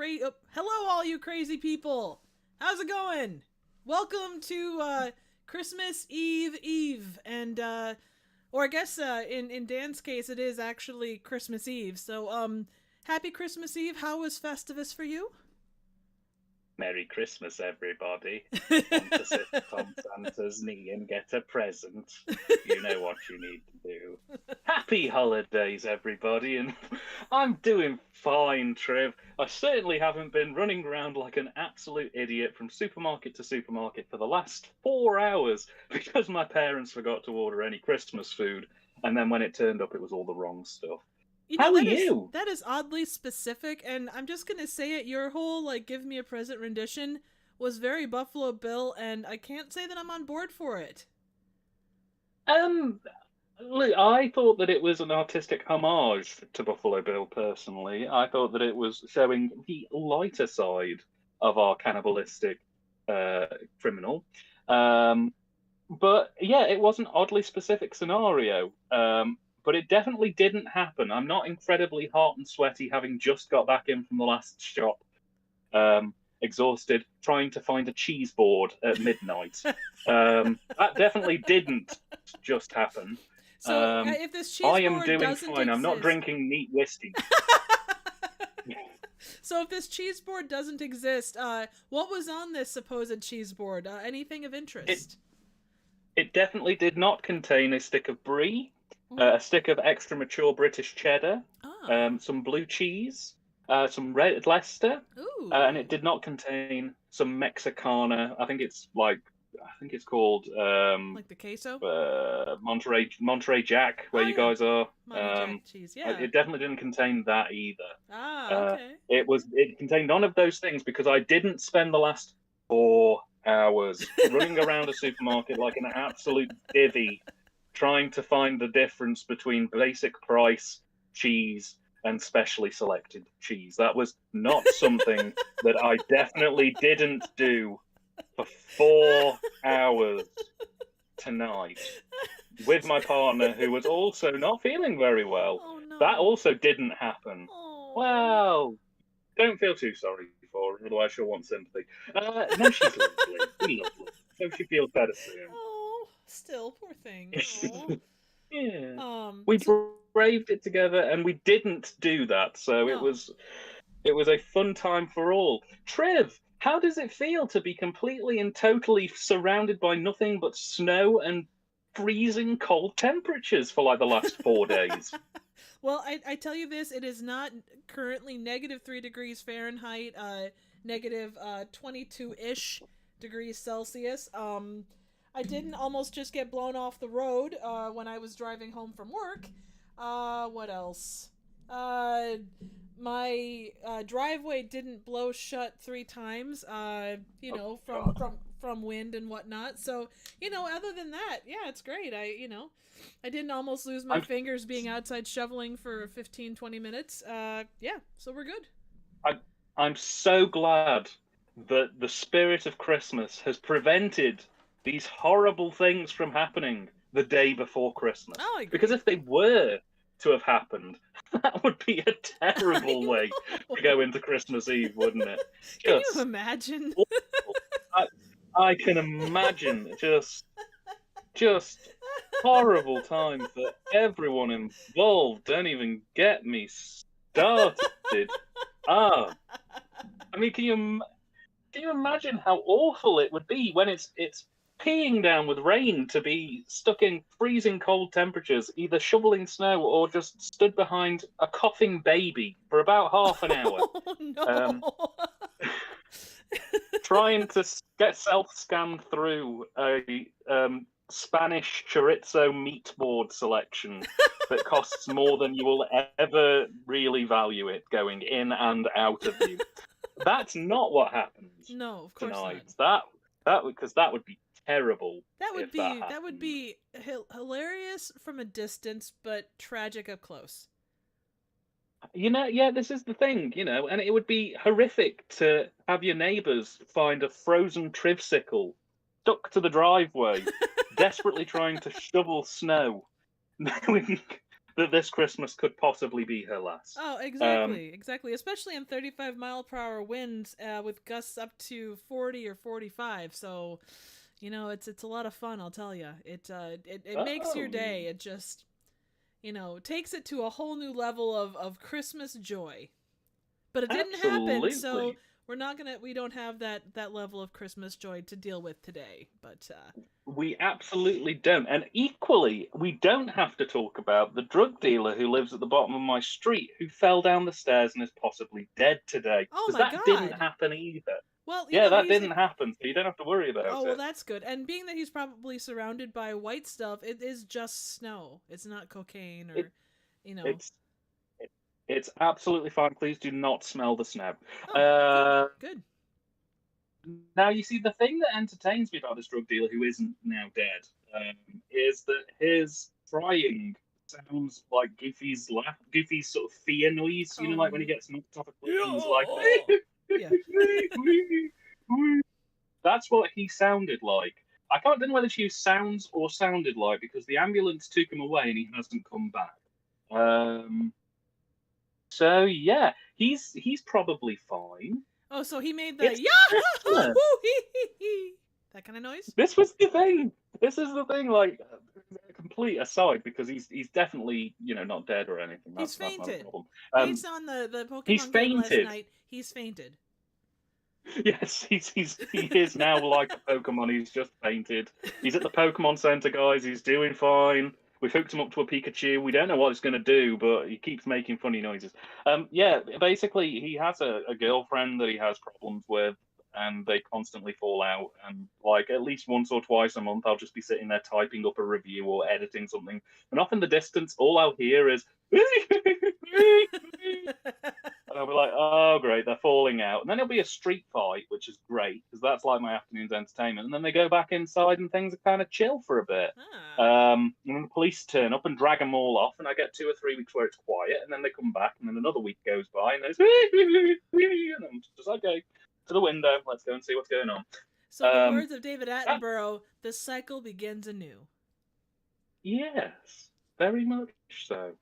Hello, all you crazy people. How's it going? Welcome to Christmas Eve, and or I guess in Dan's case, it is actually Christmas Eve. So, happy Christmas Eve. How was Festivus for you? Merry Christmas, everybody. Want to sit on Santa's knee and get a present? You know what you need to do. Happy holidays, everybody, and I'm doing fine, Trev. I certainly haven't been running around like an absolute idiot from supermarket to supermarket for the last 4 hours because my parents forgot to order any Christmas food, and then when it turned up, it was all the wrong stuff. You know How are that is you? that is oddly specific, and I'm just gonna say it. Your whole like "give me a present" rendition was very Buffalo Bill, and I can't say that I'm on board for it. Um, Look, I thought that it was an artistic homage to Buffalo Bill personally. I thought that it was showing the lighter side of our cannibalistic uh, criminal. Um, but yeah, it was an oddly specific scenario. But it definitely didn't happen. I'm not incredibly hot and sweaty, having just got back in from the last shop, exhausted, trying to find a cheese board at midnight. That definitely didn't just happen. So, Um, if this cheese I am board doing doesn't fine. I'm not exist, drinking neat whiskey. so if this cheese board doesn't exist, what was on this supposed cheese board? Anything of It interest? it definitely did not contain a stick of brie, Mm-hmm. a stick of extra mature British cheddar, Ah, some blue cheese, some red Leicester, and it ooh, did not contain some Mexicana. I think it's called like the queso. Monterey Jack, where Oh you yeah, guys are. Monty Jack cheese. Yeah. It definitely didn't contain that either. Ah, okay, okay. It contained none of those things because I didn't spend the last 4 hours running around a supermarket like an absolute divvy, trying to find the difference between basic price cheese and specially selected cheese. That was not something that I definitely didn't do for 4 hours tonight with my partner, who was also not feeling very well. Oh That no. also didn't happen. Oh. Well, don't feel too sorry for her, otherwise she'll want sympathy. No, she's lovely. She's lovely. Hope she feels better Oh, still poor thing. Oh. soon. Yeah. We So braved it together, and we didn't do that, so no. it was a fun time for all. Trev, how does it feel to be completely and totally surrounded by nothing but snow and freezing cold temperatures for like the last 4 days? Well, I tell you this, it is not currently negative 3 degrees Fahrenheit, negative 22 ish degrees Celsius. I didn't almost just get blown off the road when I was driving home from work. What else? Uh, my driveway didn't blow shut 3 times. Oh God. From wind and whatnot. So other than that, yeah, it's great. I didn't almost lose my I'm fingers being outside shoveling for 15, 20 minutes. Yeah, so we're good. I'm I'm so glad that the spirit of Christmas has prevented these horrible things from happening the day before Christmas. I'll Because agree. if they were to have happened, that would be a I terrible way to know. go into Christmas Eve, wouldn't it? Can you Just imagine? awful. I, I can imagine just horrible time for everyone involved. Don't even get me started. Ah, I mean, can you imagine how awful it would be when it's peeing down with rain to be stuck in freezing cold temperatures, either shoveling snow or just stood behind a coughing baby for about half an hour, Oh um, no. trying to get self-scanned through a Spanish chorizo meat board selection that costs more than you will ever really value it going in and out of you. That's not what happens No, of course not. tonight. That because that would be terrible if that That would happened. be hilarious from a distance, but tragic up close. Yeah, this is the thing, and it would be horrific to have your neighbours find a frozen trivsicle stuck to the driveway, desperately trying to shovel snow, knowing that this Christmas could possibly be her last. Oh, exactly, exactly. Especially in 35-mile-per-hour winds with gusts up to 40 or 45. So, it's a lot of fun. I'll tell you. It makes your Oh, day. It just takes it to a whole new level of Christmas joy. But it didn't happen, so absolutely. we don't have that level of Christmas joy to deal with today. But We absolutely don't. And equally, we don't have to talk about the drug dealer who lives at the bottom of my street who fell down the stairs and is possibly dead today. oh Because my that didn't God. happen either. Well, Yeah, that he's didn't happen, so you don't have to worry oh about well, it. that's good. And being that he's probably surrounded by white stuff, it is just snow. It's not cocaine It or, you know. it's it, it's absolutely fine. Please do not smell the snow. Oh, good, Uh, good. Now, you see, the thing that entertains me about this drug dealer who isn't now dead is that his crying sounds like Goofy's laugh, Goofy's sort of fear noise. You know, like when he Oh, gets knocked off a cliff and he's like, yeah, yeah. that's what he sounded like. I can't remember whether to use sounds or sounded like because the ambulance took him away and he hasn't come back. So yeah, he's probably fine. Oh, so he made the It's yeah, Christmas. that kind of noise. This was the thing. This is the thing. Like, complete aside, because he's definitely not dead or anything. He's That's not a fainted. problem. Based on the He's Pokemon game last fainted. night, he's fainted. Yes, he is now like a Pokemon. He's just fainted. He's at the Pokemon Center, guys. He's doing fine. We've hooked him up to a Pikachu. We don't know what it's going to do, but he keeps making funny noises. Yeah, basically, he has a girlfriend that he has problems with, and they constantly fall out. And like at least once or twice a month, I'll just be sitting there typing up a review or editing something, and off in the distance, all I'll hear is. And I'll be like, oh, great, they're falling out. And then it'll be a street fight, which is great, because that's like my afternoon's entertainment. And then they go back inside and things are kind of chill for a bit. Ah. And then the police turn up and drag them all off, and I get 2 or 3 weeks where it's quiet, and then they come back, and then another week goes by, and there's, and I'm just, okay, to the window, let's go and see what's going on. So, in the words of David Attenborough, the cycle begins anew. Yes, very much so.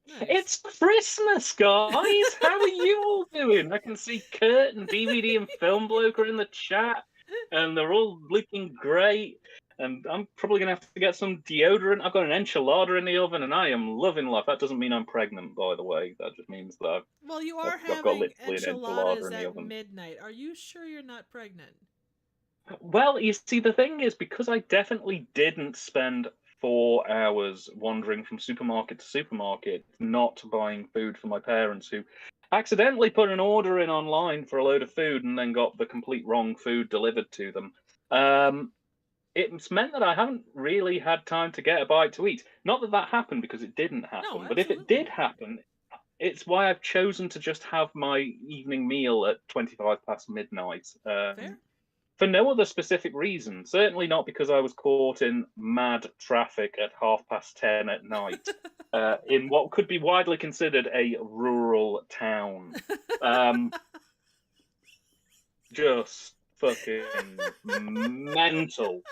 Nice. It's Christmas, guys. How are you all doing? I can see Kurt and DVD and Film Bloke are in the chat, and they're all looking great. And I'm probably going to have to get some deodorant. I've got an enchilada in the oven, and I am loving life. That doesn't mean I'm pregnant, by the way. That just means that well, you are I've got having literally an enchilada enchiladas in the at oven. midnight. Are you sure you're not pregnant? Well, you see, the thing is, because I definitely didn't spend 4 hours wandering from supermarket to supermarket, not buying food for my parents, who accidentally put an order in online for a load of food and then got the complete wrong food delivered to them. It's meant that I haven't really had time to get a bite to eat. Not that that happened, because it didn't happen, No, but if it did absolutely. happen, it's why I've chosen to just have my evening meal at 25 past midnight. Fair. For no other specific reason. Certainly not because I was caught in mad traffic at 10:30 at night in what could be widely considered a rural town. Just fucking mental.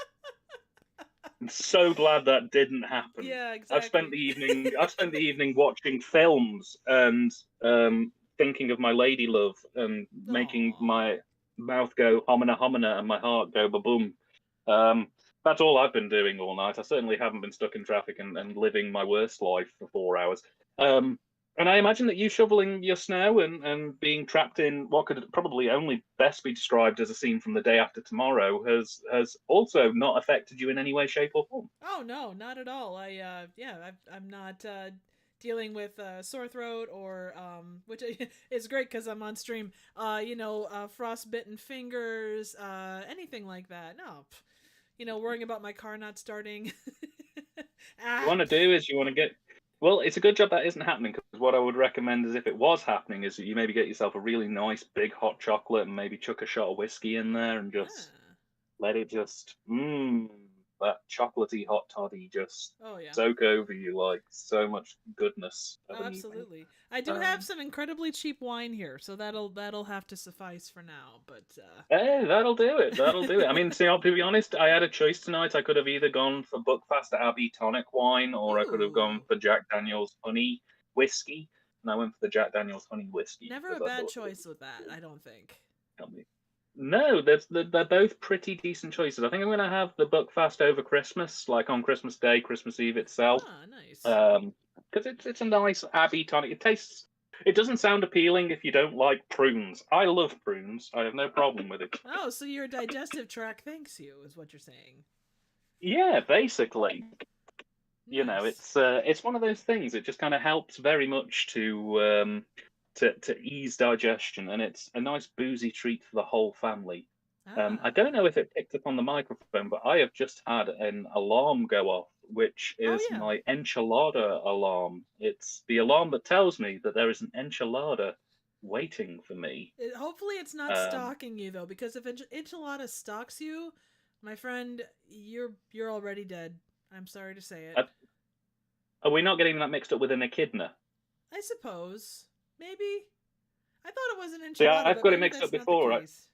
I'm so glad that didn't happen. Yeah, I've spent exactly. the evening watching films and thinking of my lady love and making Aww. my mouth go homina homina and my heart go ba boom. That's all I've been doing all night. I certainly haven't been stuck in traffic and living my worst life for 4 hours. And I imagine that you shoveling your snow and being trapped in what could probably only best be described as a scene from The Day After Tomorrow has also not affected you in any way, shape, or form. Oh no, not at all. I'm not dealing with sore throat or which is great because I'm on stream. Frostbitten fingers, anything like that. No, worrying about my car not starting. What you ah, want to do is you want to get. Well, it's a good job that isn't happening, because what I would recommend is if it was happening is that you maybe get yourself a really nice big hot chocolate and maybe chuck a shot of whiskey in there and just ah. let it just. that chocolatey hot toddy just Oh yeah. soak over you like so much goodness of an evening. Absolutely. I do have some incredibly cheap wine here, so that'll have to suffice for now. But Hey, that'll do it. That'll do it. I mean, to be honest, I had a choice tonight. I could have either gone for Buckfast Abbey tonic wine, or I could have gone ooh, for Jack Daniel's honey whiskey. And I went for the Jack Daniel's honey whiskey never a because I bad thought it choice with that. would I don't think. help me. No, they're both pretty decent choices. I think I'm going to have the Buckfast over Christmas, like on Christmas Day, Christmas Eve itself, Ah, nice. because it's a nice Abbey tonic. It tastes. It doesn't sound appealing if you don't like prunes. I love prunes. I have no problem with it. Oh, so your digestive tract thanks you, is what you're saying. Yeah, basically, Nice. it's one of those things. It just kind of helps very much to ease digestion, and it's a nice boozy treat for the whole family. I Ah. don't know if it picked up on the microphone, but I have just had an alarm go off, which Oh is yeah. my enchilada alarm. It's the alarm that tells me that there is an enchilada waiting for me. Hopefully it's not Um, stalking you though, because if enchilada stalks you, my friend, you're already dead. I'm sorry to say it. are are we not getting that mixed up with an echidna? I suppose. Maybe. I thought it was an See, enchilada, I've but got it maybe mixed up that's not the before. case.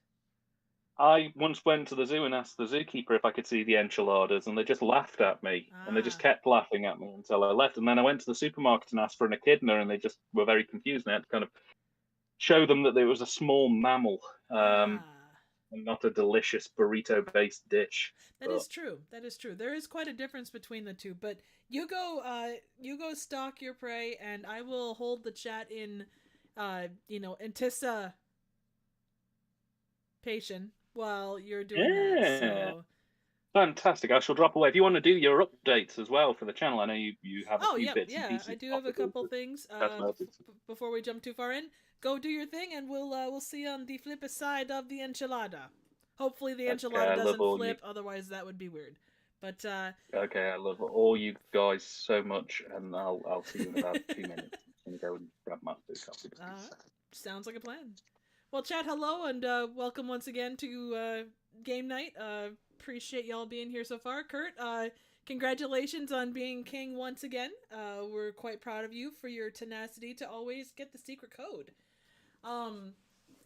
I once went to the zoo and asked the zookeeper if I could see the enchiladas, and they just laughed at me. And they just Ah. kept laughing at me until I left. And then I went to the supermarket and asked for an echidna, and they just were very confused. And I had to kind of show them that it was a small mammal, Ah. and not a delicious burrito-based dish. That But is true. That is true. There is quite a difference between the two, but you go stalk your prey and I will hold the chat in anticipation while you're doing that. yeah, So fantastic. I shall drop away. If you want to do your updates as well for the channel, I know you have a oh, few yep, bits and yeah, I pieces do have a possibly couple for things. cosmetics. Before we jump too far in, go do your thing, and we'll see you on the flip side of the enchilada. Hopefully, the Okay, enchilada I love doesn't all you. flip. Otherwise, that would be weird. But Okay, I love all you guys so much, and I'll see you in about 2 minutes. I'm gonna go and grab my food. I'll be just a uh, sec. sounds like a plan. Well, chat, hello, and welcome once again to game night. Appreciate y'all being here so far. Kurt, congratulations on being king once again. We're quite proud of you for your tenacity to always get the secret code. Um,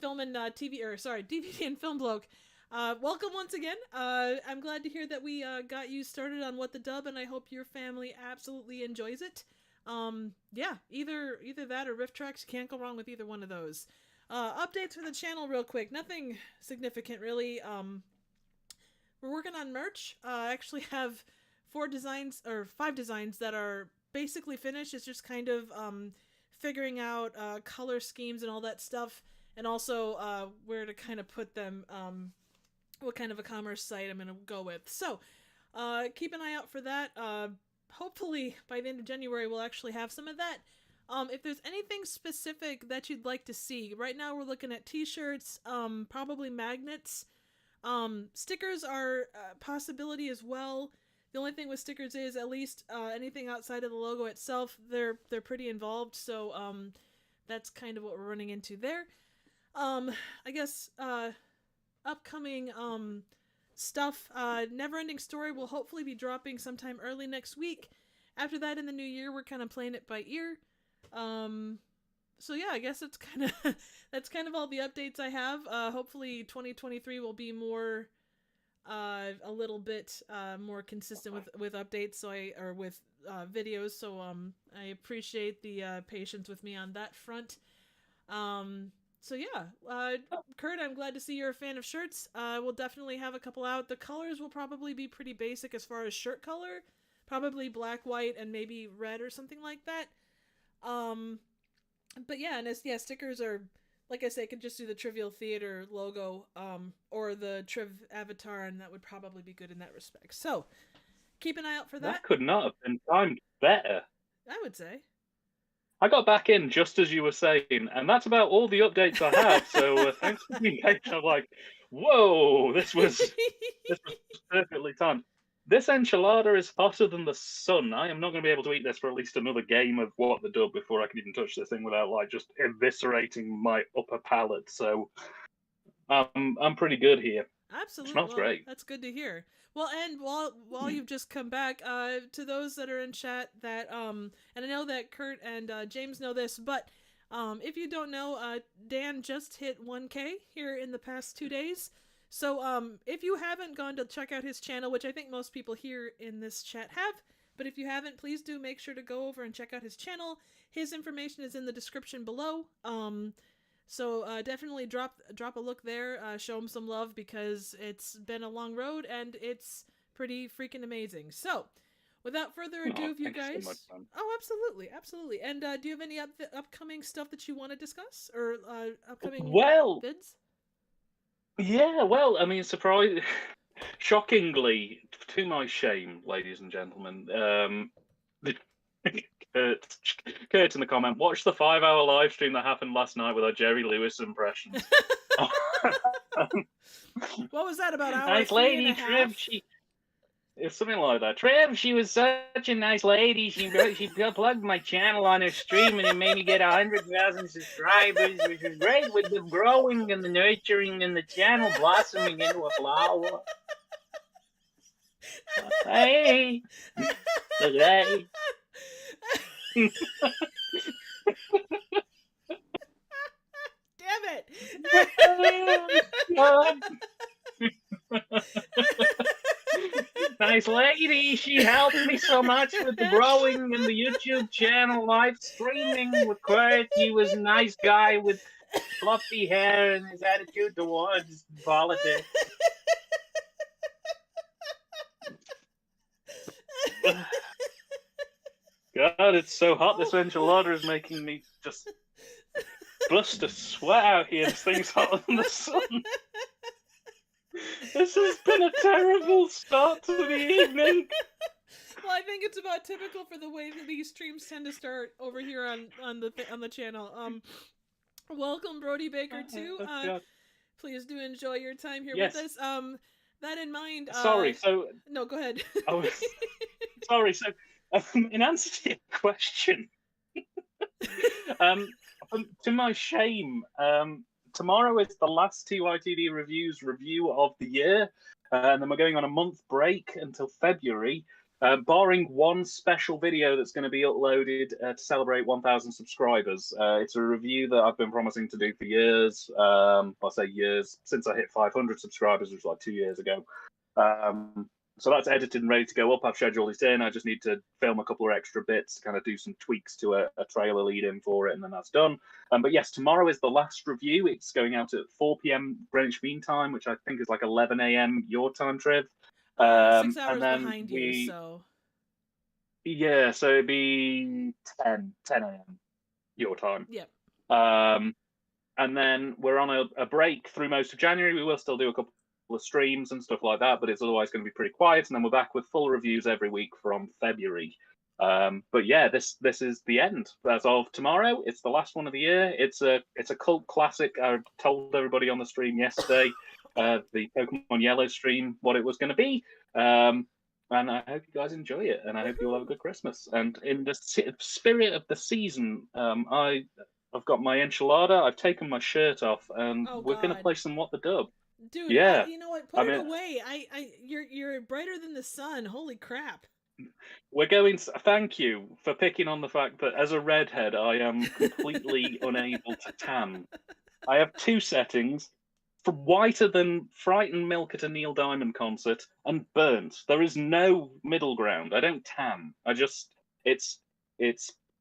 film and TV, or sorry, DVD and film bloke. Welcome once again. I'm glad to hear that we got you started on What the Dub, and I hope your family absolutely enjoys it. Yeah, either that or riff tracks. You can't go wrong with either one of those. Updates for the channel, real quick. Nothing significant, really. We're working on merch. I actually have 5 designs that are basically finished. It's just kind of figuring out color schemes and all that stuff, and also where to kind of put them. What kind of a commerce site I'm going to go with. So keep an eye out for that. Hopefully by the end of January we'll actually have some of that. If there's anything specific that you'd like to see, right now we're looking at t-shirts, probably magnets. Stickers are a possibility as well. The only thing with stickers is at least anything outside of the logo itself, they're pretty involved. So that's kind of what we're running into there. I guess upcoming stuff. Neverending Story will hopefully be dropping sometime early next week. After that, in the new year, we're kind of playing it by ear. So yeah, I guess that's kind of that's kind of all the updates I have. Hopefully, 2023 will be more a little bit more consistent with updates. So with videos. So I appreciate the patience with me on that front. So yeah, Kurt, I'm glad to see you're a fan of shirts. We'll definitely have a couple out. The colors will probably be pretty basic as far as shirt color, probably black, white, and maybe red or something like that. Um, but yeah, stickers are like I say, could just do the Trivial Theater logo, or the Triv avatar, and that would probably be good in that respect. So keep an eye out for that. That could not have been timed better. I would say. I got back in just as you were saying, and that's about all the updates I have. So thanks for being patient. I'm like, whoa, this was perfectly timed. This enchilada is hotter than the sun. I am not going to be able to eat this for at least another game of What the Dub before I can even touch this thing without like just eviscerating my upper palate. So I'm pretty good here. It Absolutely. smells Well, great. that's good to hear. Well, and while you've just come back, to those that are in chat that and I know that Kurt and James know this, but if you don't know, Dan just hit 1K here in the past 2 days. So if you haven't gone to check out his channel, which I think most people here in this chat have, but if you haven't, please do make sure to go over and check out his channel. His information is in the description below. So definitely drop a look there. Show him some love because it's been a long road and it's pretty freaking amazing. So, without further ado, you Thank you so much, guys. man. Oh, absolutely, absolutely. And do you have any upcoming stuff that you want to discuss or upcoming Well, vids? yeah, well, I mean, shockingly, to my shame, ladies and gentlemen, the Kurt, Kurt in the comment, watch the 5-hour live stream that happened last night with our Jerry Lewis impressions. What was that about hour Nice three and lady, a Trev. half? It's something like that. Trev, she was such a nice lady. She plugged my channel on her stream and it made me get 100,000 subscribers, which was great with the growing and the nurturing and the channel blossoming into a flower. Hey, hey. Damn it! Nice lady. She helped me so much with the growing and the YouTube channel live streaming with Kurt. He was a nice guy with fluffy hair and his attitude towards politics. God, it's so hot. This enchilada is making me just bust a sweat out here. This thing's hotter than the sun. This has been a terrible start to the evening. Well, I think it's about typical for the way that these streams tend to start over here on the channel. Welcome, Brody Baker, too. Please do enjoy your time here with us. That in mind. Sorry. So no, go ahead. Sorry. So, in answer to your question, to my shame, tomorrow is the last TYTD reviews review of the year, and then we're going on a month break until February, barring one special video that's going to be uploaded to celebrate 1,000 subscribers. It's a review that I've been promising to do for years. I'll say years, since I hit 500 subscribers, which was like 2 years ago. So that's edited and ready to go up. I've scheduled it in. I just need to film a couple of extra bits to kind of do some tweaks to a trailer lead in for it, and then that's done. But yes, tomorrow is the last review. It's going out at 4 p.m. Greenwich Mean Time, which I think is like 11 a.m. your time, Trev. 6 hours behind you, so. Yeah, so it'd be 10 a.m. your time. Yep. And then we're on a break through most of January. We will still do a couple of streams and stuff like that, but it's otherwise going to be pretty quiet. And then we're back with full reviews every week from February. But yeah, this is the end as of tomorrow. It's the last one of the year. It's a cult classic. I told everybody on the stream yesterday, the Pokemon Yellow stream, what it was going to be. And I hope you guys enjoy it, and I hope you all have a good Christmas. And in the spirit of the season, I've got my enchilada. I've taken my shirt off, and we're going to play some What the Dub. Dude, yeah. You know what? Put it away. You're brighter than the sun. Holy crap. We're going. Thank you for picking on the fact that as a redhead, I am completely unable to tan. I have two settings: from whiter than Frightened Milk at a Neil Diamond concert, and burnt. There is no middle ground. I don't tan. It's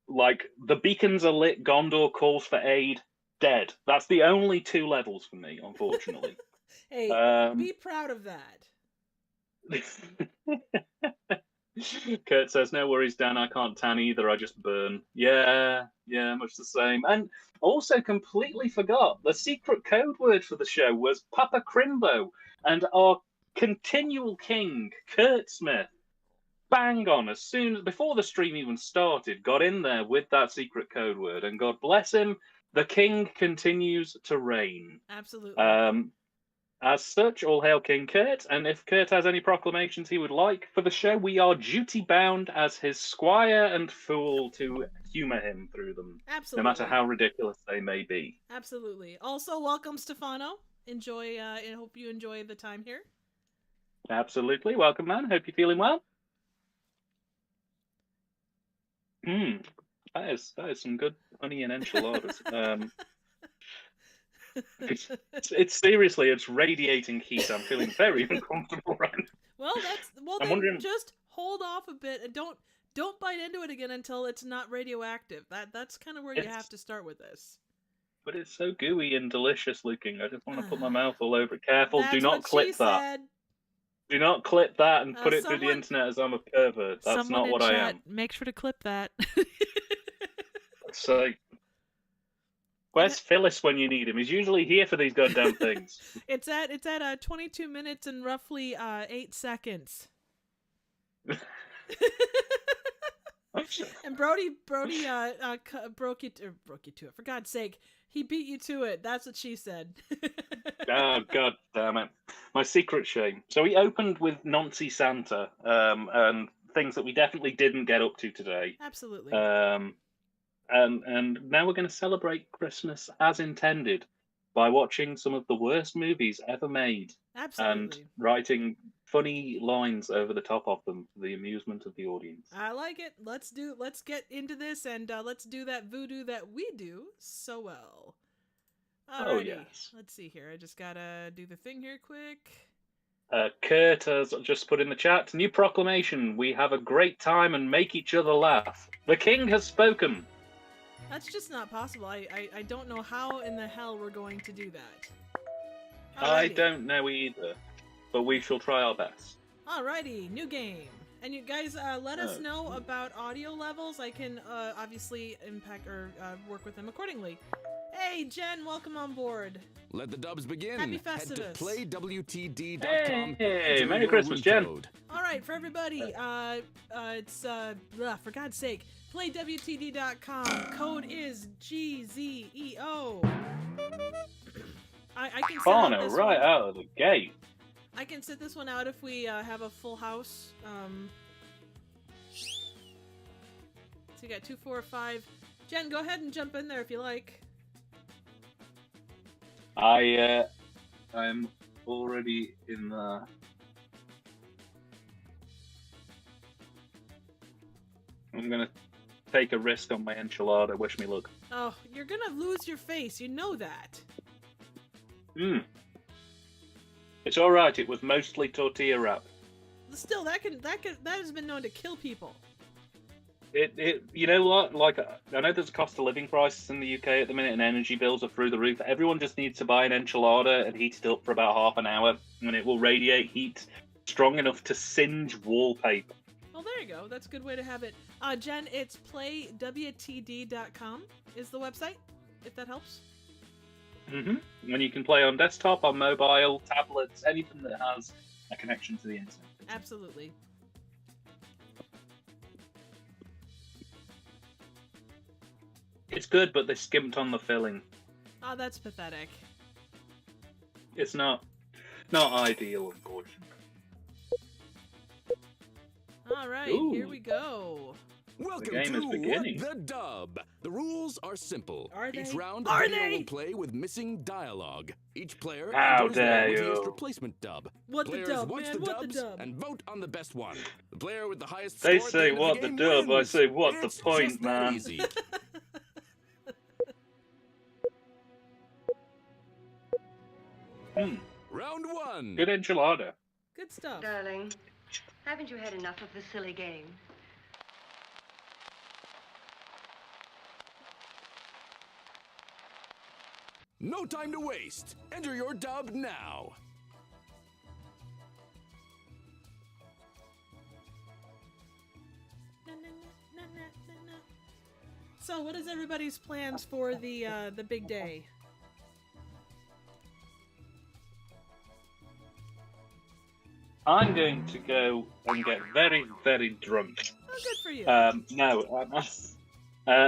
like the beacons are lit. Gondor calls for aid. Dead. That's the only two levels for me, unfortunately. Hey, be proud of that. Kurt says, no worries, Dan, I can't tan either, I just burn. Yeah, much the same. And also completely forgot, the secret code word for the show was Papa Crimbo, and our continual king, Kurt Smith, bang on, before the stream even started, got in there with that secret code word, and God bless him, the king continues to reign. Absolutely. As such, all hail King Kurt, and if Kurt has any proclamations he would like for the show, we are duty-bound as his squire and fool to humour him through them. Absolutely. No matter how ridiculous they may be. Absolutely. Also, welcome, Stefano. enjoy. I hope you enjoy the time here. Absolutely. Welcome, man. Hope you're feeling well. That is some good honey and enchiladas. It's seriously, it's radiating heat. I'm feeling very uncomfortable right now. Well, I'm then wondering. just hold off a bit and don't bite into it again until it's not radioactive. That's kind of where you have to start with this. But it's so gooey and delicious looking. I just want to put my mouth all over it. Careful, do not clip that. Said. Do not clip that and put it through the internet as I'm a pervert. That's not what I am. Make sure to clip that. So, where's Phyllis when you need him? He's usually here for these goddamn things. It's at 22 minutes and roughly 8 seconds. And Brody broke you to it. For God's sake, he beat you to it. That's what she said. Oh, God damn it. My secret shame. So we opened with Nancy Santa, and things that we definitely didn't get up to today. Absolutely. And now we're going to celebrate Christmas as intended by watching some of the worst movies ever made. Absolutely. And writing funny lines over the top of them for the amusement of the audience. I like it. Let's get into this, and let's do that voodoo that we do so well. Alrighty. Oh, yes. Let's see here. I just gotta do the thing here quick. Kurt has just put in the chat, new proclamation, we have a great time and make each other laugh. The king has spoken. That's just not possible. I don't know how in the hell we're going to do that. Alrighty. I don't know either, but we shall try our best. Alrighty, new game. And you guys, let us know about audio levels. I can obviously impact or work with them accordingly. Hey, Jen, welcome on board. Let the dubs begin. Happy Festivus. Head to playwtd.com. Hey, Merry Christmas, Jen. All right, for everybody, it's for God's sake, playwtd.com. Code is GZEO. I can set Bono, out this right one. out of the gate. I can sit this one out if we have a full house. So you got 2, 4, 5. Jen, go ahead and jump in there if you like. I'm already in the. I'm gonna take a risk on my enchilada. Wish me luck. Oh, you're gonna lose your face. You know that. It's all right. It was mostly tortilla wrap. Still, that has been known to kill people. You know what? Like, I know there's a cost of living crisis in the UK at the minute, and energy bills are through the roof. Everyone just needs to buy an enchilada and heat it up for about half an hour, and it will radiate heat strong enough to singe wallpaper. Well, there you go. That's a good way to have it. Jen, it's playwtd.com is the website, if that helps. And you can play on desktop, on mobile, tablets, anything that has a connection to the internet. Absolutely. It's good, but they skimped on the filling. Oh, that's pathetic. It's not ideal, unfortunately. All right, here we go. Welcome the game to is beginning. What the Dub. The rules are simple. Are they? Each round, Are the video they? will play with missing dialogue. Each player How enters dare with you. his replacement dub. What the Players dub, watch man? the What the dubs dub? and vote on the best one. The player with the highest They score at say the end what of the game dub, I wins. say what the It's point, just that man. Easy. Round 1. Good enchilada. Good stuff. Darling, haven't you had enough of the silly game? No time to waste. Enter your dub now. So, what is everybody's plans for the big day? I'm going to go and get very, very drunk. Oh, good for you.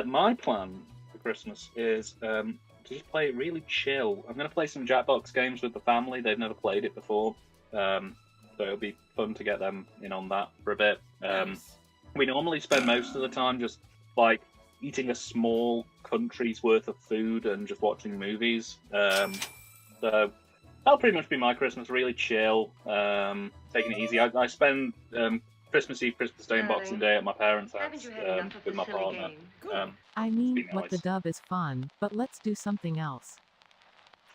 My plan for Christmas is to just play it really chill. I'm going to play some Jackbox games with the family. They've never played it before, so it'll be fun to get them in on that for a bit. Nice. We normally spend most of the time just like eating a small country's worth of food and just watching movies. So that'll pretty much be my Christmas. Really chill, taking it easy. I spend Christmas Eve, Christmas Day, and Boxing Day at my parents' Haven't house you had enough of with the my silly partner. game? Cool. I mean, be what the nice. dub is fun, but let's do something else.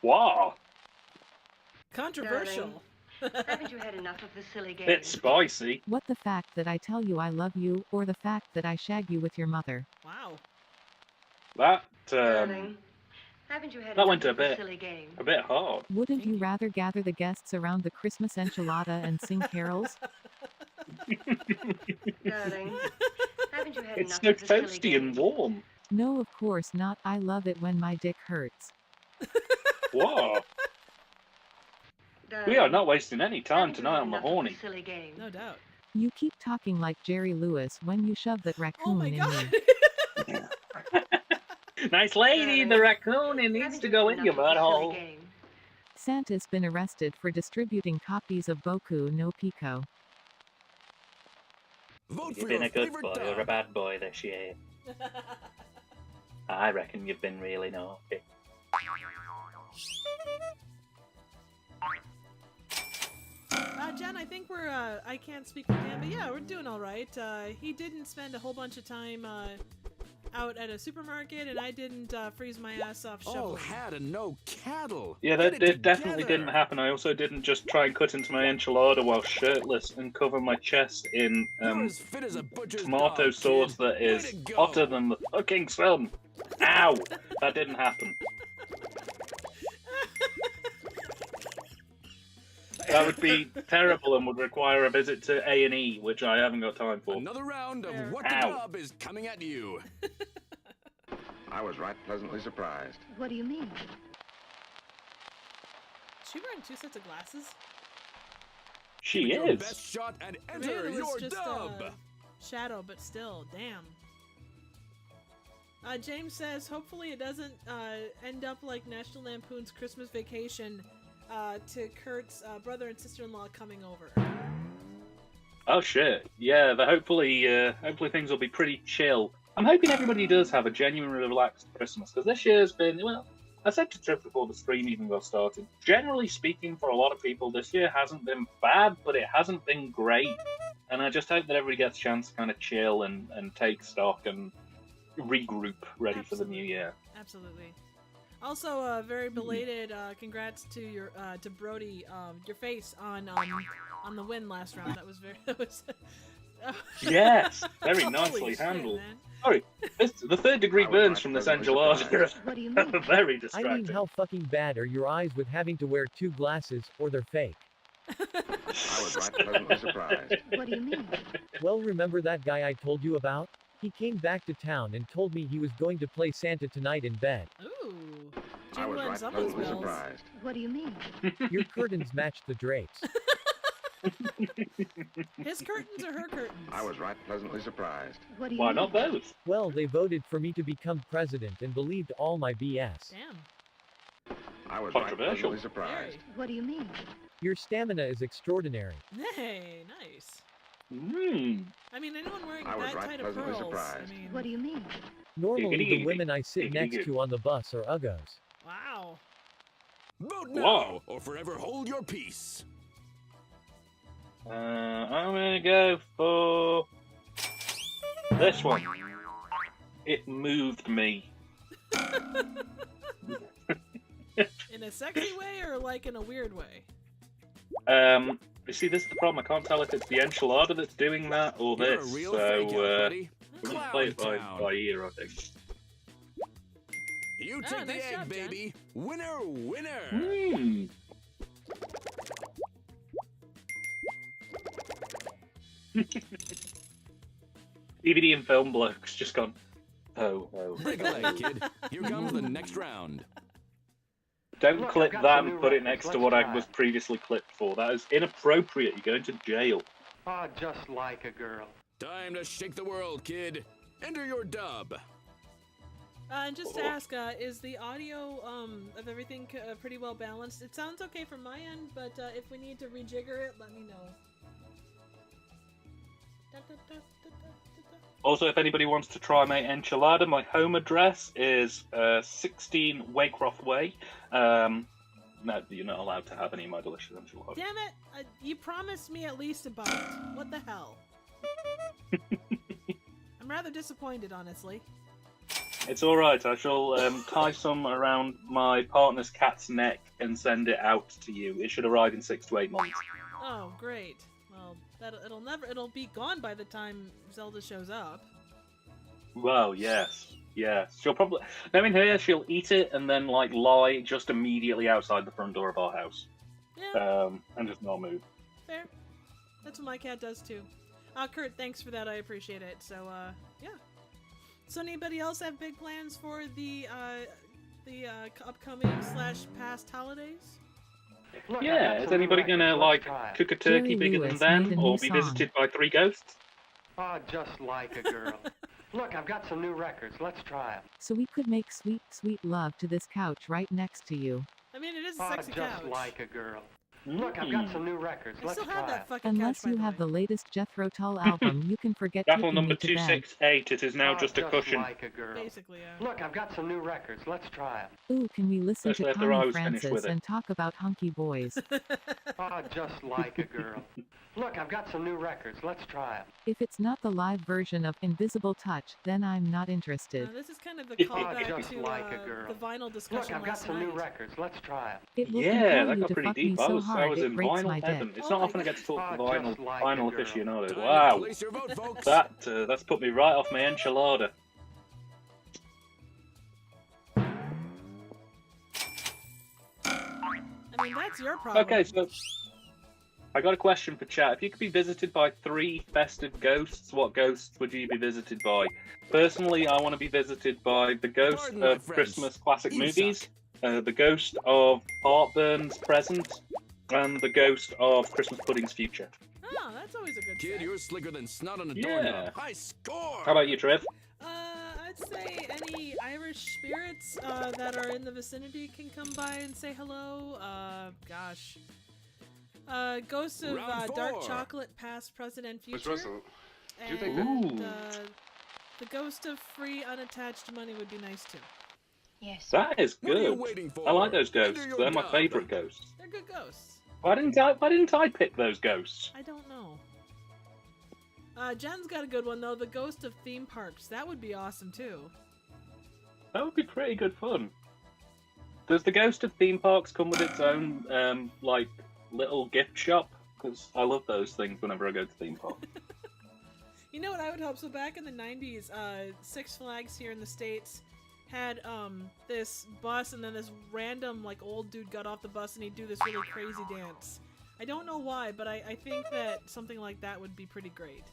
Wow, Controversial. Haven't you had enough of the silly game? bit spicy. What the fact that I tell you I love you, or the fact that I shag you with your mother? Wow. That Darling, haven't you had that enough went a of the bit- silly game? a bit hard. Wouldn't Thank you you. rather gather the guests around the Christmas enchilada and sing carols? Darling, haven't you had It's enough so of the silly toasty and game? warm. No, of course not. I love it when my dick hurts. Wow, Darling, we are not wasting any time haven't you tonight had on the enough of horny. silly game? No doubt. You keep talking like Jerry Lewis when you shove that Oh raccoon my in god. me. Nice lady, the raccoon. It needs Haven't to you go had in your enough of the silly butthole. game? Santa's been arrested for distributing copies of Boku no Pico. Vote for You've been your a good favorite boy dub. or a bad boy this year. I reckon you've been really naughty. Jen, I think we're, I can't speak for Dan, but yeah, we're doing alright. He didn't spend a whole bunch of time, out at a supermarket, and I didn't, freeze my ass off All shoveling. hat and no cattle. Yeah, Get that it definitely together. didn't happen. I also didn't just try and cut into my enchilada while shirtless and cover my chest in You're as fit as a butcher's tomato dog, sauce kid. that Way is to go. hotter than the fucking sun. Ow! That didn't happen. That would be terrible and would require a visit to A&E, which I haven't got time for. Another round of Fair. What the Ow. Dub is coming at you. I was right pleasantly surprised. What do you mean? Is she wearing two sets of glasses? She Your is. best shot and Maybe enter it was your just, dub. shadow, but still, damn. James says, hopefully it doesn't end up like National Lampoon's Christmas Vacation to Kurt's brother and sister-in-law coming over. Oh shit! Yeah, hopefully things will be pretty chill. I'm hoping everybody does have a genuinely relaxed Christmas because this year's been well. I said to Triff before the stream even got started. Generally speaking, for a lot of people, this year hasn't been bad, but it hasn't been great. And I just hope that everybody gets a chance to kind of chill and take stock and regroup, ready for the new year. Absolutely. Also, very belated congrats to your to Brody, your face on the win last round. That was very Yes, very Holy nicely shit, handled. man. Sorry, the third degree I was burns right from this pleasantly enchilada surprised. What do you are mean? very I mean, distracting. how fucking bad are your eyes with having to wear two glasses, or they're fake? I was right pleasantly surprised. What do you mean? Well, remember that guy I told you about? He came back to town and told me he was going to play Santa tonight in bed. Ooh. I was Jingling right someone's pleasantly bells. surprised. What do you mean? Your curtains match the drapes. His curtains or her curtains? I was right pleasantly surprised. What do you Why mean? not both? Well, they voted for me to become president and believed all my BS. Damn. I was right Controversial. pleasantly surprised. What do you mean? Your stamina is extraordinary. Hey, nice. I mean, anyone wearing I was that right tight of pleasantly pearls. surprised. I mean, What do you mean? Normally, the Giggity, women I sit giggity, next giggity. to on the bus are uggos. wow. Vote now, Whoa. or forever hold your peace. I'm gonna go for this one. It moved me. In a sexy way or like in a weird way? You see, this is the problem. I can't tell if it's the enchilada that's doing that or You're this. a real So fake out, buddy. we're gonna play it Clown Town. by ear, I think. You Ah, take the nice egg, job, Jen. baby. Winner, winner. Hmm. DVD and film blokes just gone. Oh, oh. Break a leg, kid. Here comes the next round. Don't Look, clip I've got that some and new put it records. next to Let's what I try. was previously clipped for. That is inappropriate. You're going to jail. Ah, just like a girl. Time to shake the world, kid. Enter your dub. And just to ask, is the audio of everything pretty well balanced? It sounds okay from my end, but if we need to rejigger it, let me know. Also, if anybody wants to try my enchilada, my home address is 16 Waycroft Way. No, you're not allowed to have any of my delicious enchiladas. Damn it! You promised me at least a bite. What the hell? I'm rather disappointed, honestly. It's alright, I shall tie some around my partner's cat's neck and send it out to you. It should arrive in 6 to 8 months. Oh, great. Well, it'll be gone by the time Zelda shows up. Well, yes. She'll probably... Knowing her, she'll eat it and then, like, lie just immediately outside the front door of our house. Yeah. And just not move. Fair. That's what my cat does, too. Kurt, thanks for that. I appreciate it. So, yeah. So, anybody else have big plans for the upcoming / past holidays? Look, Yeah, is anybody gonna, like, cook a turkey Jerry bigger Lewis than made them, a or new be song. visited by 3 ghosts? Oh, just like a girl. Look, I've got some new records. Let's try them. So we could make sweet, sweet love to this couch right next to you. I mean, it is a Oh, sexy just couch. like a girl. Look, I've got some new records. I Let's still have try that 'em. fucking Unless couch, by you the have way. the latest Jethro Tull album, you can forget Battle taking number me to bed. 268, it is now Oh, just a cushion. like a girl. Basically, yeah. Look, I've got some new records. Let's try them. Ooh, can we listen Especially to after I Connie was finished Francis with it. and talk about hunky boys? Oh, just like a girl. Look, I've got some new records. Let's try them. If it's not the live version of Invisible Touch, then I'm not interested. This is kind of the Oh, callback just to like a girl. the vinyl Look, discussion I've got last some new night. records. Let's try them. It will Yeah, compel that you got to pretty fuck me deep. I so was hard in it breaks vinyl my heaven. dick. It's Oh not my often I get to talk to God. Oh, vinyl, just like a vinyl girl. aficionados. Time to Wow, place your vote, folks. that's put me right off my enchilada. I mean, that's your problem. Okay, so I got a question for chat. If you could be visited by 3 festive ghosts, what ghosts would you be visited by? Personally, I want to be visited by the ghost Pardon my of French. Christmas classic You movies, the ghost of Heartburn's present, and the ghost of Christmas Pudding's future. Oh, that's always a good Kid, set. you're slicker than snot on a Yeah. doorknob. High score! How about you, Trev? I'd say any Irish spirits that are in the vicinity can come by and say hello. Gosh. Ghosts of Round dark 4. chocolate, past, present, and future. Miss Russell, And you think that- the ghost of free, unattached money would be nice too. Yes. That is What are you good. waiting for? I like those ghosts. Enter your They're my dub. favourite ghosts. They're good ghosts. Why didn't I pick those ghosts? I don't know. Jen's got a good one though. The ghost of theme parks. That would be awesome too. That would be pretty good fun. Does the ghost of theme parks come with its own like little gift shop? Because I love those things whenever I go to theme parks. You know what I would hope? So back in the 90s, Six Flags here in the States had this bus, and then this random like old dude got off the bus and he'd do this really crazy dance. I don't know why, but I think that something like that would be pretty great.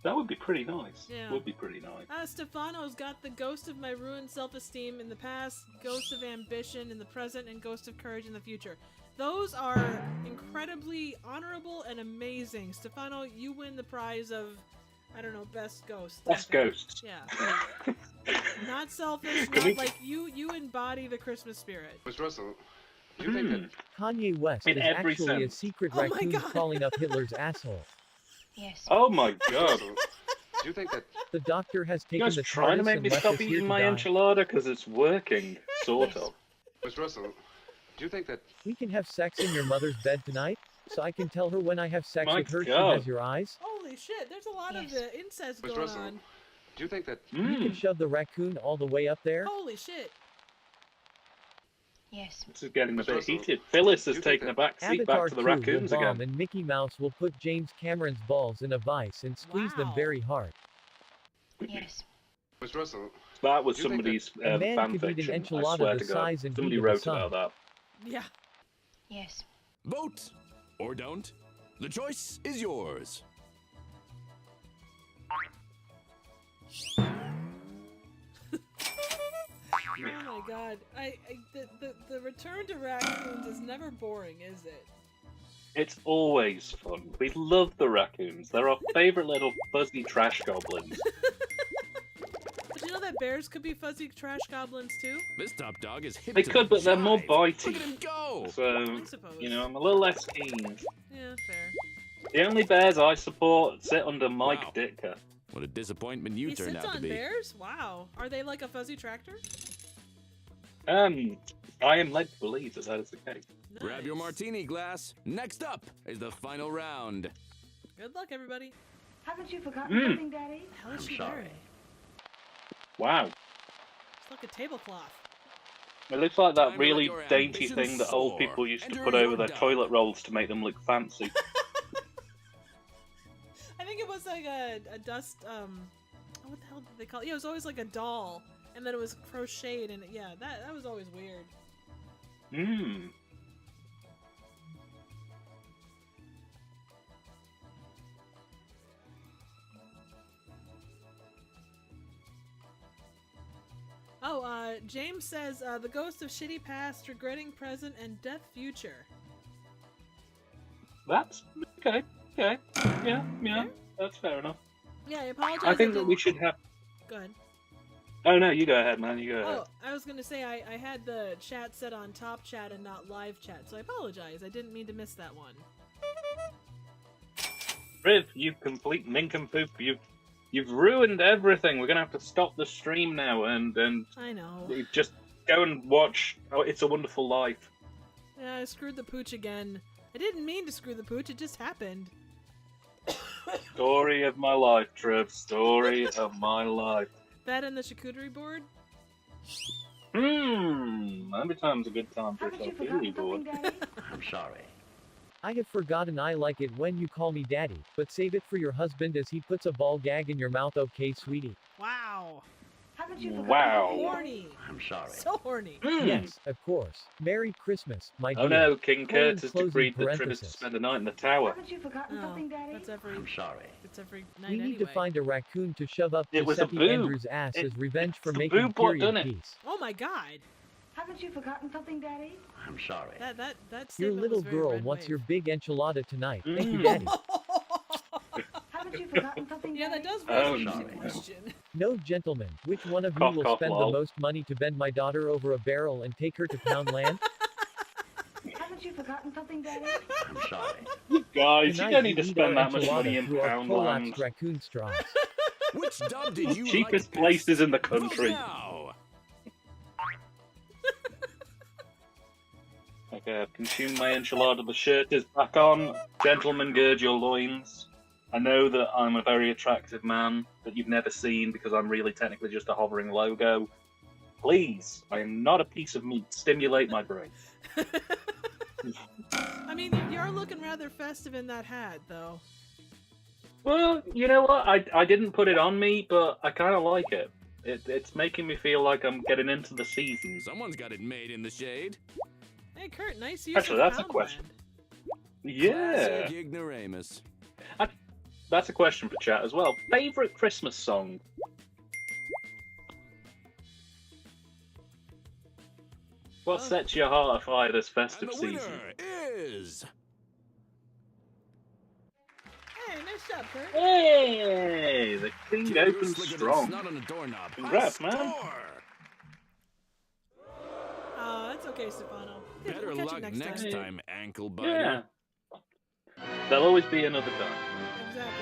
That would be pretty nice. Yeah. Would be pretty nice. Stefano's got the ghost of my ruined self-esteem in the past, ghost of ambition in the present, and ghost of courage in the future. Those are incredibly honorable and amazing. Stefano, you win the prize of, I don't know, best ghost. I Best think. ghosts. Yeah. Not selfish, Can not we- like you embody the Christmas spirit. Miss Russell, do you think that Kanye West In is every actually a sense. secret Oh my raccoon God. crawling up Hitler's asshole. Yes. Oh my god. Russell, do you think that The doctor has You taken guys the trying to TARDIS make and me left stop us here eating to my die. enchilada? Because it's working. Sort of. Miss Russell, do you think that We can have sex in your mother's bed tonight, so I can tell her when I have sex My with her she God. has your eyes. Holy shit, there's a lot Yes. of incest Miss going Russell, on. do you think that You can shove the raccoon all the way up there. Holy shit. Yes. This is getting a Miss bit Russell, heated. Phyllis do has you think taken a that back seat Avatar back to the 2 will raccoons bomb again. and Mickey Mouse will put James Cameron's balls in a vice and squeeze them Wow. very hard. Yes. Miss Russell, That was Do you think somebody's A man fan could eat an fiction. I enchilada swear the to God. size and Somebody heat of the wrote sun. about that. Yeah. Yes. Vote or don't. The choice is yours. Oh my god. The return to raccoons is never boring, is it? It's always fun. We love the raccoons. They're our favourite little fuzzy trash goblins. But you know that bears could be fuzzy trash goblins too? This top dog is hip They to could, the but they're more jive. bitey. Look at him go! So, I suppose. you know, I'm a little less keen. Yeah, fair. The only bears I support sit under Mike Wow. Ditka. What a disappointment you He turned sits out to on be. bears? Wow. Are they like a fuzzy tractor? I am led to believe that that is the case. Grab your Nice. martini glass. Next up is the final round. Good luck, everybody. Haven't you forgotten something, Daddy? How is I'm she sorry. wearing? Wow. It's like a tablecloth. It looks like that Time to let really your dainty ambitions thing that old soar. people used to Enter put your over their dub. toilet rolls to make them look fancy. I think it was like a dust, what the hell did they call it? Yeah, it was always like a doll, and then it was crocheted, and yeah, that was always weird. Mmm. Oh, James says, the ghost of shitty past, regretting present, and death future. That's okay. Okay. Yeah. That's fair enough. Yeah, I apologize. I think that didn't- we should have. Go ahead. Oh no, you go ahead, man. You go ahead. Oh, I was gonna say I had the chat set on top chat and not live chat, so I apologize. I didn't mean to miss that one. Riv, you complete nincompoop. You've ruined everything. We're gonna have to stop the stream now and I know. just go and watch It's a Wonderful Life. Yeah, I screwed the pooch again. I didn't mean to screw the pooch. It just happened. Story of my life, Trev. Story of my life. That and the charcuterie board. Every time's a good time for a Haven't you charcuterie forgotten board. something, Daddy? I'm sorry. I have forgotten I like it when you call me daddy, but save it for your husband as he puts a ball gag in your mouth, okay, sweetie? Wow. Haven't you forgotten Wow. something, Daddy? Horny. I'm sorry. So horny. Yes, of course. Merry Christmas, my dear. Oh no, King Colon Curtis closing decreed that Triv is to parenthesis. spend the night in the tower. Haven't you forgotten Oh, something, Daddy? that's every I'm sorry. night We need anyway. to find a raccoon to shove up It was a Giuseppe boob. Andrews' ass It- as revenge for it's a making boob what period done it. peace. Oh my god. Haven't you forgotten something, Daddy? I'm sorry. That Your statement little was very girl red wants wave. your big enchilada tonight. Thank you, Mm. daddy. Haven't you forgotten something, Yeah, Daddy? that does Oh, raise no. a question. No, gentlemen. Which one of you Cough, will cough, spend lol. the most money to bend my daughter over a barrel and take her to Poundland? Haven't you forgotten something, Daddy? I'm sorry. Guys, you Tonight don't need to we eat spend our that much enchilada money in through our Poundland. collapsed raccoon straws. Which dub did you Cheapest like places best? in the Vote country. now. Okay, I've consumed my enchilada. The shirt is back on. Gentlemen, gird your loins. I know that I'm a very attractive man that you've never seen because I'm really technically just a hovering logo. Please, I am not a piece of meat. Stimulate my brain. I mean, you're looking rather festive in that hat, though. Well, you know what? I didn't put it on me, but I kind of like it. It's making me feel like I'm getting into the season. Someone's got it made in the shade. Hey, Kurt, nice use Actually, of that's a Poundland. question. Yeah, Classic ignoramus. that's a question for chat as well. Favorite Christmas song? What sets your heart afire this And festive the season? winner is... Hey, nice job, Kurt. Hey, the king Keep opens your slicker than strong. snot on a doorknob. Congrats, High man. score. Oh, that's okay, Stefano. Better We'll catch luck you next time. time, ankle biter. Yeah. There'll always be another time. Exactly.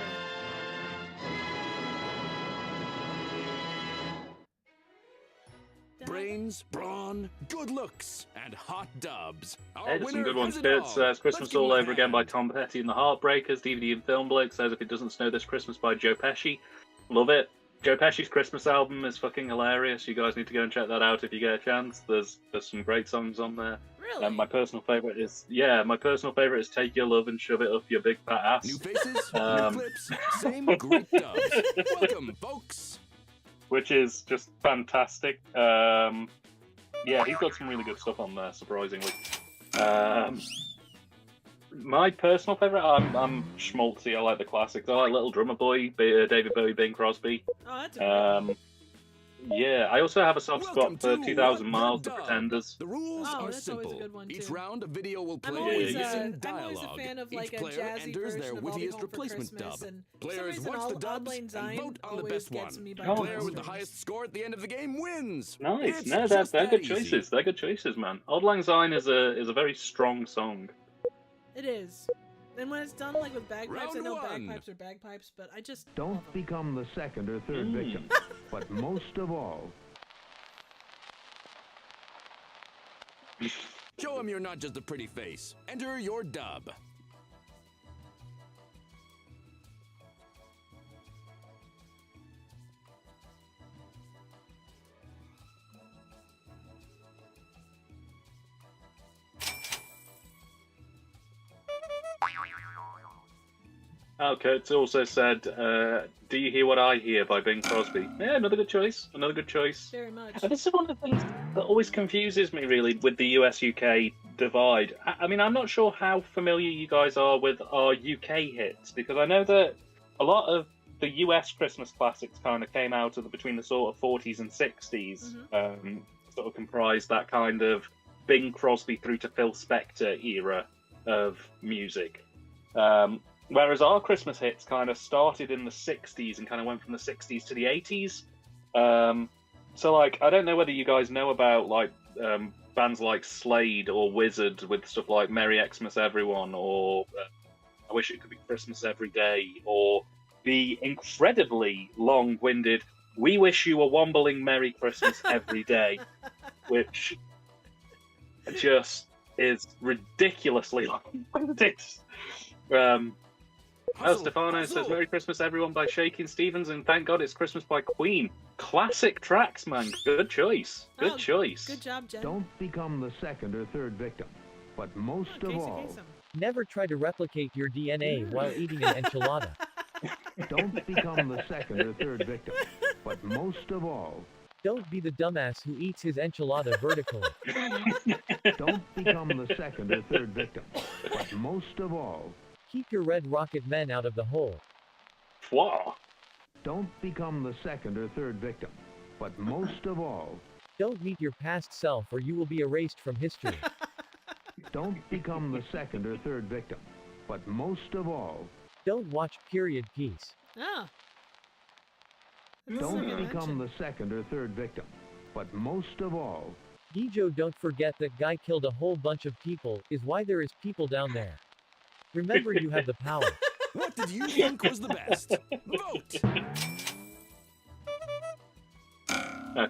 Brains, brawn, good looks, and hot dubs. Our Hey, there's some winner good ones. has it Kurt all. says Let's Christmas give him All a Over Again by hand. Tom Petty and the Heartbreakers. DVD and Film Blake says If It Doesn't Snow This Christmas by Joe Pesci. Love it. Joe Pesci's Christmas album is fucking hilarious. You guys need to go and check that out if you get a chance. There's some great songs on there. Really? My personal favorite is Take Your Love and Shove It Up Your Big Fat Ass. New faces, Um, new clips, same great dubs. Welcome, folks. Which is just fantastic. Yeah, he's got some really good stuff on there, surprisingly. My personal favourite, I'm schmaltzy, I like the classics. I like Little Drummer Boy, David Bowie, Bing Crosby. Oh, that's a Yeah, I also have a soft Welcome spot for to 2000 What Miles, the The Dub. Pretenders. The rules Oh, are that's always a simple. good one, Each too. round, a video will play I'm with always, missing I'm always a dialogue. fan of Each like a player jazzy enters version their of I'll Be wittiest Home for replacement Christmas, dub. and for some Players reason, watch the Auld dubs Lang and Syne vote on the always best gets one. me by The Oh, player with the strings. highest score at the end of the game wins. Nice, It's no, just they're that good easy. choices. They're good choices, man. Auld Lang Syne is a very strong song. It is. And when it's done like with bagpipes, I Round know one. bagpipes are bagpipes, but I just love Don't 'em. become the second or third victim. But most of all, come you're not just a pretty face? Enter your dub. Oh, Kurt's also said, "Do you hear what I hear?" by Bing Crosby. Yeah, another good choice. Another good choice. Very much. And this is one of the things that always confuses me, really, with the US-UK divide. I mean, I'm not sure how familiar you guys are with our UK hits, because I know that a lot of the US Christmas classics kind of came out of between the sort of 40s and 60s, sort of comprised that kind of Bing Crosby through to Phil Spector era of music. Whereas our Christmas hits kind of started in the 60s and kind of went from the 60s to the 80s. So, like, I don't know whether you guys know about, like, bands like Slade or Wizard with stuff like Merry Xmas Everyone or I Wish It Could Be Christmas Every Day, or the incredibly long-winded We Wish You a Wombling Merry Christmas Every Day, which just is ridiculously long-winded. Stefano says Merry Christmas Everyone by Shakin' Stevens, and Thank God It's Christmas by Queen. Classic tracks, man. Good choice. Good choice. Good job, Jen. Don't become the second or third victim. But most of all, never try to replicate your DNA while eating an enchilada. don't become the second or third victim. But most of all, don't be the dumbass who eats his enchilada vertically. Don't become the second or third victim. But most of all, keep your red rocket men out of the hole. Wow. Don't become the second or third victim. But most of all, don't meet your past self or you will be erased from history. Don't become the second or third victim. But most of all, don't watch period piece. Ah. Don't become the second or third victim. But most of all, Gijo, don't forget that guy killed a whole bunch of people, is why there is people down there. Remember, you have the power. What did you think was the best? Vote!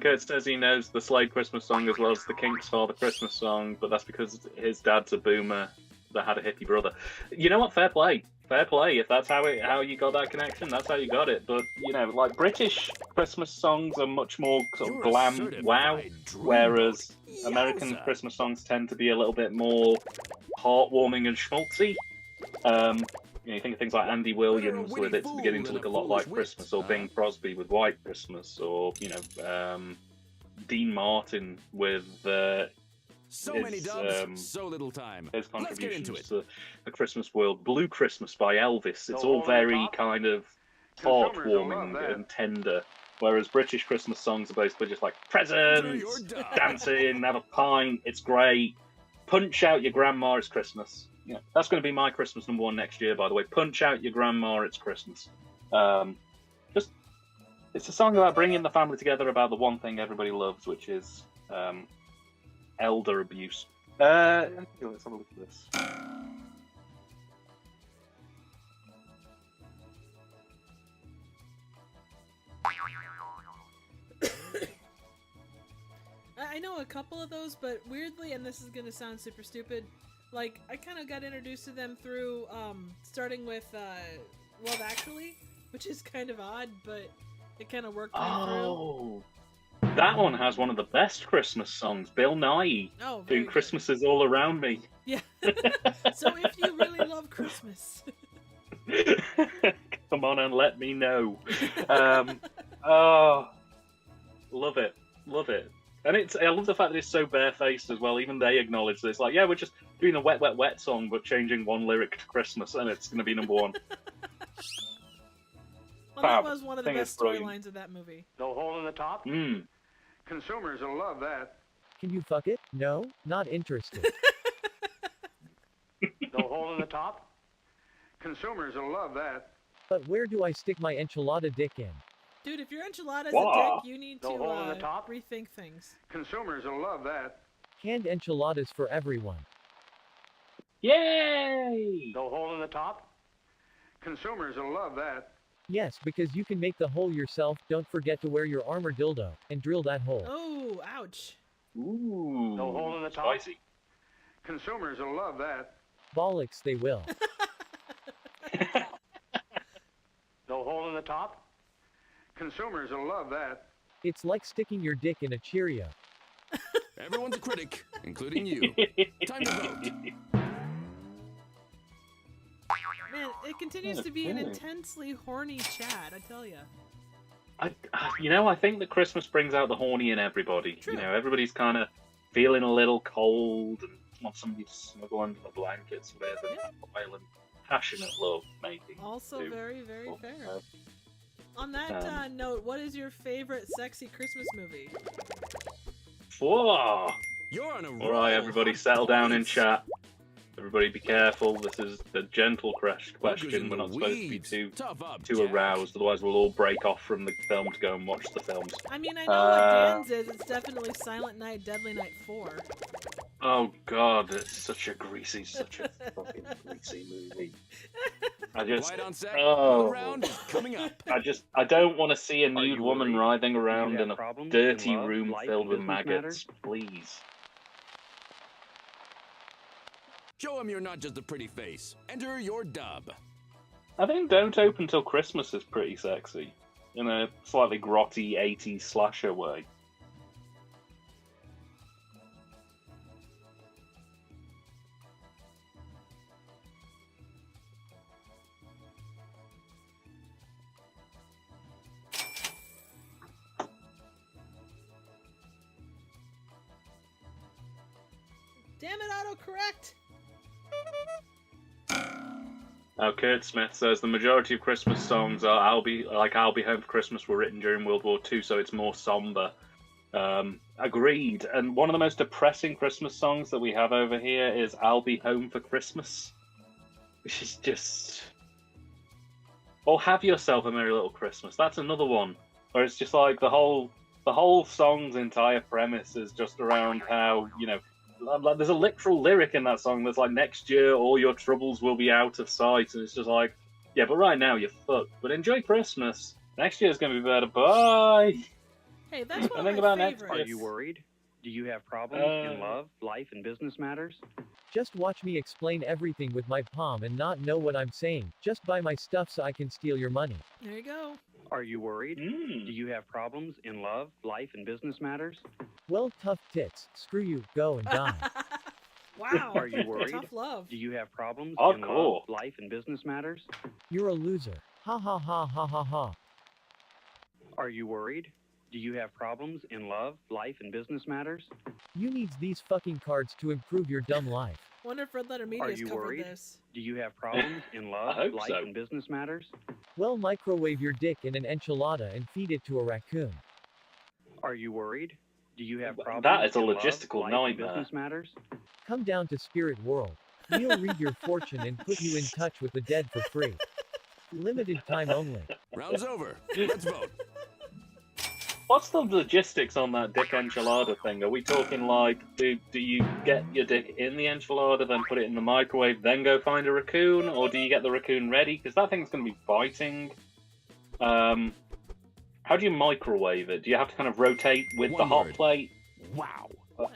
Kurt says he knows the Slade Christmas song as well as the Kinks' Father Christmas song, but that's because his dad's a boomer that had a hippie brother. You know what? Fair play. Fair play. If that's how you got that connection, that's how you got it. But, you know, like, British Christmas songs are much more sort of glam, wow, whereas American Christmas songs tend to be a little bit more heartwarming and schmaltzy. You know, you think of things like Andy Williams with It's Beginning to Look a Lot Like Christmas, or Bing Crosby with White Christmas, or, you know, Dean Martin with so many dubs, so little time. His contributions to the Christmas world. Blue Christmas by Elvis. It's all very kind of heartwarming and tender. Whereas British Christmas songs are basically just like presents, dancing, have a pint, it's great. Punch out your grandma, it's Christmas. Yeah, that's going to be my Christmas #1 next year, by the way. Punch out your grandma, it's Christmas. It's a song about bringing the family together about the one thing everybody loves, which is elder abuse. Let's have a look at this. I know a couple of those, but weirdly, and this is gonna sound super stupid, like, I kind of got introduced to them through, starting with, Love Actually, which is kind of odd, but it kind of worked me through. That one has one of the best Christmas songs, Bill Nye, doing Christmases All Around Me. Yeah. So if you really love Christmas... Come on and let me know. Oh, love it. Love it. And I love the fact that it's so barefaced as well. Even they acknowledge this. Like, yeah, we're just doing a Wet, Wet, Wet song, but changing one lyric to Christmas, and it's going to be #1. Well, that was one of the best storylines of that movie. No hole in the top? Consumers will love that. Can you fuck it? No, not interested. No hole in the top? Consumers will love that. But where do I stick my enchilada dick in? Dude, if your enchilada's a dick, you need to hole in the top? rethink things. Consumers will love that. Canned enchiladas for everyone. Yay! No hole in the top? Consumers will love that. Yes, because you can make the hole yourself. Don't forget to wear your armor dildo and drill that hole. Oh, ouch. Ooh. No hole in the top? Spicy. Consumers will love that. Bollocks, they will. No hole in the top? Consumers will love that. It's like sticking your dick in a Cheerio. Everyone's a critic, including you. Time to vote. Man, it continues to be an intensely horny chat, I tell ya. I think that Christmas brings out the horny in everybody. True. You know, everybody's kind of feeling a little cold and want somebody to snuggle under the blankets with and violent, passionate love making. Also too. very, very Oh, fair. On that note, what is your favorite sexy Christmas movie? Whoa! You're on a roll. All right, everybody, settle down in chat. Everybody, be careful. This is the gentle question. We're not supposed to be too aroused, otherwise we'll all break off from the film to go and watch the films. I mean, I know what Dan's is. It's definitely Silent Night, Deadly Night 4. Oh God, it's such a fucking greasy movie. Quiet on set. Another round is coming up. I don't want to see a nude woman writhing around in a dirty room filled with maggots. Please. Show him you're not just a pretty face. Enter your dub. I think Don't Open Till Christmas is pretty sexy, in a slightly grotty 80s slasher way. Damn it, autocorrect! Now, Kurt Smith says the majority of Christmas songs are I'll Be Home for Christmas were written during World War II, so it's more somber. Agreed. And one of the most depressing Christmas songs that we have over here is I'll Be Home for Christmas, which is just... Or Have Yourself a Merry Little Christmas. That's another one where it's just like the whole song's entire premise is just around how, you know, like, there's a literal lyric in that song that's like, next year all your troubles will be out of sight, and it's just like, yeah, but right now you're fucked. But enjoy Christmas. Next year's gonna be better. Bye. Hey, that's one think of my about next favorites. Are you worried? Do you have problems in love, life, and business matters? Just watch me explain everything with my palm and not know what I'm saying. Just buy my stuff so I can steal your money. There you go. Are you worried? Do you have problems in love, life, and business matters? Well, tough tits. Screw you. Go and die. Wow. Are you worried? Tough love. Do you have problems Oh, in cool. love, life, and business matters? You're a loser. Ha ha ha ha ha ha. Are you worried? Do you have problems in love, life, and business matters? You needs these fucking cards to improve your dumb life. Wonder if Red Letter Are Media's you covered worried? this. Do you have problems in love, hope life, so. and business matters? Well, microwave your dick in an enchilada and feed it to a raccoon. Are you worried? Do you have problems That is a in love, logistical life, and nightmare. business matters? Come down to Spirit World. We'll read your fortune and put you in touch with the dead for free. Limited time only. Round's over. Let's vote. What's the logistics on that dick enchilada thing? Are we talking like, do you get your dick in the enchilada, then put it in the microwave, then go find a raccoon, or do you get the raccoon ready? Because that thing's going to be biting. How do you microwave it? Do you have to kind of rotate with the One hot word. plate? Wow.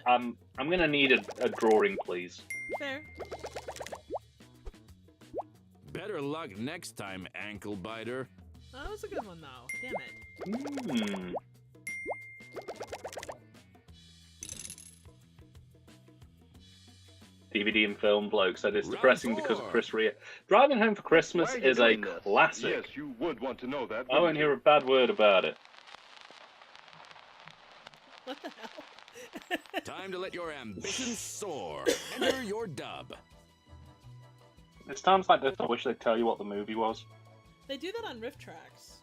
I'm going to need a drawing, please. Fair. Better luck next time, ankle biter. Oh, that was a good one, though. Damn it. DVD and film bloke said it's Round depressing because of four. Chris Rea. Driving Home for Christmas Why are you is a doing this? classic. Yes, you would want to know that. I won't hear a bad word about it. What the hell? Time to let your ambitions soar. Enter your dub. It's times like this I wish they'd tell you what the movie was. They do that on riff tracks.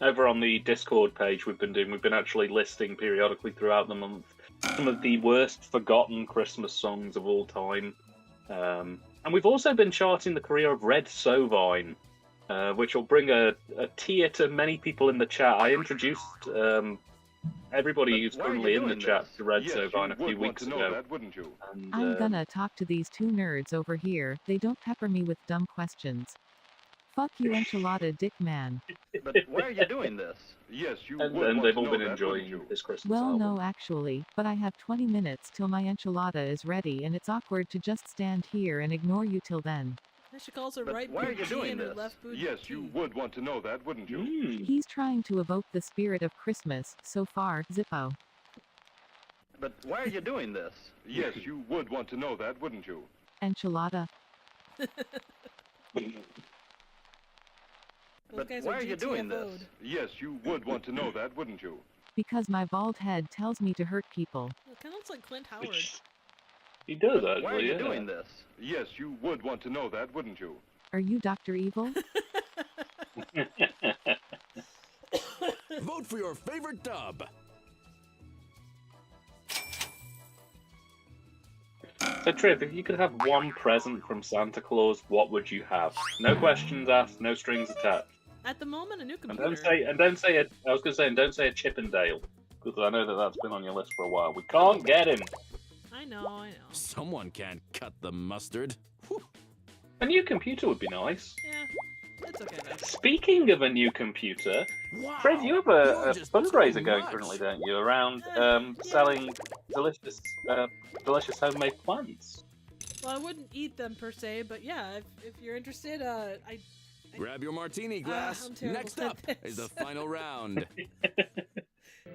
over on the Discord page we've been actually listing periodically throughout the month some of the worst forgotten Christmas songs of all time. And we've also been charting the career of Red Sovine, which will bring a tear to many people in the chat. I introduced everybody who's currently in the chat to Red Sovine a few weeks ago. That, wouldn't you? And, I'm gonna talk to these two nerds over here. They don't pepper me with dumb questions. Fuck you, enchilada dick man. But why are you doing this? Yes, you and, would and want they've to all know been that, wouldn't enjoying you? this Christmas Well, album. no, actually, but I have 20 minutes till my enchilada is ready, and it's awkward to just stand here and ignore you till then. She calls her But right why are boot you G doing and her this? left boot Yes, T. you would want to know that, wouldn't you? He's trying to evoke the spirit of Christmas, so far, Zippo. But why are you doing this? Yes, you would want to know that, wouldn't you? Enchilada. Those But guys why are you doing this? GTFO'd. Yes, you would want to know that, wouldn't you? Because my bald head tells me to hurt people. It kind of looks like Clint Howard. He does, But actually. why are you yeah. doing this? Yes, you would want to know that, wouldn't you? Are you Dr. Evil? Vote for your favorite dub. So, Triv, if you could have one present from Santa Claus, what would you have? No questions asked, no strings attached. At the moment, a new And computer. don't say a Chippendale, because I know that that's been on your list for a while. We can't get him. I know. Someone can't cut the mustard. Whew. A new computer would be nice. Yeah, it's okay though. Speaking of a new computer, Wow. Fred, you have You're a just fundraiser too going much. currently, don't you? Around Yeah. selling delicious homemade plants. Well, I wouldn't eat them per se, but yeah, if you're interested, I Grab your martini glass. I'm terrible Next at up is the this. final round.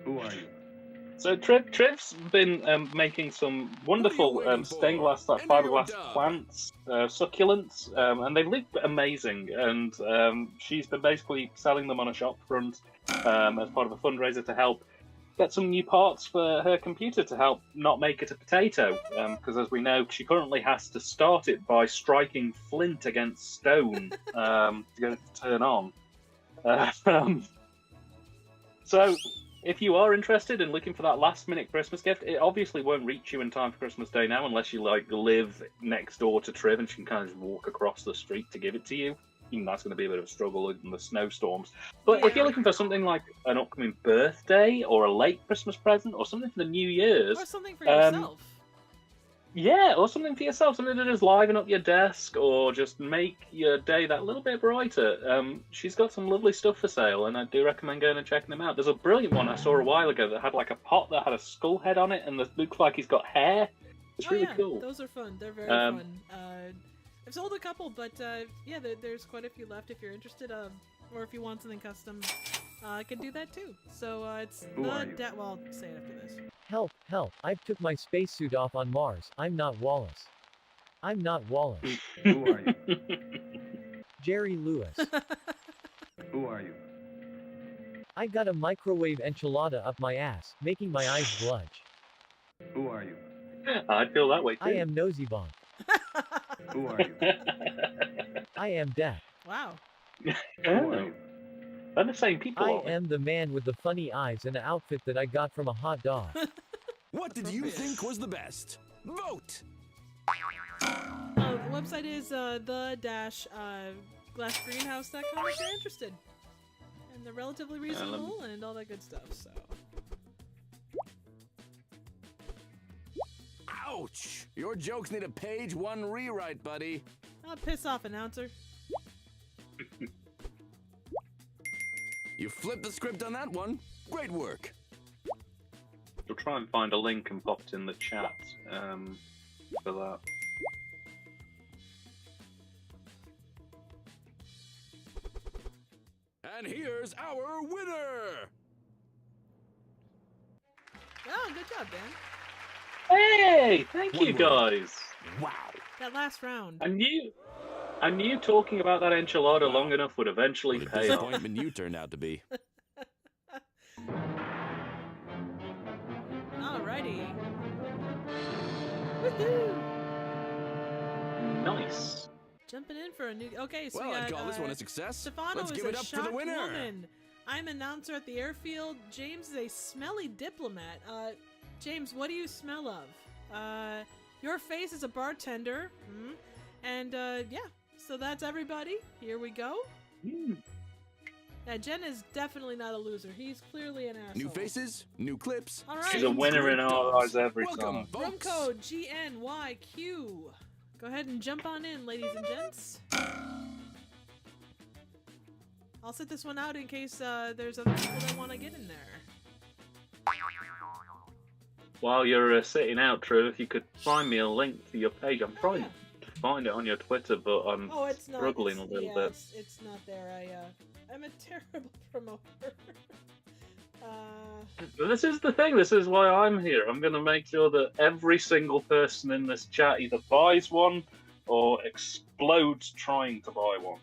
Who are you? So Triv's been making some wonderful waiting stained for? glass, Enter fiberglass your dub. plants, succulents, and they look amazing. And she's been basically selling them on a shop front as part of a fundraiser to help get some new parts for her computer to help not make it a potato. Because as we know, she currently has to start it by striking flint against stone to get it to turn on. So, if you are interested in looking for that last-minute Christmas gift, it obviously won't reach you in time for Christmas Day now, unless you live next door to Triv and she can kind of just walk across the street to give it to you. Even that's going to be a bit of a struggle in the snowstorms. But if you're looking for something like an upcoming birthday or a late Christmas present or something for the New Year's, or something for yourself. yeah, or something for yourself, something to just liven up your desk or just make your day that little bit brighter. She's got some lovely stuff for sale, and I do recommend going and checking them out. There's a brilliant one I saw a while ago that had like a pot that had a skull head on it, and it looks like he's got hair. It's really cool. Those are fun. They're very fun. I've sold a couple, but yeah, there's quite a few left if you're interested. Or if you want something custom, I can do that too. So it's Who are you? well, I'll say it after this. Help, help, I've took my spacesuit off on Mars. I'm not Wallace. I'm not Wallace. Who are you? Jerry Lewis. Who are you? I got a microwave enchilada up my ass, making my eyes bludge. Who are you? I'd feel that way too. I am Nosybon. Who are you? I am Death. Wow. Who are you? They're the same people. I aren't they? am the man with the funny eyes and an outfit that I got from a hot dog. What did you think was the best? Vote! The website is the-glassgreenhouse.com if you're interested. And they're relatively reasonable and all that good stuff, so. Ouch! Your jokes need a page one rewrite, buddy. Oh, piss off, announcer. You flipped the script on that one. Great work. We'll try and find a link and pop it in the chat for that. And here's our winner! Oh, good job, Dan. Hey, thank One you word. guys. Wow. That last round. I knew talking about that enchilada long enough would eventually What a pay off. disappointment you turned out to be. Alrighty. Woohoo! Nice. Jumping in for a new. Okay, so Well, we got, I'd call this one a success. Stefano Let's is give a it up to the shocked winner. woman. I'm announcer at the airfield. James is a smelly diplomat. James, what do you smell of? Your face is a bartender. And, yeah. So that's everybody. Here we go. Yeah, Jen is definitely not a loser. He's clearly an asshole. New faces, new clips. All right. She's a winner in our eyes every time. Room code GNYQ. Go ahead and jump on in, ladies and gents. I'll set this one out in case there's other people that want to get in there. While you're sitting out, Drew, if you could find me a link to your page. I'm trying to find it on your Twitter, but I'm struggling a little bit. It's not there. I'm a terrible promoter. This is the thing. This is why I'm here. I'm going to make sure that every single person in this chat either buys one or explodes trying to buy one.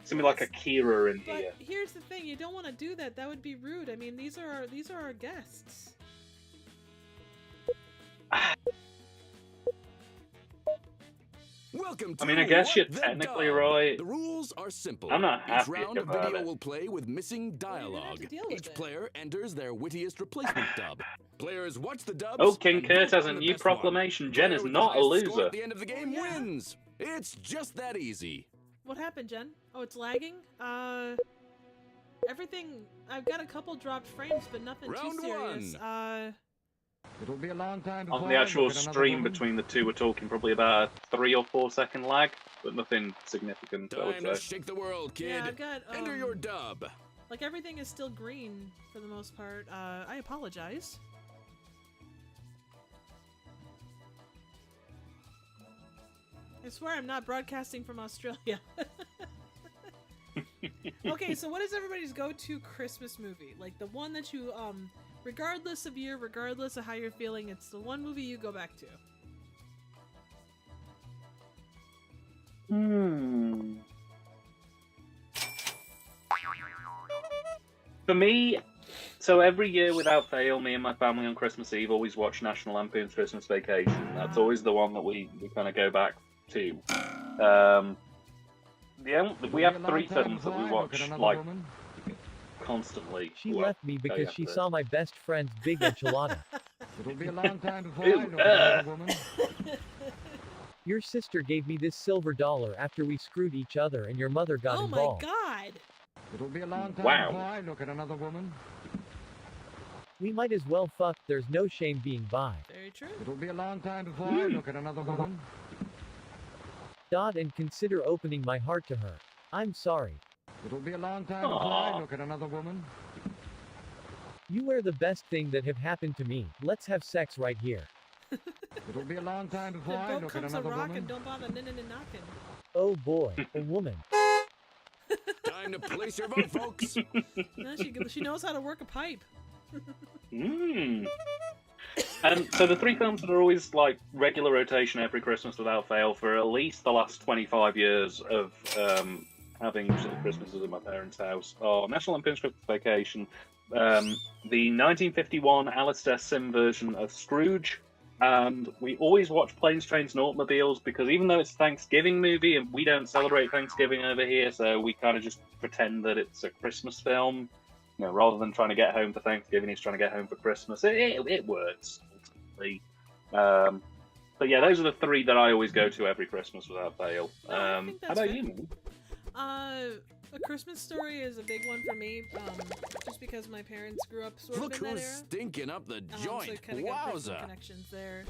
It's going to be like a Kira in here. But here's the thing. You don't want to do that. That would be rude. I mean, these are our guests. Welcome to I guess you're What the technically Dub. right. The rules are simple. I'm not Each happy round of about video it. will play with missing dialogue. Each player enters their wittiest replacement dub. Players watch the dubs. Oh, King and Kurt vote has for a the new best one. proclamation. Jen Player is with the not a highest score loser. at the end of the game wins. It's just that easy. What happened, Jen? Oh, it's lagging? Everything... I've got a couple dropped frames, but nothing Round too serious. It'll be a long time On before the I actual look at another stream woman. between the two, we're talking probably about a 3 or 4 second lag, but nothing significant, I Time would to say. shake the world, kid. Yeah, I've got, Enter your dub. Like, everything is still green, for the most part. I apologize. I swear I'm not broadcasting from Australia. Okay, so what is everybody's go-to Christmas movie? Like, the one that you, regardless of year, regardless of how you're feeling, it's the one movie you go back to. For me, so every year without fail, me and my family on Christmas Eve always watch National Lampoon's Christmas Vacation. That's always the one that we kind of go back to. We have 3 films that we watch, like, constantly. She left me because she saw my best friend's big enchilada. It'll be a long time before I look at another woman. Your sister gave me this silver dollar after we screwed each other and your mother got involved. Oh my god! It'll be a long time Wow. before I look at another woman. We might as well fuck, there's no shame being bi. Very true. It'll be a long time before I look at another woman. And consider opening my heart to her. I'm sorry. It'll be a long time before I look at another woman. You were the best thing that have happened to me. Let's have sex right here. It'll be a long time before The I boat look at comes a another rock woman. and don't bother knocking. Oh boy, a woman. Time to place your vote, folks. No, she knows how to work a pipe. And so the 3 films that are always like regular rotation every Christmas without fail for at least the last 25 years of having sort of Christmases at my parents' house are National Lampoon's Christmas Vacation, the 1951 Alistair Sim version of Scrooge, and we always watch Planes, Trains and Automobiles because even though it's a Thanksgiving movie and we don't celebrate Thanksgiving over here, so we kind of just pretend that it's a Christmas film. You know, rather than trying to get home for Thanksgiving, he's trying to get home for Christmas. It works, ultimately. But yeah, those are the 3 that I always go to every Christmas without fail. How about you, man? A Christmas Story is a big one for me, just because my parents grew up sort Look of in that who's era. stinking up the So joint. I kind of got personal Wowza. connections there.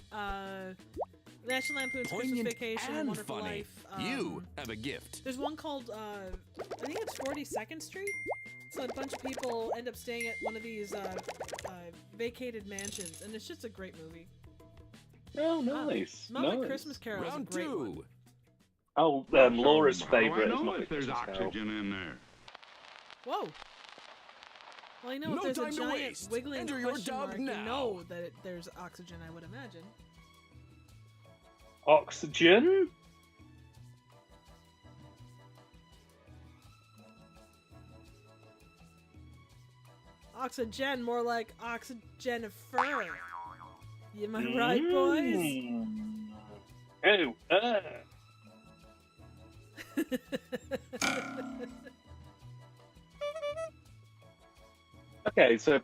National Lampoon's Poignant Christmas Vacation, and Wonderful funny. Life. You have a gift. There's one called, I think it's 42nd Street. So a bunch of people end up staying at one of these vacated mansions, and it's just a great movie. Oh, nice. Muppet Nice. Christmas Carol is a Round great 2. one. Oh, Laura's favourite I is know Muppet if there's Christmas Carol. oxygen in there. Whoa! Well, you know, No if there's a time to giant waste. wiggling Enter your question dub mark, now. you know that there's oxygen, I would imagine. Oxygen? Oxygen, more like oxygenifer. Am I right, boys? Oh, Okay, so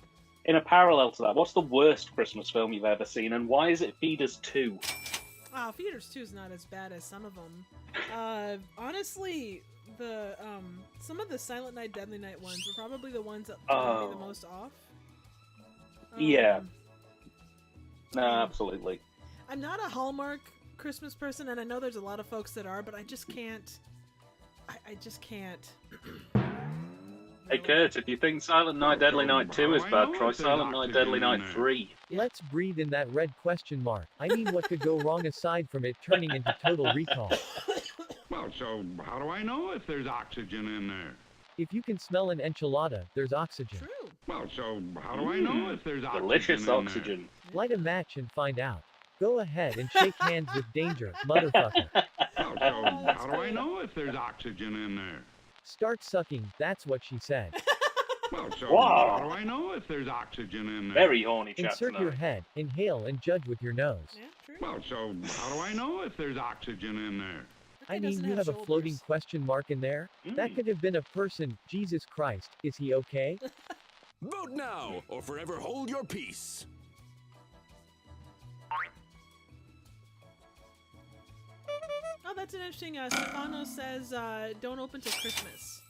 in a parallel to that, what's the worst Christmas film you've ever seen, and why is it Feeders 2? Wow, Feeders 2 is not as bad as some of them. Honestly, the some of the Silent Night, Deadly Night ones were probably the ones that turned me the most off. Yeah. No, absolutely. I'm not a Hallmark Christmas person, and I know there's a lot of folks that are, but I just can't. I just can't. Hey Kurt, if you think Silent Night, Deadly Night 2 is bad, try Silent Night, Deadly Night 3. Let's breathe in that red question mark. I mean, what could go wrong aside from it turning into Total Recall? Well, so how do I know if there's oxygen in there? If you can smell an enchilada, there's oxygen. True. Well, so how do I know if there's oxygen Delicious in there? oxygen. Light a match and find out. Go ahead and shake hands with danger, motherfucker. Well, so how do I know if there's oxygen in there? Start sucking, that's what she said. Well, so Wow. how do I know if there's oxygen in there? Very horny chat Insert your tonight. head, inhale, and judge with your nose. Yeah, true. Well, so how do I know if there's oxygen in there? I It mean, doesn't you have a shoulders. floating question mark in there? That could have been a person. Jesus Christ, is he okay? Vote now, or forever hold your peace. Oh, that's an interesting. Stefano says, "Don't open till Christmas."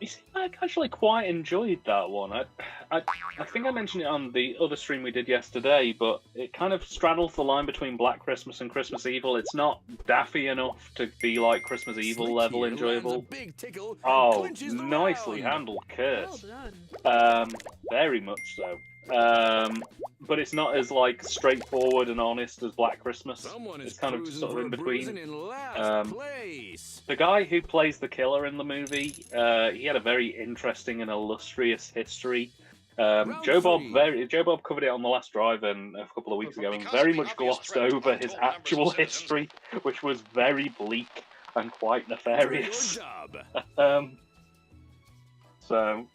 You see, I actually quite enjoyed that one. I think I mentioned it on the other stream we did yesterday, but it kind of straddles the line between Black Christmas and Christmas Evil. It's not daffy enough to be like Christmas Evil Slick level here lands a enjoyable. big tickle and Oh, clinches the nicely round. handled, Kurt. Well done. Very much so. But it's not as like straightforward and honest as Black Christmas. Someone is It's kind of cruising sort of for in a bruising between. in last place. The guy who plays the killer in the movie, he had a very interesting and illustrious history. Joe Bob covered it on the last drive-in a couple of weeks ago and very much glossed over his actual history, which was very bleak and quite nefarious. So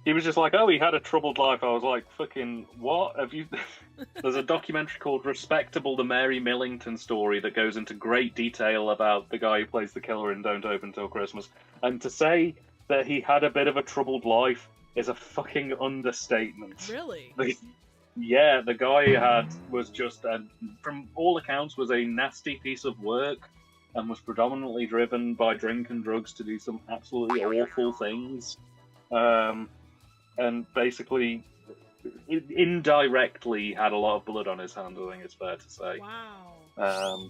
he was just like, "Oh, he had a troubled life." I was like, "Fucking what? Have you?" There's a documentary called "Respectable: The Mary Millington Story" that goes into great detail about the guy who plays the killer in Don't Open Till Christmas. And to say that he had a bit of a troubled life is a fucking understatement. Really? Yeah, the guy was just, from all accounts, was a nasty piece of work and was predominantly driven by drink and drugs to do some absolutely awful things. And basically, indirectly had a lot of blood on his hands, I think it's fair to say. Wow.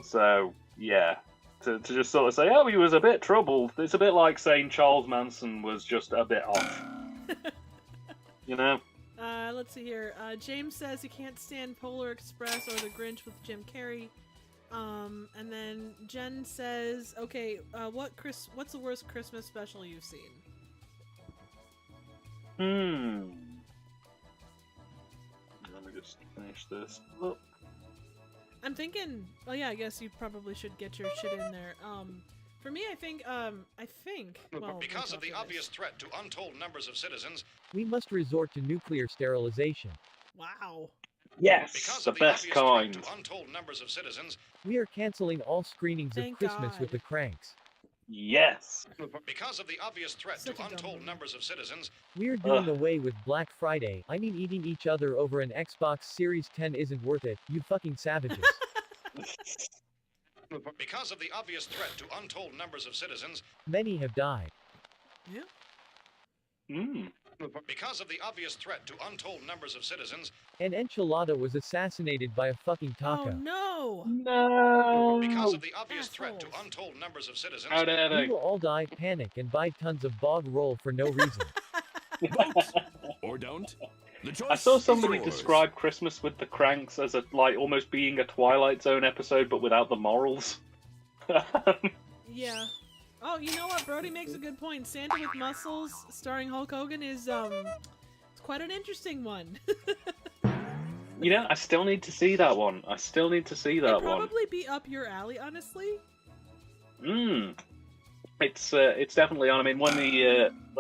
So, yeah. To just sort of say, oh, he was a bit troubled, it's a bit like saying Charles Manson was just a bit off. You know? Let's see here. James says he can't stand Polar Express or The Grinch with Jim Carrey. And then Jen says, okay, what's the worst Christmas special you've seen? Let me just finish this. Look. I'm thinking, well, yeah, I guess you probably should get your shit in there. For me, I think, well... Because of the obvious threat to untold numbers of citizens... We must resort to nuclear sterilization. Wow. Yes, the best kind. To untold numbers of citizens... We are canceling all screenings of Christmas with the Cranks. Yes. Because of the obvious threat to untold numbers of citizens... We are doing away with Black Friday. I mean, eating each other over an Xbox Series 10 isn't worth it, you fucking savages. Because of the obvious threat to untold numbers of citizens... Many have died. Yeah. Because of the obvious threat to untold numbers of citizens... An enchilada was assassinated by a fucking taco. Oh, no! No! Because of the obvious threat to untold numbers of citizens... We will all die, panic, and buy tons of bog roll for no reason. Or don't. I saw somebody describe Christmas with the Cranks as almost being a Twilight Zone episode, but without the morals. Yeah. Oh, you know what? Brody makes a good point. Santa with Muscles, starring Hulk Hogan, is it's quite an interesting one. You know, I still need to see that one. It'd probably be up your alley, honestly. It's definitely on. I mean, when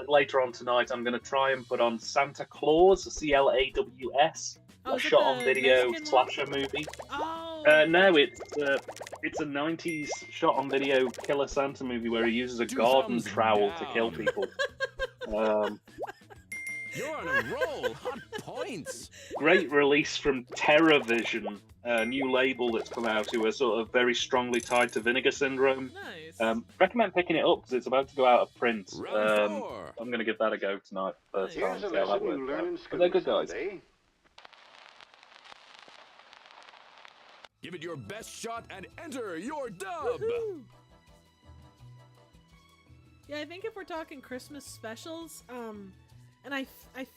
later on tonight, I'm going to try and put on Santa Claus, CLAWS, a shot-on-video slasher movie. Oh. No, it's a '90s shot-on-video killer Santa movie where he uses a garden trowel to kill people. You're on a roll. Hot points. Great release from TerraVision, a new label that's come out who are sort of very strongly tied to Vinegar Syndrome. Nice. Recommend picking it up because it's about to go out of print. Round 4. I'm going to give that a go tonight. First time. Here's a See how that lesson you works learn out. in But school they're good guys. someday. Give it your best shot and enter your dub. Woohoo! Yeah, I think if we're talking Christmas specials, and I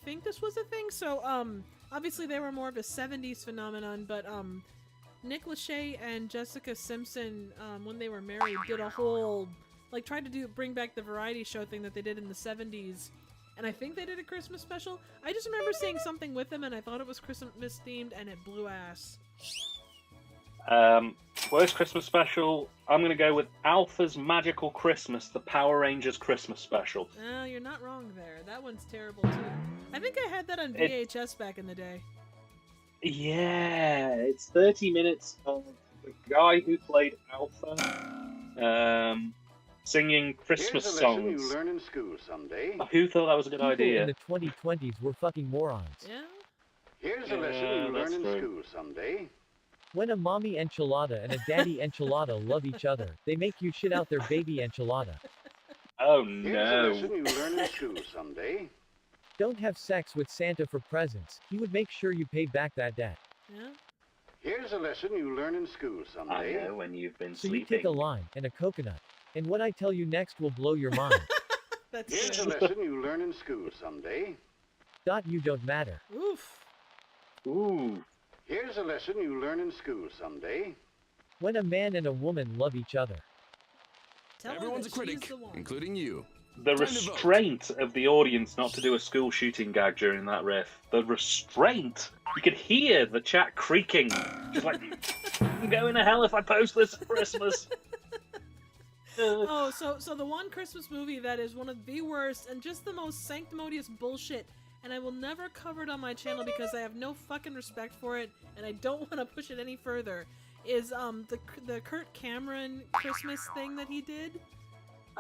think this was a thing. So obviously they were more of a '70s phenomenon, but Nick Lachey and Jessica Simpson, when they were married, did a whole tried to bring back the variety show thing that they did in the '70s, and I think they did a Christmas special. I just remember seeing something with them, and I thought it was Christmas themed, and it blew ass. Worst Christmas special, I'm going to go with Alpha's Magical Christmas, the Power Rangers Christmas special. No, you're not wrong there. That one's terrible too. I think I had that on VHS back in the day. Yeah, it's 30 minutes of the guy who played Alpha singing Christmas Here's a lesson songs. you learn in school someday. Who thought that was a good People idea? in the 2020s were fucking morons. Yeah? Here's a lesson you learn that's in true. school someday. When a mommy enchilada and a daddy enchilada love each other, they make you shit out their baby enchilada. Oh Here's a no. lesson you learn in school someday. Don't have sex with Santa for presents. He would make sure you pay back that debt. Yeah? Here's a lesson you learn in school I someday. know when you've been So you sleeping. take a lime and a coconut, and what I tell you next will blow your mind. That's Here's a good. lesson you learn in school someday. You don't matter. Oof. Ooh. Here's a lesson you learn in school someday. When a man and a woman love each other. Tell her Everyone's a that she's critic, the one. including you. The Time to vote. restraint of the audience not to do a school shooting gag during that riff. The restraint. You could hear the chat creaking. Just like, I'm going to hell if I post this at Christmas. Oh, so the one Christmas movie that is one of the worst and just the most sanctimonious bullshit, and I will never cover it on my channel because I have no fucking respect for it, and I don't want to push it any further, is the Kurt Cameron Christmas thing that he did.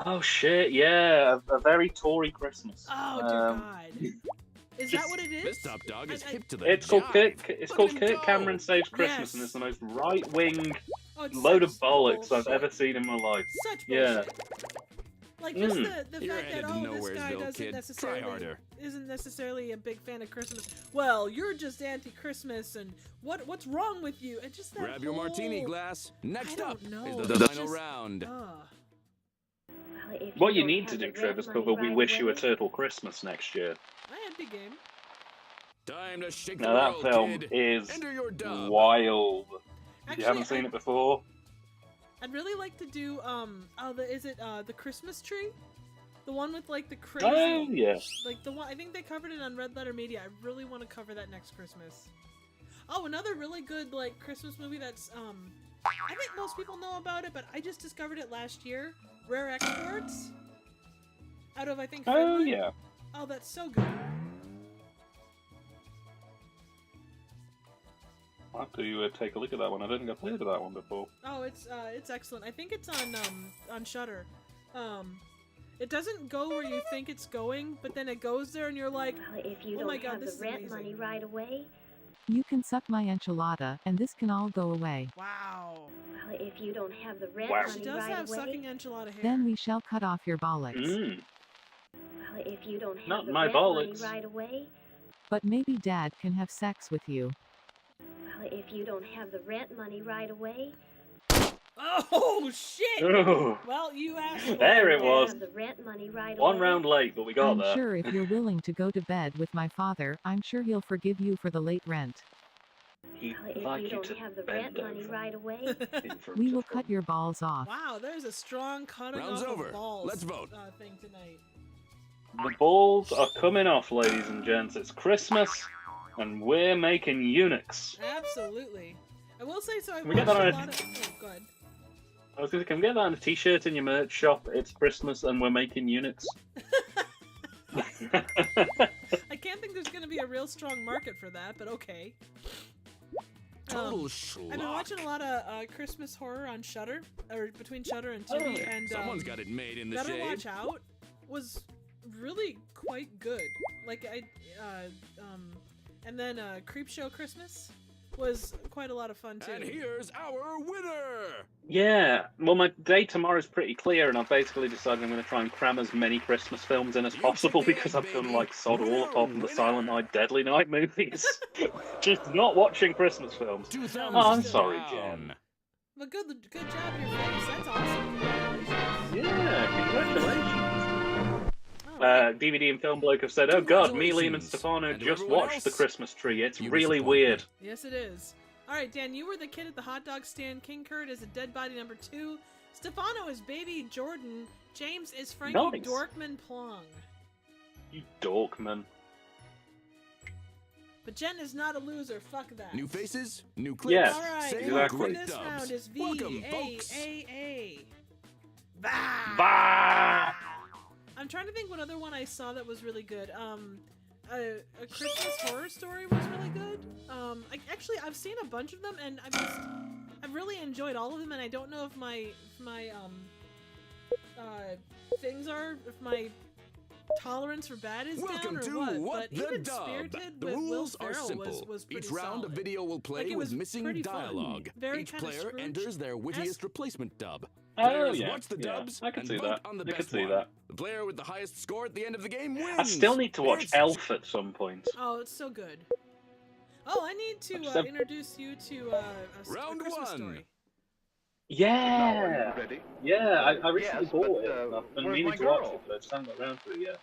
Oh shit, yeah. A very Tory Christmas. Oh, dear God. Is that what it is? This top dog is hip to the It's called job. It's Look called at him Kurt go. Cameron Saves Christmas, Yes. and it's the most right-wing Oh, it's load of such bollocks I've bullshit. ever seen in my life. Such Yeah. bullshit. Like just the You're fact that headed this nowheresville, guy doesn't kid. necessarily Try harder. isn't necessarily a big fan of Christmas. Well, you're just anti-Christmas, and what's wrong with you? And just that Grab your martini whole- glass. Next I up don't know. is It's the final just- round. What you need to do, Trev, is cover We Wish You a Turtle Christmas next year. I'd be game. Time to shake the Now that world, film kid. is Enter your dub. wild. If Actually, you haven't seen it before, I'd really like to do the Christmas tree, the one with like the crazy. oh yeah. Like the one, I think they covered it on Red Letter Media. I really want to cover that next Christmas. Oh, another really good like Christmas movie that's I think most people know about it, but I just discovered it last year. Rare Exports. Out of I think Oh Finland. yeah. Oh, that's so good. I'll have to take a look at that one. I don't think I've played that one before. Oh, it's excellent. I think it's on Shudder. It doesn't go where you think it's going, but then it goes there, and you're like, If you oh don't my God, have this the is rent amazing. money right away, You can suck my enchilada, and this can all go away. Wow. well, if you don't have the rent Wow. money She does right have away, sucking enchilada hair. Then we shall cut off your bollocks. Mm. well, if you don't have Not the my rent money bollocks. right away, But maybe Dad can have sex with you. well, if you don't have the rent money right away, Oh shit! Oh. Well, you asked. There it if you was. have the rent money right One away, round late, but we got I'm there. sure if you're willing to go to bed with my father, I'm sure he'll forgive you for the late rent. He'd well, if like you you don't to have the bend rent money over right away, in front We of will him. cut your balls off. Wow, there's a strong cutting Round's off over. of balls. Let's vote. Thing tonight. The balls are coming off, ladies and gents. It's Christmas, and we're making eunuchs. Absolutely. I will say so. I We get watched that a on lot of. Oh, good. I was going to can we get that on a t-shirt in your merch shop? It's Christmas, and we're making eunuchs. I can't think there's going to be a real strong market for that, but okay. Total I've been schlock. watching a lot of Christmas horror on Shudder, or between Shudder and Tubi, Oh. and Someone's got it made in the Better shade. Watch Out was really quite good. and then Creepshow Christmas was quite a lot of fun too. And here's our winner. Yeah, well, my day tomorrow is pretty clear, and I've basically decided I'm going to try and cram as many Christmas films in as possible because I've done like sod all apart from the Silent Night, Deadly Night movies. Just not watching Christmas films. Oh, I'm sorry, Jen. Well, good job in your face. That's awesome. Yeah, congratulations. DVD and Film Bloke have said, "Oh God, me, Liam, and Stefano just watched The Christmas Tree. It's really weird." Yes, it is. All right, Dan, you were the kid at the hot dog stand. King Kurt is a dead body number 2. Stefano is baby Jordan. James is Frankie Dorkman Plong. You Dorkman. But Jen is not a loser. Fuck that. New faces, new clips. Yeah, all right, exactly. This round is V-A-A-A. Bah! Bah! I'm trying to think what other one I saw that was really good. A Christmas Horror Story was really good. Actually, I've seen a bunch of them, and I've really enjoyed all of them. And I don't know if my things are, if my tolerance for bad is down or what. But even Spirited with Will Ferrell was pretty Each round solid. of video will play with missing dialogue. Each player enters their wittiest replacement dub. Players watch the dubs I can see and vote that. on the I can best see one. that. The player with the highest score at the end of the game wins. I still need to watch Elf at some point. Oh, it's so good. Oh, I need to introduce you to a Christmas Story. Yeah. Ready? Yeah, I recently bought it. I've been where's meaning my to watch girl? it, but I just haven't got around to it yet.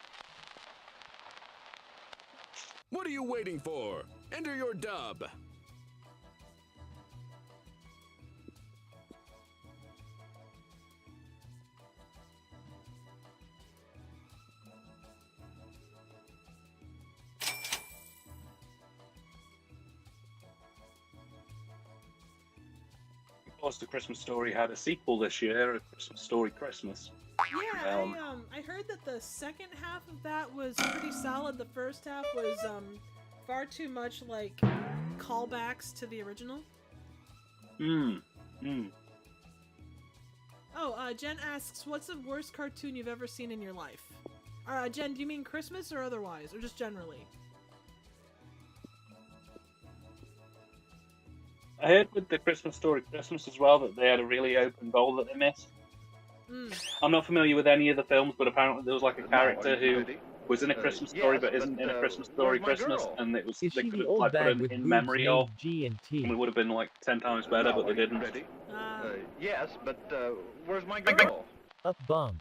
What are you waiting for? Enter your dub. Of course, The Christmas Story had a sequel this year, A Christmas Story Christmas. Yeah, I heard that the second half of that was pretty solid. The first half was far too much like callbacks to the original. Oh, Jen asks, what's the worst cartoon you've ever seen in your life? Jen, do you mean Christmas or otherwise, or just generally? I heard with The Christmas Story Christmas as well that they had a really open goal that they missed. I'm not familiar with any of the films, but apparently there was like a character who was in A Christmas Story but isn't in A Christmas Story Christmas, and it was they could have like put him in memory of, and it would have been like 10 times better, but they didn't. Yes, but where's my girl? Up bum.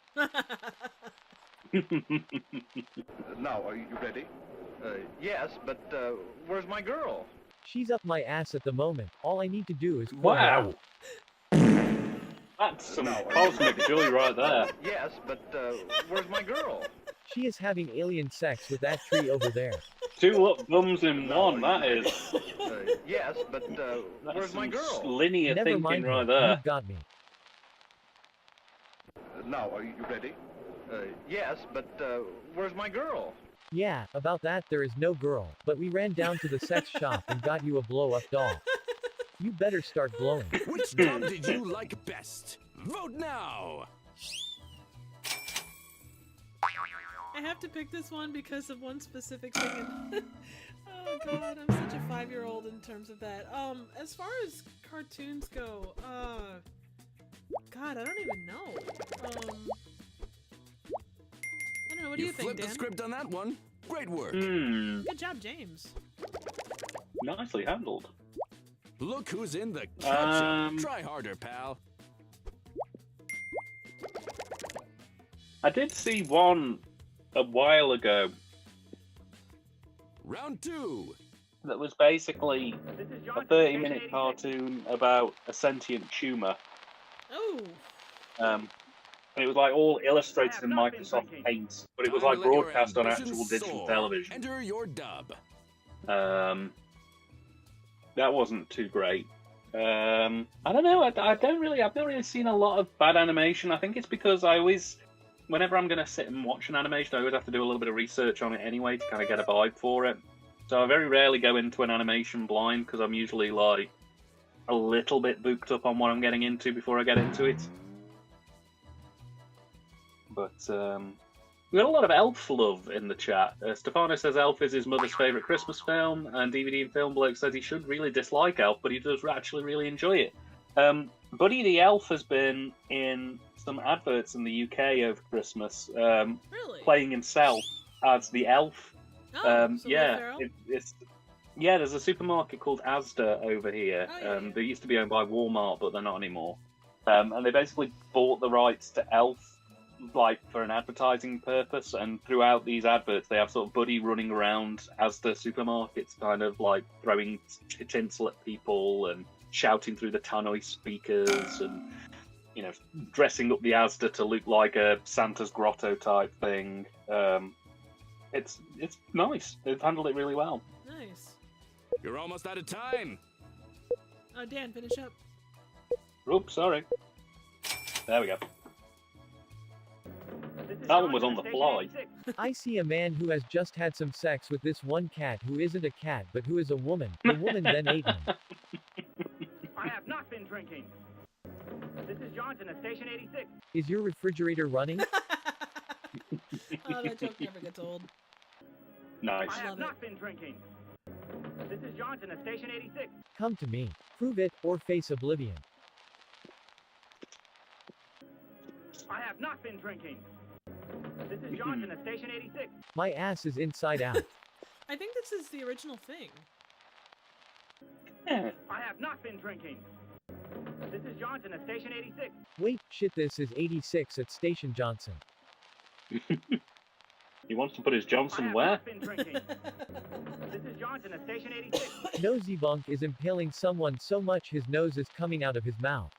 Now, are you ready? Yes, but where's my girl? She's up my ass at the moment. All I need to do is Wow. That's some cosmic joy right there. Yes, but where's my girl? She is having alien sex with that tree over there. 2 up bums in one, that is. Yes, but where's my girl? Linear Never thinking mind right her. there. You've got me. Now, are you ready? Yes, but where's my girl? Yeah, about that there is no girl, but we ran down to the sex shop and got you a blow-up doll. You better start blowing. Which dub did you like best? Vote now! I have to pick this one because of one specific thing. Oh god, I'm such a 5-year-old in terms of that. As far as cartoons go, God, I don't even know. I don't know, what do you think, flipped Dan? the script on that one. Great work. Good job, James. Nicely handled. Look who's in the ketchup. Try harder, pal. I did see one a while ago. Round 2. That was basically a 30-minute cartoon about a sentient tumor. Oh. And it was like all illustrated in Microsoft Paint, but it was like broadcast on actual digital television. Enter your dub. That wasn't too great. I don't know. I've not really seen a lot of bad animation. I think it's because whenever I'm going to sit and watch an animation, I always have to do a little bit of research on it anyway to kind of get a vibe for it. So I very rarely go into an animation blind because I'm usually like a little bit booked up on what I'm getting into before I get into it. But We got a lot of Elf love in the chat. Stefano says Elf is his mother's favourite Christmas film, and DVD and Film Bloke says he should really dislike Elf, but he does actually really enjoy it. Buddy the Elf has been in some adverts in the UK over Christmas, Really? playing himself as the Elf. Oh, so yeah, there's a supermarket called Asda over here. They used to be owned by Walmart, but they're not anymore. And they basically bought the rights to Elf, like for an advertising purpose, and throughout these adverts they have sort of Buddy running around Asda supermarkets, kind of like throwing tinsel at people and shouting through the tannoy speakers, and dressing up the Asda to look like a Santa's grotto type thing. It's nice. They've handled it really well. Nice. You're almost out of time. Oh, Dan, finish up. Oops, sorry. There we go. That one was on the fly. I see a man who has just had some sex with this one cat who isn't a cat but who is a woman. The woman then ate him. I have not been drinking. This is Johnson at Station 86. Is your refrigerator running? Oh, that joke never gets old. Nice. I have not been drinking. This is Johnson at Station 86. Come to me. Prove it, or face oblivion. I have not been drinking. This is Johnson at Station 86. My ass is inside out. I think this is the original thing. I have not been drinking. This is Johnson at Station 86. Wait, shit, this is 86 at Station Johnson. He wants to put his Johnson where? Not been drinking. This is Johnson at Station 86. Nosy Bunk is impaling someone so much his nose is coming out of his mouth.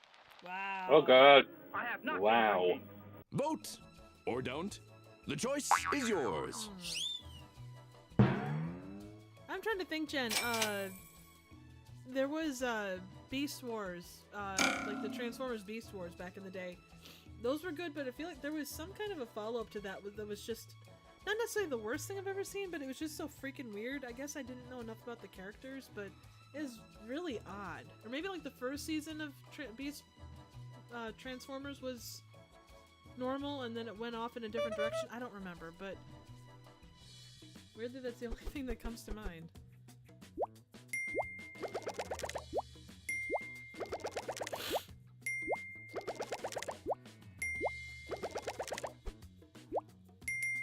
Wow. Oh god. I have not wow. been drinking. Vote or don't. The choice is yours. I'm trying to think, Jen. There was Beast Wars, like the Transformers Beast Wars back in the day. Those were good, but I feel like there was some kind of a follow-up to that was just not necessarily the worst thing I've ever seen, but it was just so freaking weird. I guess I didn't know enough about the characters, but it was really odd. Or maybe like the first season of Transformers was normal, and then it went off in a different direction. I don't remember, but weirdly that's the only thing that comes to mind.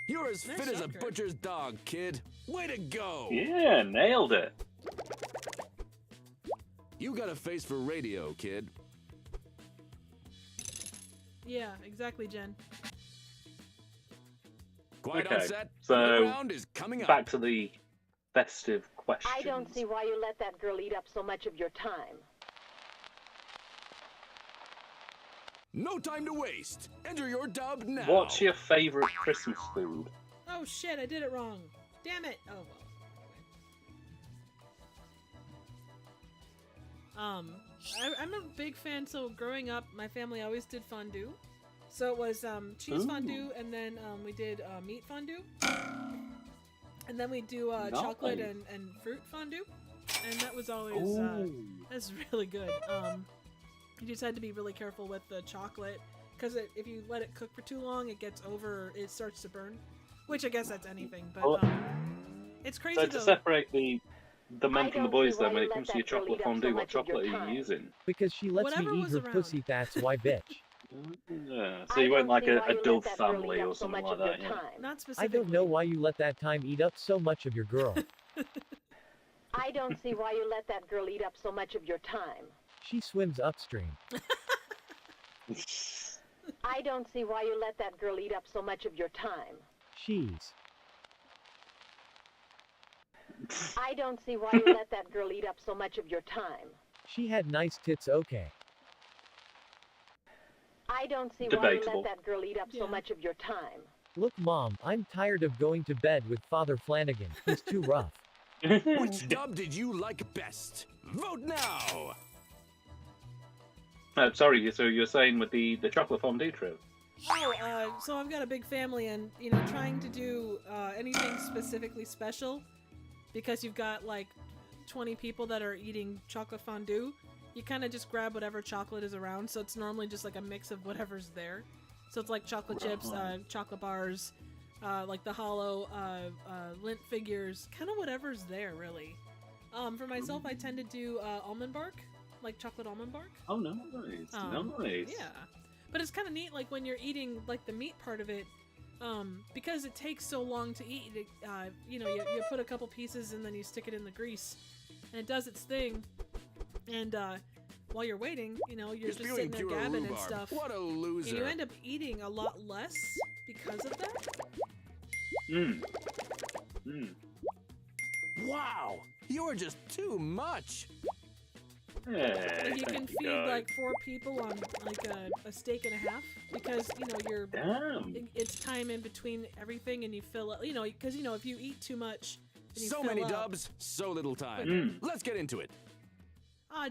You're as Nice fit as a shot, butcher's dog, kid. Way to go! Yeah, nailed it. You got a face for radio, kid. Yeah, exactly, Jen. Quiet on set. So Another round is coming up. back to the festive questions. I don't see why you let that girl eat up so much of your time. No time to waste. Enter your dub now. What's your favourite Christmas food? Oh shit, I did it wrong. Damn it. Oh well. I'm a big fan, so growing up, my family always did fondue. So it was cheese fondue, and then we did meat fondue. And then we do chocolate and fruit fondue. And that was always, that's really good. You just had to be really careful with the chocolate, because if you let it cook for too long, it starts to burn. Which I guess that's anything, but it's crazy So though. to separate the men from the boys, then, when it comes to your chocolate fondue, what chocolate are you using? Because she lets me eat her pussy, that's why, bitch. So you went like a Dove family or something like that, yeah? Not specifically. I don't know why you let that time eat up so much of your girl. I don't see why you let that girl eat up so much of your time. She swims upstream. I don't see why you let that girl eat up so much of your time. Cheese. I don't see why you let that girl eat up so much of your time. She had nice tits, okay. I don't see Debatable. why you let that girl eat up so much of your time. Look, Mom, I'm tired of going to bed with Father Flanagan. He's too rough. Which dub did you like best? Vote now! Sorry, so you're saying with the chocolate fondue trip? Oh, so I've got a big family, and trying to do anything specifically special, because you've got like 20 people that are eating chocolate fondue. You kind of just grab whatever chocolate is around, so it's normally just like a mix of whatever's there. So it's like chocolate chips, chocolate bars, like the hollow lint figures, kind of whatever's there, really. For myself, I tend to do almond bark, like chocolate almond bark. Oh, nice, nice. Yeah, but it's kind of neat, like when you're eating like the meat part of it, because it takes so long to eat. You know, you put a couple pieces and then you stick it in the grease, and it does its thing. And while you're waiting, you know, you're just sitting there gabbing and stuff. What a loser! And you end up eating a lot less because of that. Wow, you're just too much. Hey, like you can feed like 4 people on like a steak and a half, because you know you're it's time in between everything, and you fill up. You know, because you know if you eat too much, then you so fill many up. dubs, so little time. Let's get into it.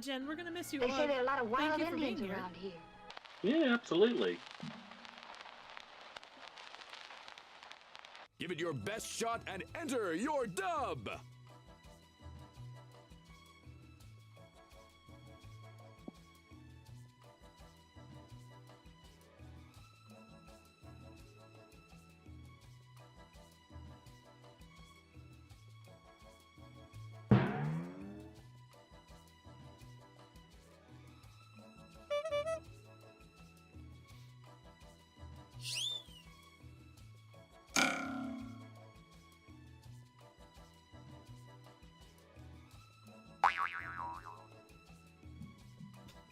Jen, we're gonna miss you. They say there are a lot of Thank wild you for being Indians here. around here. Yeah, absolutely. Give it your best shot and enter your dub.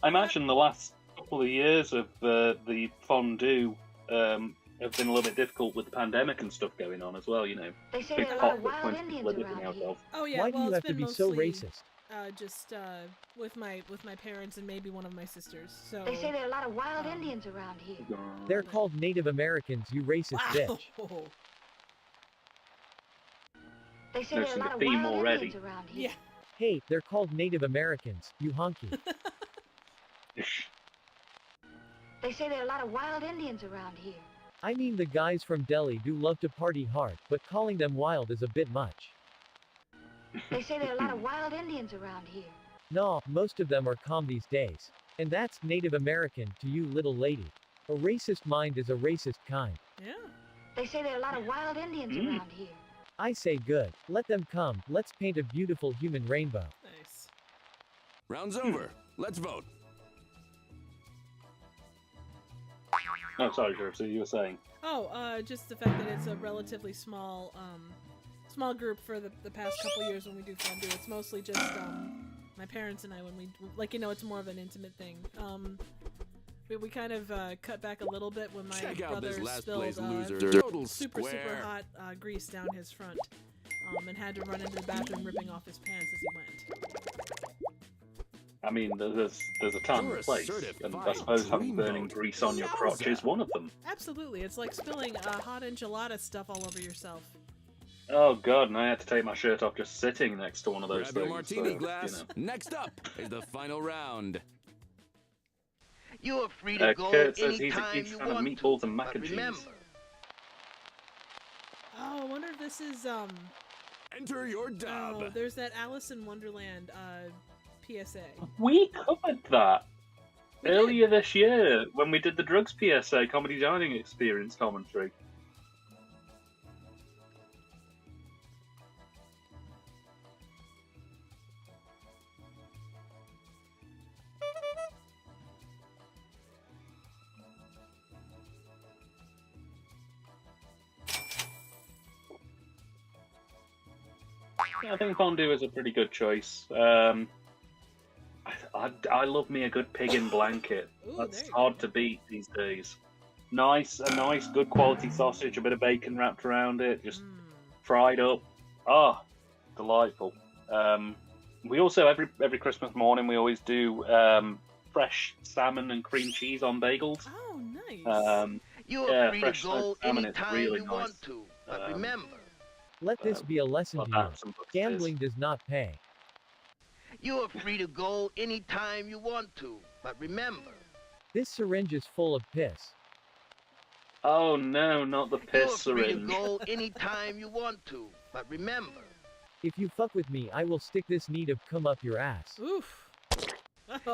I imagine the last couple of years of the fondue have been a little bit difficult with the pandemic and stuff going on as well. You know, They say big there are a lot pot of that wild plenty of people are Indians dipping around out here. of. Oh yeah, Why well, do you it's have to been be so mostly, racist? Just with my parents and maybe one of my sisters. So They say there are a lot of wild Indians around here. They're called Native Americans, you racist bitch. They say There's there are a lot some of theme wild already. Indians around here. Yeah. Hey, they're called Native Americans, you honky. They say there are a lot of wild Indians around here. I mean the guys from Delhi do love to party hard, but calling them wild is a bit much. They say there are a lot of wild Indians around here. Nah, most of them are calm these days. And that's Native American to you little lady. A racist mind is a racist kind. Yeah. They say there are a lot of wild Indians around here. I say good. Let them come. Let's paint a beautiful human rainbow. Nice. Round's over. Let's vote. Oh, sorry, Sheriff. So you were saying? Oh, just the fact that it's a relatively small group for the past couple years when we do fondue. It's mostly just my parents and I when we like, you know, it's more of an intimate thing. We kind of cut back a little bit when my brother spilled super hot grease down his front, and had to run into the bathroom ripping off his pants as he went. I mean, there's a time and place, and I suppose having burning grease on your crotch is one of them. Absolutely, it's like spilling hot enchilada stuff all over yourself. Oh god, and I had to take my shirt off just sitting next to one of those Grab your things. martini so, glass. You know. Next up is the final round. You are free to go Kurt says he's a anytime huge you fan of want meatballs to, and mac but and cheese. remember, Oh, I wonder if this is Enter your dub. Oh, there's that Alice in Wonderland PSA. We covered that earlier this year when we did the drugs PSA comedy dining experience commentary. I think fondue is a pretty good choice. I love me a good pig in blanket. Ooh, That's hard to beat these days. A nice, good quality sausage, a bit of bacon wrapped around it, just fried up. Ah, delightful. We also every Christmas morning we always do fresh salmon and cream cheese on bagels. Oh, nice. you are free fresh to go salmon is anytime really you nice. want to, but remember, Let this be a lesson to you. some boxes. Gambling does not pay. you are free to go anytime you want to, but remember, This syringe is full of piss. Oh no, not the you are piss free to syringe. go anytime you want to, but remember, If you fuck with me, I will stick this needle of cum up your ass. Oof.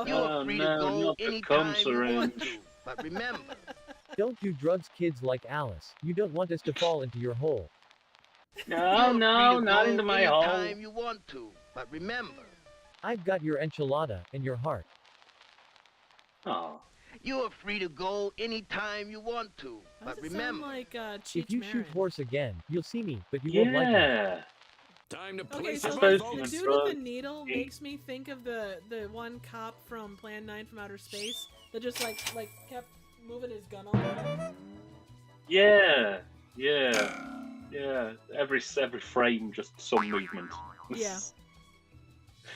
you are free to no, go not the cum anytime you want syringe. to, but remember, Don't do drugs, kids like Alice. You don't want us to fall into your hole. No, no, not into my hole. Anytime you want to, but remember. I've got your enchilada and your heart. Oh. You are free to go anytime you want to, but remember. Like, if you shoot horse again, you'll see me, but you won't like me. Time to okay, place so a the dude with the needle makes me think of the one cop from Plan 9 from Outer Space that just like kept moving his gun all the time. Yeah. Every frame, just some movement. Yeah.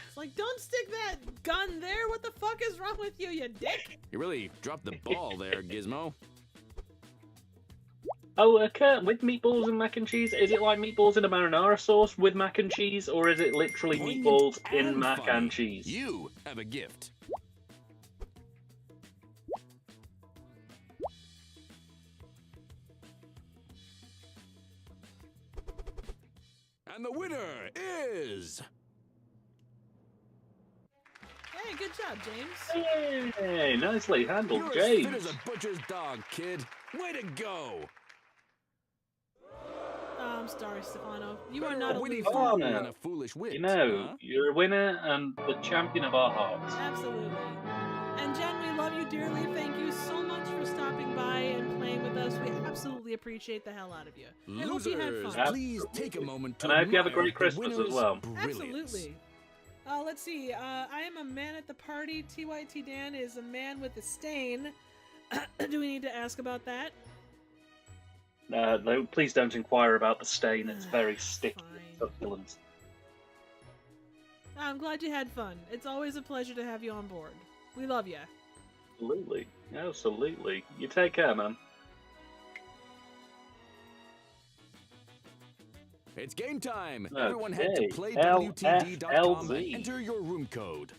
It's like, don't stick that gun there. What the fuck is wrong with you, you dick? You really dropped the ball there, Gizmo. Oh, Kurt, with meatballs and mac and cheese, is it like meatballs in a marinara sauce with mac and cheese, or is it literally meatballs in mac and cheese? You have a gift. And the winner is... Hey, good job, James. Hey, nicely handled, You're James. as fit as a butcher's dog, kid. Way to go. I'm sorry, Stefano. You are not a witty loser. fool and a foolish wit. You know, you're a winner and the champion of our hearts. Absolutely. And Jen, we love you dearly. Thank you so much for stopping by and playing with us. We absolutely appreciate the hell out of you. I hope you had fun. Please take a moment to and I hope you have a great admire the Christmas as winner's well. brilliance. Absolutely. Let's see. I am a man at the party. TYT Dan is a man with a stain. Do we need to ask about that? No, please don't inquire about the stain. It's very sticky and succulent. I'm glad you had fun. It's always a pleasure to have you on board. We love you. Absolutely. Absolutely. You take care, man. It's game time. Okay. Everyone head to playwtd.com and enter your room code.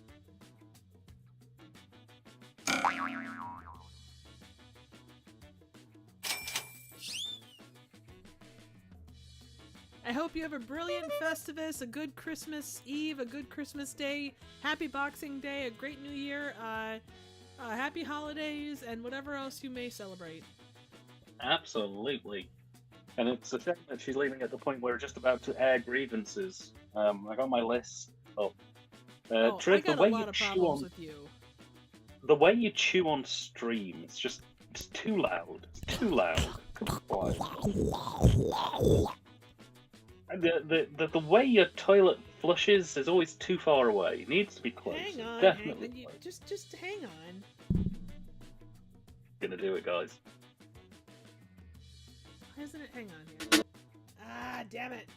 I hope you have a brilliant Festivus, a good Christmas Eve, a good Christmas Day, happy Boxing Day, a great New Year, happy holidays, and whatever else you may celebrate. Absolutely. And it's a shame that she's leaving at the point where we're just about to air grievances. I got my list up. I got a lot of problems with you. The way you chew on stream, it's too loud. It's too loud. Quiet. The way your toilet flushes is always too far away. It needs to be close. Hang on, Definitely. just hang on. Gonna do it, guys. Why isn't it? Hang on here. Ah, damn it!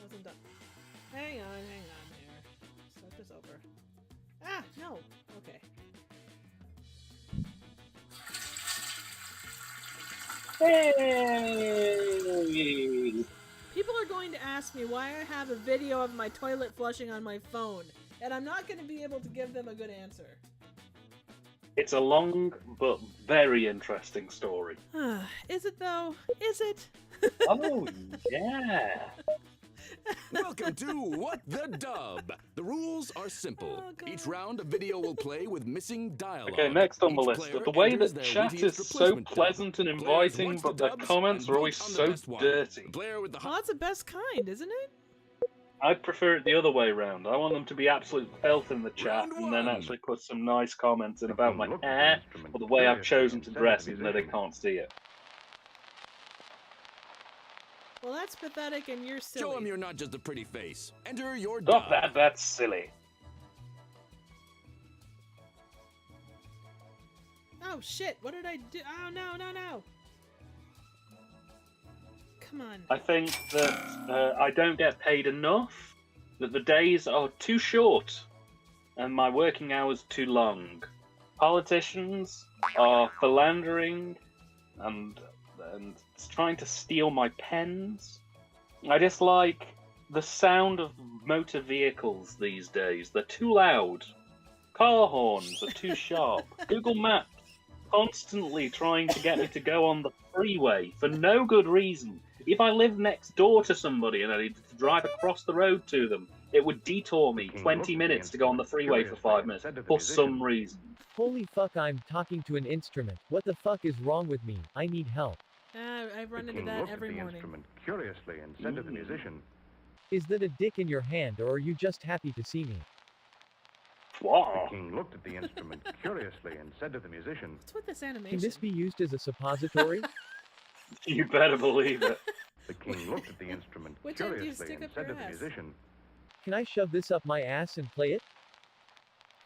Wasn't done. Hang on here. Start this over. Ah, no. Okay. Hey! People are going to ask me why I have a video of my toilet flushing on my phone, and I'm not going to be able to give them a good answer. It's a long but very interesting story. Is it though? Is it? Oh, yeah. Welcome to What the Dub. The rules are simple. Each round, a video will play with missing dialogue. Okay, next on the list. The way that chat is so pleasant and inviting, but the comments are always so dirty. Well, that's the best kind, isn't it? I'd prefer it the other way around. I want them to be absolute filth in the chat and then actually put some nice comments in about my hair or the way I've chosen to dress, even though they can't see it. Well, that's pathetic, and you're silly. Show them you're not just a pretty face. Enter your Stop dub. that, that's silly. Oh, shit, what did I do? Oh, no. Come on. I think that I don't get paid enough, that the days are too short, and my working hours too long. Politicians are philandering and trying to steal my pens. I dislike the sound of motor vehicles these days. They're too loud. Car horns are too sharp. Google Maps constantly trying to get me to go on the freeway for no good reason. If I live next door to somebody and I need to drive across the road to them, it would detour me 20 minutes to go on the freeway for 5 minutes for some reason. Holy fuck, I'm talking to an instrument. What the fuck is wrong with me? I need help. I run The into king that looked every at the morning. instrument curiously and said to the musician, Is that a dick in your hand, or are you just happy to see me? Wow. The king looked at the instrument curiously and said to the musician, What's with this animation? Can this be used as a suppository? You better believe it. The king looked at the instrument Which end do you curiously stick and up said to your the ass? musician, Can I shove this up my ass and play it?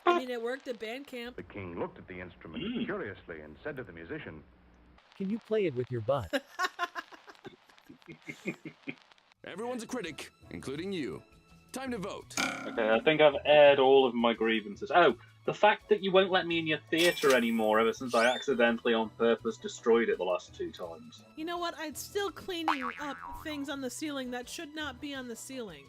I mean, it worked at band camp. the king looked at the instrument curiously and said to the musician, Can you play it with your butt? Everyone's a critic, including you. Time to vote. Okay, I think I've aired all of my grievances. Oh, the fact that you won't let me in your theatre anymore ever since I accidentally on purpose destroyed it the last 2 times. You know what? I'm still cleaning up things on the ceiling that should not be on the ceiling.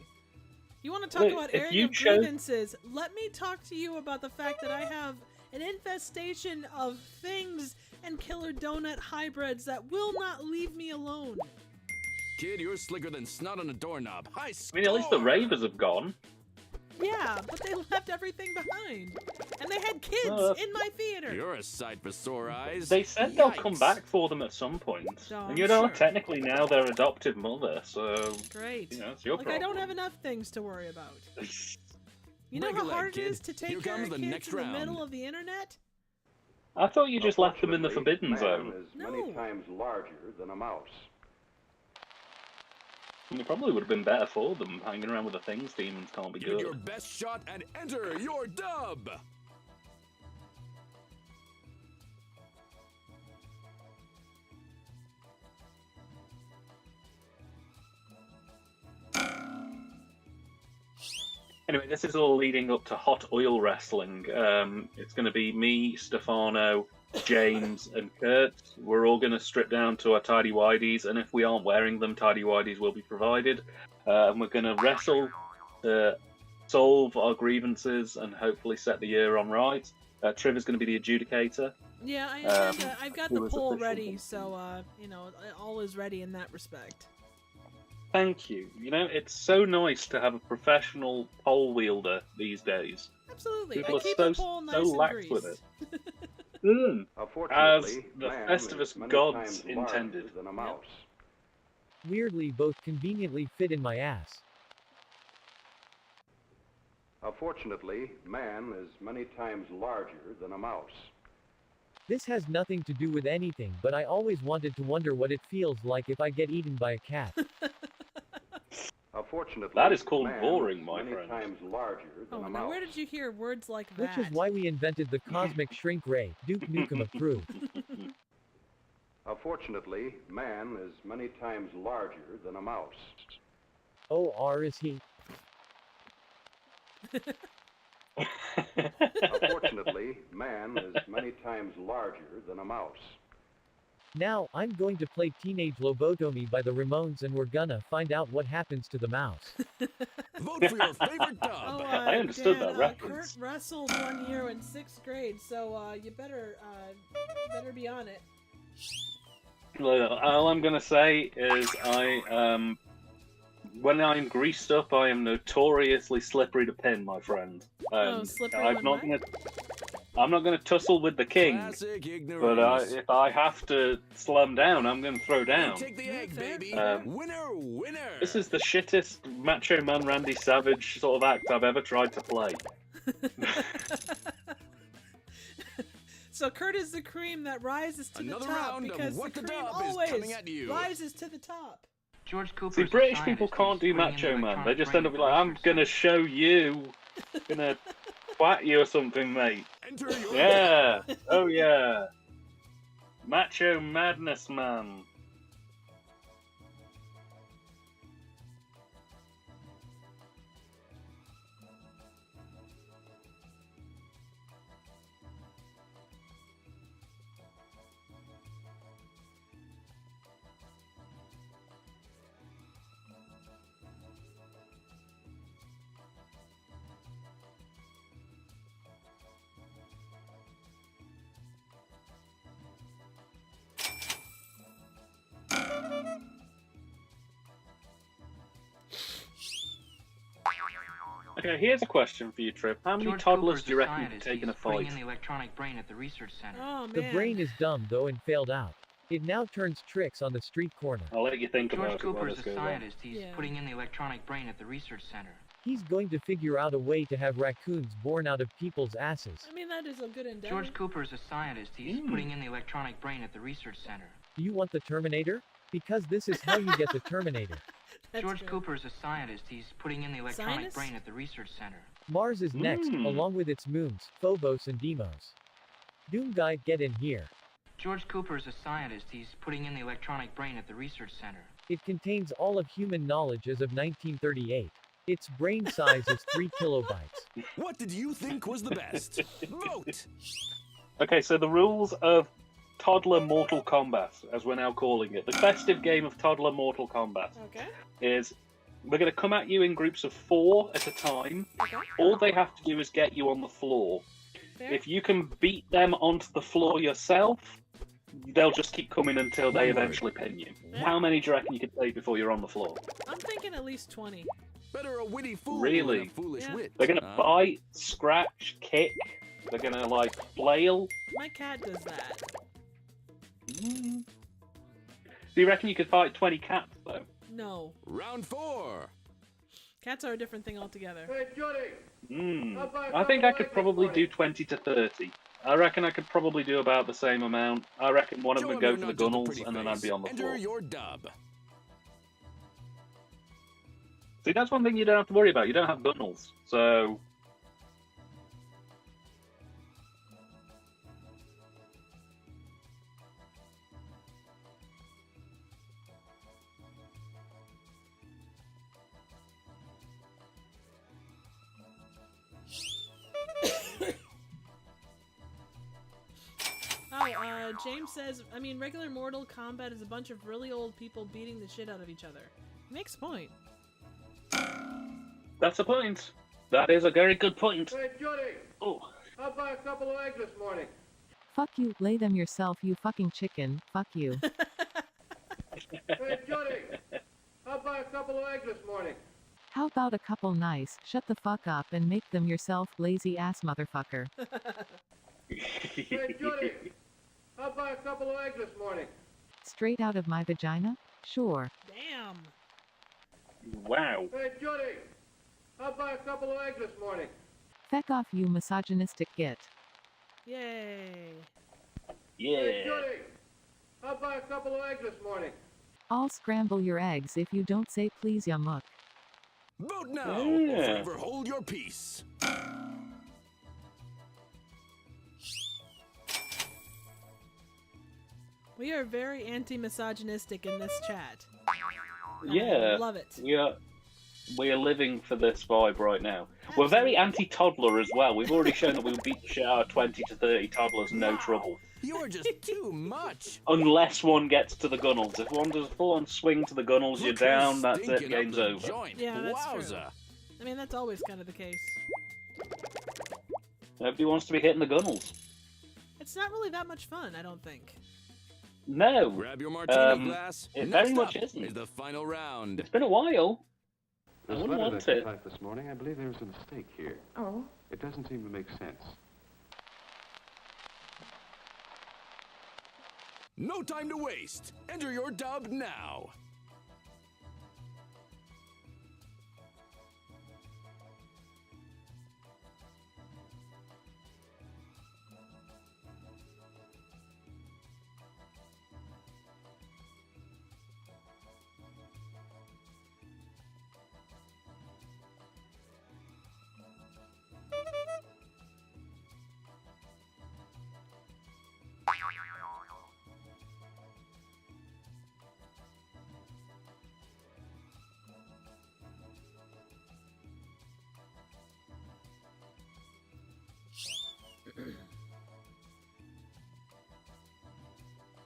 You want to talk about airing of grievances? Let me talk to you about the fact that I have an infestation of things and killer donut hybrids that will not leave me alone. Kid, you're slicker than snot on a doorknob. High score! I mean, at least the ravers have gone. Yeah, but they left everything behind. And they had kids in my theater. You're a sight for sore eyes. They said they'll come back for them at some point. Oh, and you know, technically now they're adoptive mother, so... Great. You know, it's your problem. I don't have enough things to worry about. You know Break how a leg, hard it kid. is to take Here care comes of the kids next in the round. middle of the internet? I thought you just left them in the forbidden zone. Man is many times larger than a mouse. And it probably would have been better for them, hanging around with the things demons can't be Give it good. your best shot and enter your dub. Anyway, this is all leading up to Hot Oil Wrestling. It's going to be me, Stefano, James, and Kurt. We're all going to strip down to our tidy whities, and if we aren't wearing them, tidy whities will be provided. And we're going to wrestle to solve our grievances and hopefully set the year on right. Triv is going to be the adjudicator. Yeah, I've got who the was poll official. ready, so, you know, all is ready in that respect. Thank you. You know, it's so nice to have a professional pole wielder these days. Absolutely. People I keep are the pole nice so and lax greased. with it. As Unfortunately, the man Festivus is many gods times larger intended. than a mouse. Weirdly, both conveniently fit in my ass. Unfortunately, man is many times larger than a mouse. This has nothing to do with anything, but I always wanted to wonder what it feels like if I get eaten by a cat. Unfortunately, That is called man boring, is my many friend. times larger than Oh, a now mouse. where did you hear words like that? Which is why we invented the cosmic shrink ray. Duke Nukem approved. Unfortunately, man is many times larger than a mouse. Oh, is he? Unfortunately, man is many times larger than a mouse. Now, I'm going to play Teenage Lobotomy by the Ramones and we're gonna find out what happens to the mouse. Vote for your favorite dub. Oh, I understood Dan, that reference. Kurt wrestled 1 year in 6th grade, so you better be on it. Look, all I'm going to say is when I'm greased up, I am notoriously slippery to pin, my friend. Slippery I'm when not going to tussle with the king, Classic ignorance. but if I have to slam down, I'm going to throw down. Take the egg, baby. Winner, winner. This is the shittest Macho Man Randy Savage sort of act I've ever tried to play. So Kurt is the cream that rises to Another the top round of because What the the cream Dub is always coming at you. rises to the top. George Cooper. See, British people can't do Macho Man. They just end up like, I'm going to show you. I'm going to twat you or something, mate. Enter your Yeah. Oh, yeah. Macho Madness Man. Okay, here's a question for you, Trip. How many George toddlers Cooper's do you reckon a you could scientist. take in a He's putting fight? in the electronic brain at the research center. Oh, The man. brain is dumb though and failed out. It now turns tricks on the street corner. I'll let you think George about it while Cooper's this a goes on. scientist. He's putting in the electronic brain at the research center. He's going to figure out a way to have raccoons born out of people's asses. I mean, that is a good endeavor. George Cooper's a scientist. He's putting in the electronic brain at the research center. Do you want the Terminator? Because this is how you get the Terminator. George Cooper's a scientist. He's putting in the electronic Scientist? brain at the research center. Mars is next, along with its moons, Phobos and Deimos. Doom Guy, get in here. George Cooper's a scientist. He's putting in the electronic brain at the research center. It contains all of human knowledge as of 1938. Its brain size is 3 kilobytes. What did you think was the best? Vote! Okay, so the rules of Toddler Mortal Kombat, as we're now calling it, the festive game of Toddler Mortal Kombat, is we're going to come at you in groups of 4 at a time. All they have to do is get you on the floor. If you can beat them onto the floor yourself, they'll just keep coming until they eventually pin you. How many do you reckon you could take before you're on the floor? I'm thinking at least 20. Better a witty fool Really? than a foolish wit. They're going to bite, scratch, kick. They're going to, like, flail. My cat does that. Do you reckon you could fight 20 cats, though? No. Round 4. Cats are a different thing altogether. Hey, Johnny! I think I could probably do 20 to 30. I reckon I could probably do about the same amount. I reckon one of them would go for the gunnels, and then I'd be on the floor. Enter your dub. See, that's one thing you don't have to worry about. You don't have gunnels, so... Oh, James says, I mean, regular Mortal Kombat is a bunch of really old people beating the shit out of each other. Makes a point. That's a point. That is a very good point. Hey, Johnny! Oh. How about a couple of eggs this morning? Fuck you, lay them yourself, you fucking chicken. Fuck you. Hey, Johnny! How about a couple of eggs this morning? How about a couple nice, shut the fuck up and make them yourself, lazy ass motherfucker. Hey, Johnny! How about a couple of eggs this morning? Straight out of my vagina? Sure. Damn. Wow. Hey, Johnny! How about a couple of eggs this morning? Feck off, you misogynistic git. Yay. Hey, Johnny! How about a couple of eggs this morning? I'll scramble your eggs if you don't say please, ya muck. Vote now, or forever hold your peace. We are very anti-misogynistic in this chat. Yeah. Love it. We are living for this vibe right now. We're very anti-toddler as well. We've already shown that we'll beat the shit out of 20 to 30 toddlers, no trouble. You're just too much. Unless one gets to the gunnels. If one does a full-on swing to the gunnels, you're down, that's it, game's over. Yeah, that's true. I mean, that's always kind of the case. Nobody wants to be hitting the gunnels. It's not really that much fun, I don't think. No. Grab your martini glass. It Next very much up isn't. is the final round. It's been a while. I This wouldn't letter want that you it. typed this morning, I believe there's a mistake here. Oh? It doesn't seem to make sense. No time to waste. Enter your dub now.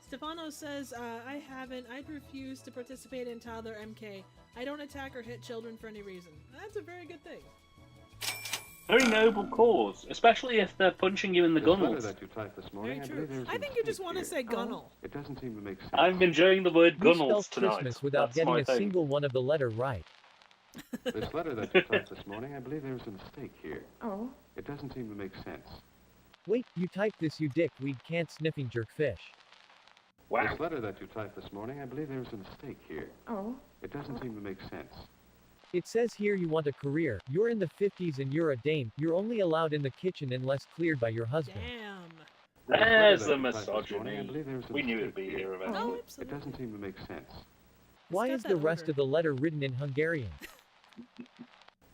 Stefano says, I haven't. I'd refuse to participate in Toddler MK. I don't attack or hit children for any reason. That's a very good thing. Very noble cause, especially if they're punching you in the This letter gunnels. that you typed this morning, Very I believe true. there's a I think you just mistake want to here. say gunnel. It doesn't seem to make sense. I'm enjoying the word You gunnels spelled tonight. Christmas without That's getting my a thing. single one of the letter right. This letter that you typed this morning, I believe there's a mistake here. Oh? It doesn't seem to make sense. Wait, you typed this, you dickweed can't sniffing jerkfish. Wow. This letter that you typed this morning, I believe there's a mistake here. Oh? It doesn't seem to make sense. It says here you want a career, you're in the 50s and you're a dame, you're only allowed in the kitchen unless cleared by your husband. Damn. There's This the letter that you typed this morning, I misogyny. believe there's a We knew it'd mistake be here here. eventually. Oh, It absolutely. doesn't seem to make sense. Why got is that the rest order. of the letter written in Hungarian?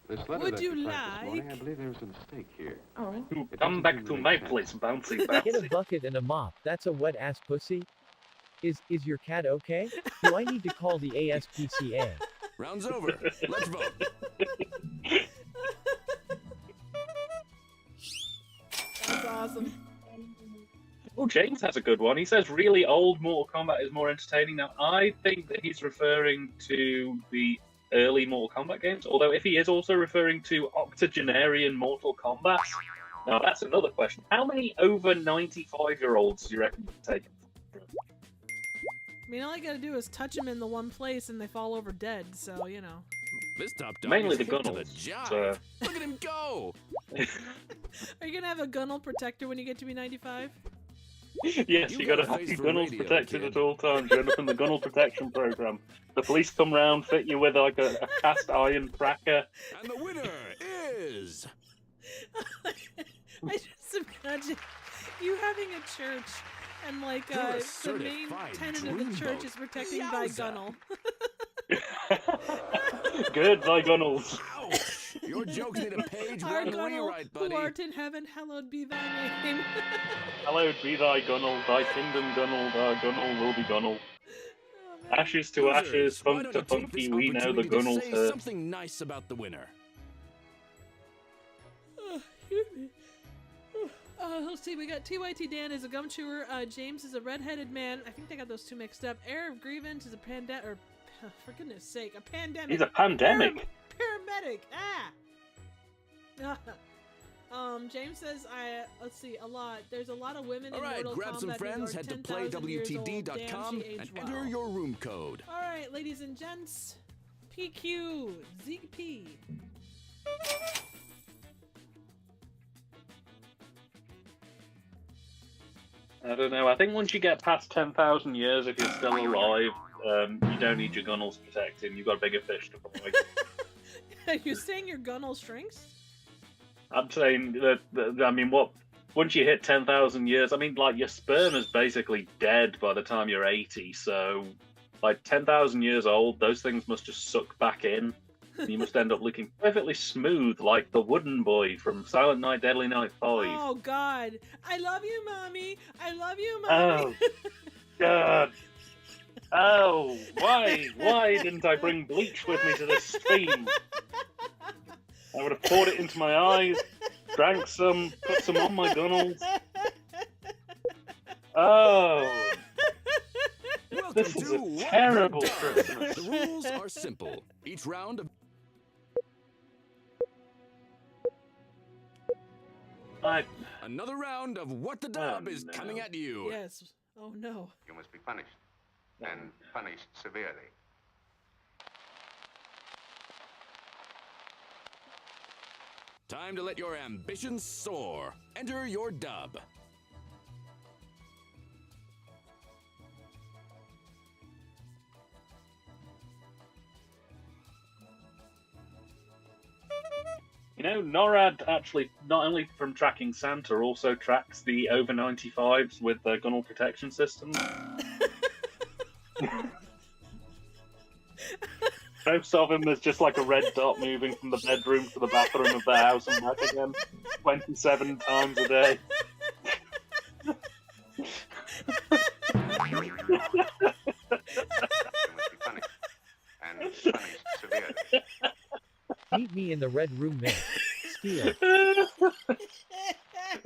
This letter Would that you you typed this morning, I like- believe there's a mistake here. Oh? It Come doesn't back seem to make my sense. place, bouncy, Get a bouncy. bucket and a mop, that's a wet ass pussy? Is your cat okay? Do I need to call the ASPCA? Round's over. Let's vote. That's awesome. Oh, James has a good one. He says really old Mortal Kombat is more entertaining. Now, I think that he's referring to the early Mortal Kombat games, although if he is also referring to octogenarian Mortal Kombat, now that's another question. How many over 95-year-olds do you reckon would take? I mean, all I gotta do is touch them in the one place and they fall over dead, so, you know. This top dog Mainly is the hip to gunnels. jive. So- Look at him go! Are you gonna have a gunnel protector when you get to be 95? Yes, You you got got a to have face your for gunnels radio, protected kid. at all times. You end up in the gunnel protection program. The police come round, fit you with like a cast iron cracker. And the winner is... I just imagine you having a church and like You're a the main certified tenant of the church dreamboat. is protecting thy Yowza. gunnel. Good, thy gunnels. Ouch! Your jokes need a page Our one gunnel, rewrite, who buddy. art in heaven, hallowed be thy name. Hallowed be thy gunnel, thy kingdom gunnel, thy gunnel will be gunnel. Ashes to ashes, Losers, why funk don't to you take funky, this we know the opportunity to gunnel's say hurt. something nice about the winner. Excuse me. Let's see, we got TYT Dan is a gum chewer, James is a redheaded man. I think they got those two mixed up. Air of Grievance is a pandemic, for goodness sake, a pandemic. He's a pandemic. Paramedic, James says, let's see, a lot. There's a lot of women All in right, Mortal grab some Kombat friends, who are head to 10,000 years old. Damn, playwtd.com she aged and well. enter your room code. Alright, ladies and gents, PQ, ZP. I don't know. I think once you get past 10,000 years, if you're still alive, you don't need your gunnels protecting. You've got bigger fish to fry. Are you saying your gunnel shrinks? I'm saying that, I mean, what? Once you hit 10,000 years, I mean, like, your sperm is basically dead by the time you're 80, so, like, 10,000 years old, those things must just suck back in. And you must end up looking perfectly smooth, like the wooden boy from Silent Night, Deadly Night 5. Oh, God. I love you, Mommy. I love you, Oh, Mommy. God. Oh, why didn't I bring bleach with me to this stream? I would have poured it into my eyes, drank some, put some on my gunnels. Oh, Welcome this is to a What terrible the Christmas. The rules are simple. Each round of another round of What the Dub is coming at you. Yes. Oh, no. You must be punished, and punished severely. Time to let your ambitions soar. Enter your dub. You know, NORAD actually, not only from tracking Santa, also tracks the over 95s with the gunnel protection systems. Most of them, there's just like a red dot moving from the bedroom to the bathroom of the house and back again 27 times a day. You must be punished, and punished severely. Meet me in the red room, man. Steal. You must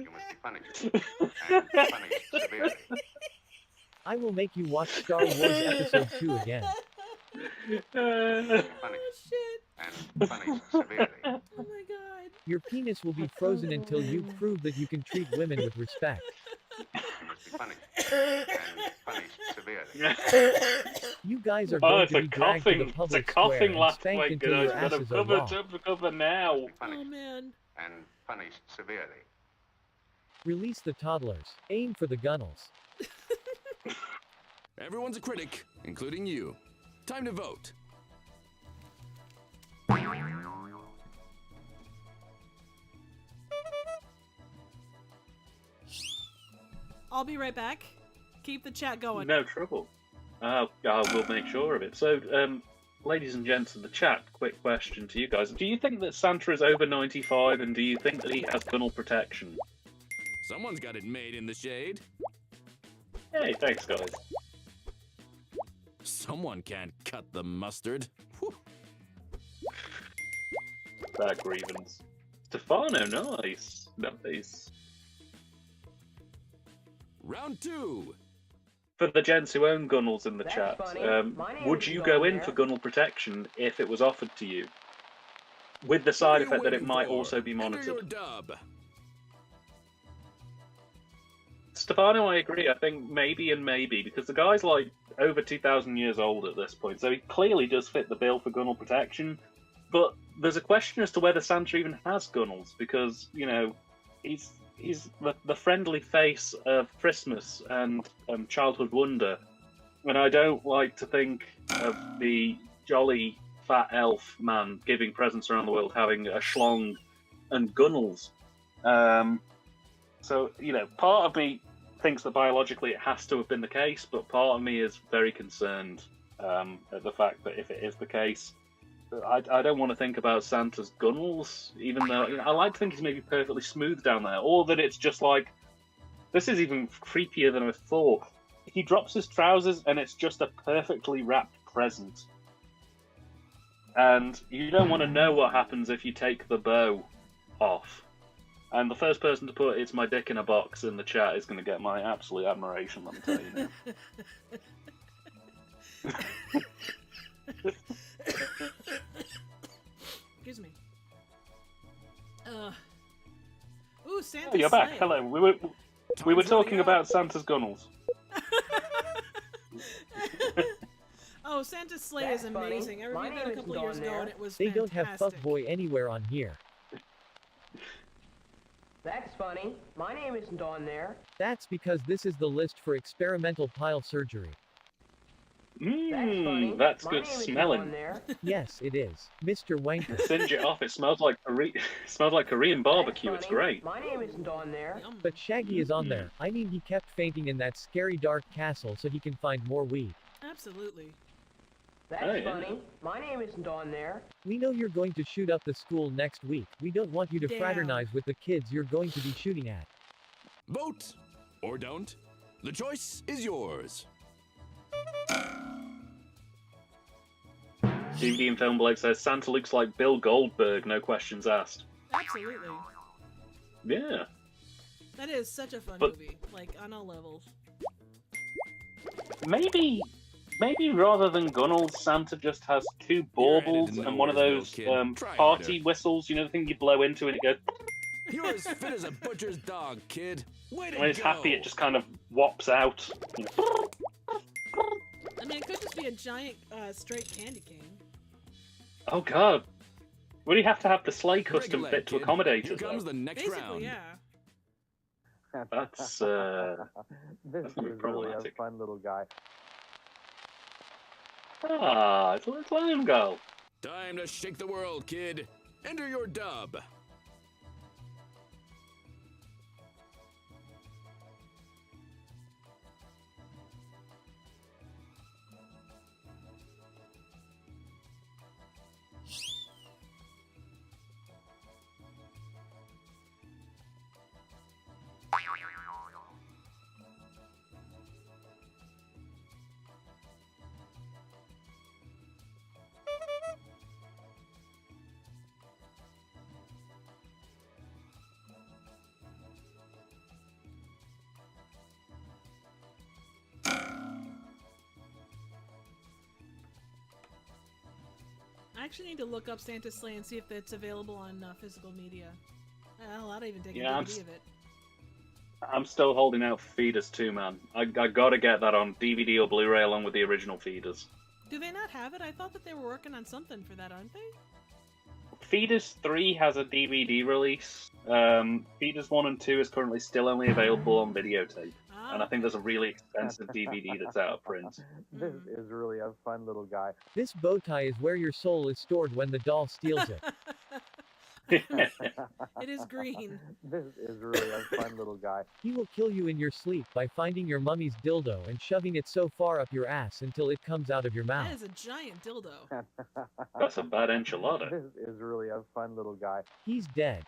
be punished, and punished severely. I will make you watch Star Wars Episode 2 again. Punished, and punished severely. Oh, my God. Your penis will be frozen until you prove that you can treat women with respect. You must punished. And punished severely. You guys are Oh, going it's to a be dragged to the coughing, it's a public square coughing and laugh. spanked My until God, your I've got asses to are cover, raw. to cover now. Oh man. And punished severely. Release the toddlers. Aim for the gunnels. Everyone's a critic, including you. Time to vote. I'll be right back. Keep the chat going. No trouble. I will make sure of it. So, ladies and gents in the chat, quick question to you guys. Do you think that Santa is over 95, and do you think that he has gunnel protection? Someone's got it made in the shade. Hey, thanks, guys. Someone can't cut the mustard. Whew. That grievance. Stefano, nice. Nice. Round 2. For the gents who own gunnels in the That's chat, funny. My name would is you on go in there. for gunnel protection if it was offered to you? With the side What are you effect that it waiting might for? also be Enter monitored. your dub. Stefano, I agree. I think maybe and maybe, because the guy's like over 2,000 years old at this point, so he clearly does fit the bill for gunnel protection. But there's a question as to whether Santa even has gunnels, because, you know, he's the friendly face of Christmas and childhood wonder. And I don't like to think of the jolly fat elf man giving presents around the world having a schlong and gunnels. So, you know, part of me thinks that biologically it has to have been the case, but part of me is very concerned at the fact that if it is the case, I don't want to think about Santa's gunnels, even though, you know, I like to think he's maybe perfectly smooth down there, or that it's just like, this is even creepier than I thought. He drops his trousers and it's just a perfectly wrapped present. And you don't want to know what happens if you take the bow off. And the first person to put "it's my dick in a box" in the chat is going to get my absolute admiration, let me tell you now. Excuse me. Ooh, Santa's Oh, you're back. sleigh. Hello. We were talking about Santa's gunnels. Oh, Santa's sleigh That's is funny. amazing. I My reviewed that name a couple isn't years on ago, there. and it was They fantastic. don't have fuckboy anywhere on here. That's funny. My name isn't on there. That's because this is the list for experimental pile surgery. That's My good name isn't smelling. on there. Yes, it is. Mr. Wanker. Singe it off. It smells like smells like Korean barbecue. That's It's funny. great. My name isn't on there. But Shaggy is on there. I mean, he kept fainting in that scary dark castle so he can find more weed. Absolutely. That's Oh, yeah. funny. My name isn't on there. We know you're going to shoot up the school next week. We don't want you to Damn. fraternize with the kids you're going to be shooting at. Vote or don't. The choice is yours. DVD and Film Blake says Santa looks like Bill Goldberg. No questions asked. Absolutely. Yeah. That is such a fun But- movie, like on all levels. Maybe rather than gunnels, Santa just has two baubles headed to and one of nowhere, those little kid. Try party harder. whistles. You know, the thing you blow into and it goes. You're as fit as a butcher's dog, kid. Way to When it's go. happy, it just kind of whops out. You know. I mean, it could just be a giant straight candy cane. Oh God! Would he have to have the sleigh custom Regulate, fit to kid. accommodate Here it? comes Though? the next Basically, round. yeah. That's This that's gonna be is really a problematic. fun little guy. Ah, it's a little clown girl. Time to shake the world, kid. Enter your dub. I actually need to look up Santa's sleigh and see if it's available on physical media. Hell, I'd even take Yeah, a I'm DVD of it. I'm still holding out for Feeders too, man. I gotta get that on DVD or Blu-ray along with the original Feeders. Do they not have it? I thought that they were working on something for that, aren't they? Feeders 3 has a DVD release. Feeders 1 and 2 is currently still only available on videotape. And I think there's a really expensive DVD that's out of print. This is really a fun little guy. This bow tie is where your soul is stored when the doll steals it. It is green. This is really a fun little guy. He will kill you in your sleep by finding your mummy's dildo and shoving it so far up your ass until it comes out of your mouth. That is a giant dildo. That's a bad enchilada. This is really a fun little guy. He's dead.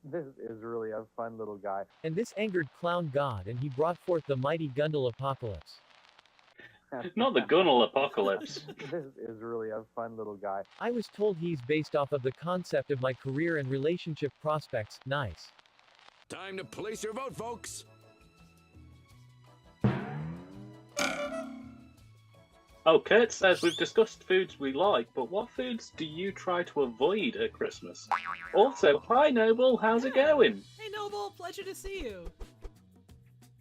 This is really a fun little guy. And this angered clown god, and he brought forth the mighty Gundal apocalypse. Not the Gunnel apocalypse. This is really a fun little guy. I was told he's based off of the concept of my career and relationship prospects. Nice. Time to place your vote, folks. Oh, Kurt says we've discussed foods we like, but what foods do you try to avoid at Christmas? Also, hi Noble, how's it going? Hey Noble, pleasure to see you.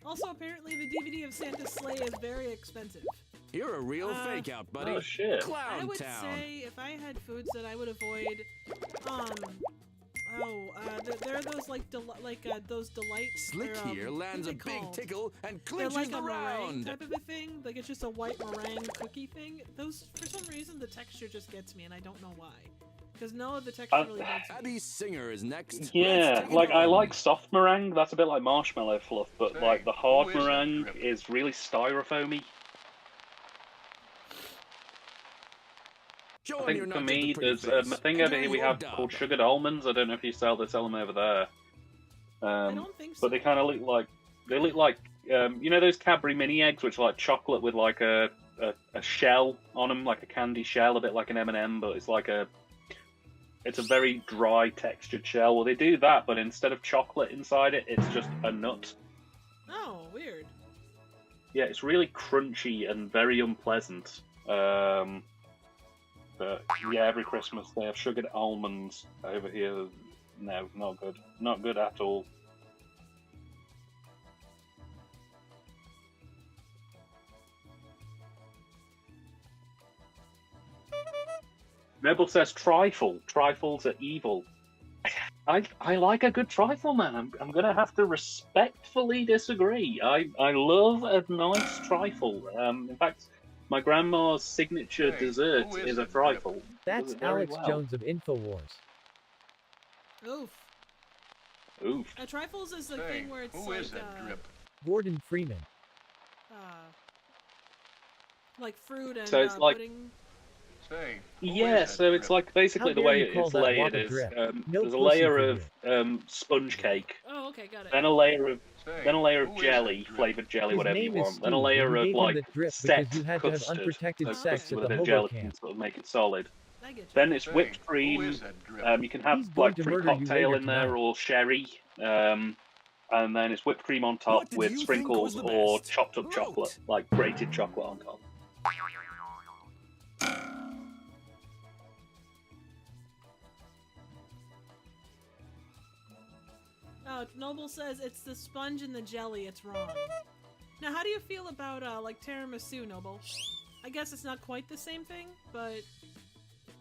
Also, apparently the DVD of Santa's Sleigh is very expensive. You're a real fake out, buddy. Oh shit. Clown I would town. say if I had foods that I would avoid, there are those those delights. Slick here lands a big tickle and They're clinches like the a meringue round. type of a thing. Like it's just a white meringue cookie thing. Those, for some reason, the texture just gets me, and I don't know why. Because no, the texture really gets me. Abby Singer is next. Yeah, like I like soft meringue, that's a bit like marshmallow fluff, but like the hard meringue is really styrofoamy. I think for me, there's a thing over here we have called sugared almonds. I don't know if you sell them over there. I don't think so. But they kind of look like you know those Cadbury mini eggs, which are like chocolate with like a shell on them, like a candy shell, a bit like an M&M, but it's a very dry textured shell. Well, they do that, but instead of chocolate inside it, it's just a nut. Oh, weird. Yeah, it's really crunchy and very unpleasant. But yeah, every Christmas they have sugared almonds over here. No, not good. Not good at all. Noble says trifle. Trifles are evil. I like a good trifle, man. I'm gonna have to respectfully disagree. I love a nice trifle. In fact, my grandma's signature dessert is a trifle. That's Alex Jones of InfoWars. Oof. Oof. Trifles is the thing where it's who like is that drip? Gordon Freeman. Like fruit and So it's like pudding. Yeah, so it's like basically the way it's layered is there's a layer of sponge cake, Oh, okay, got it. then a layer of jelly, flavored jelly, whatever you want, then a layer of like set custard, unprotected so sex custard at with the a bit of hobo gelatin camp. to sort of make it solid. I get you. Then it's whipped cream. You can have like to fruit murder you cocktail later in there tonight. or sherry, and then it's whipped cream on top with sprinkles or chopped up chocolate, like grated chocolate on top. Oh, Noble says it's the sponge and the jelly. It's wrong. Now, how do you feel about like tiramisu, Noble? I guess it's not quite the same thing, but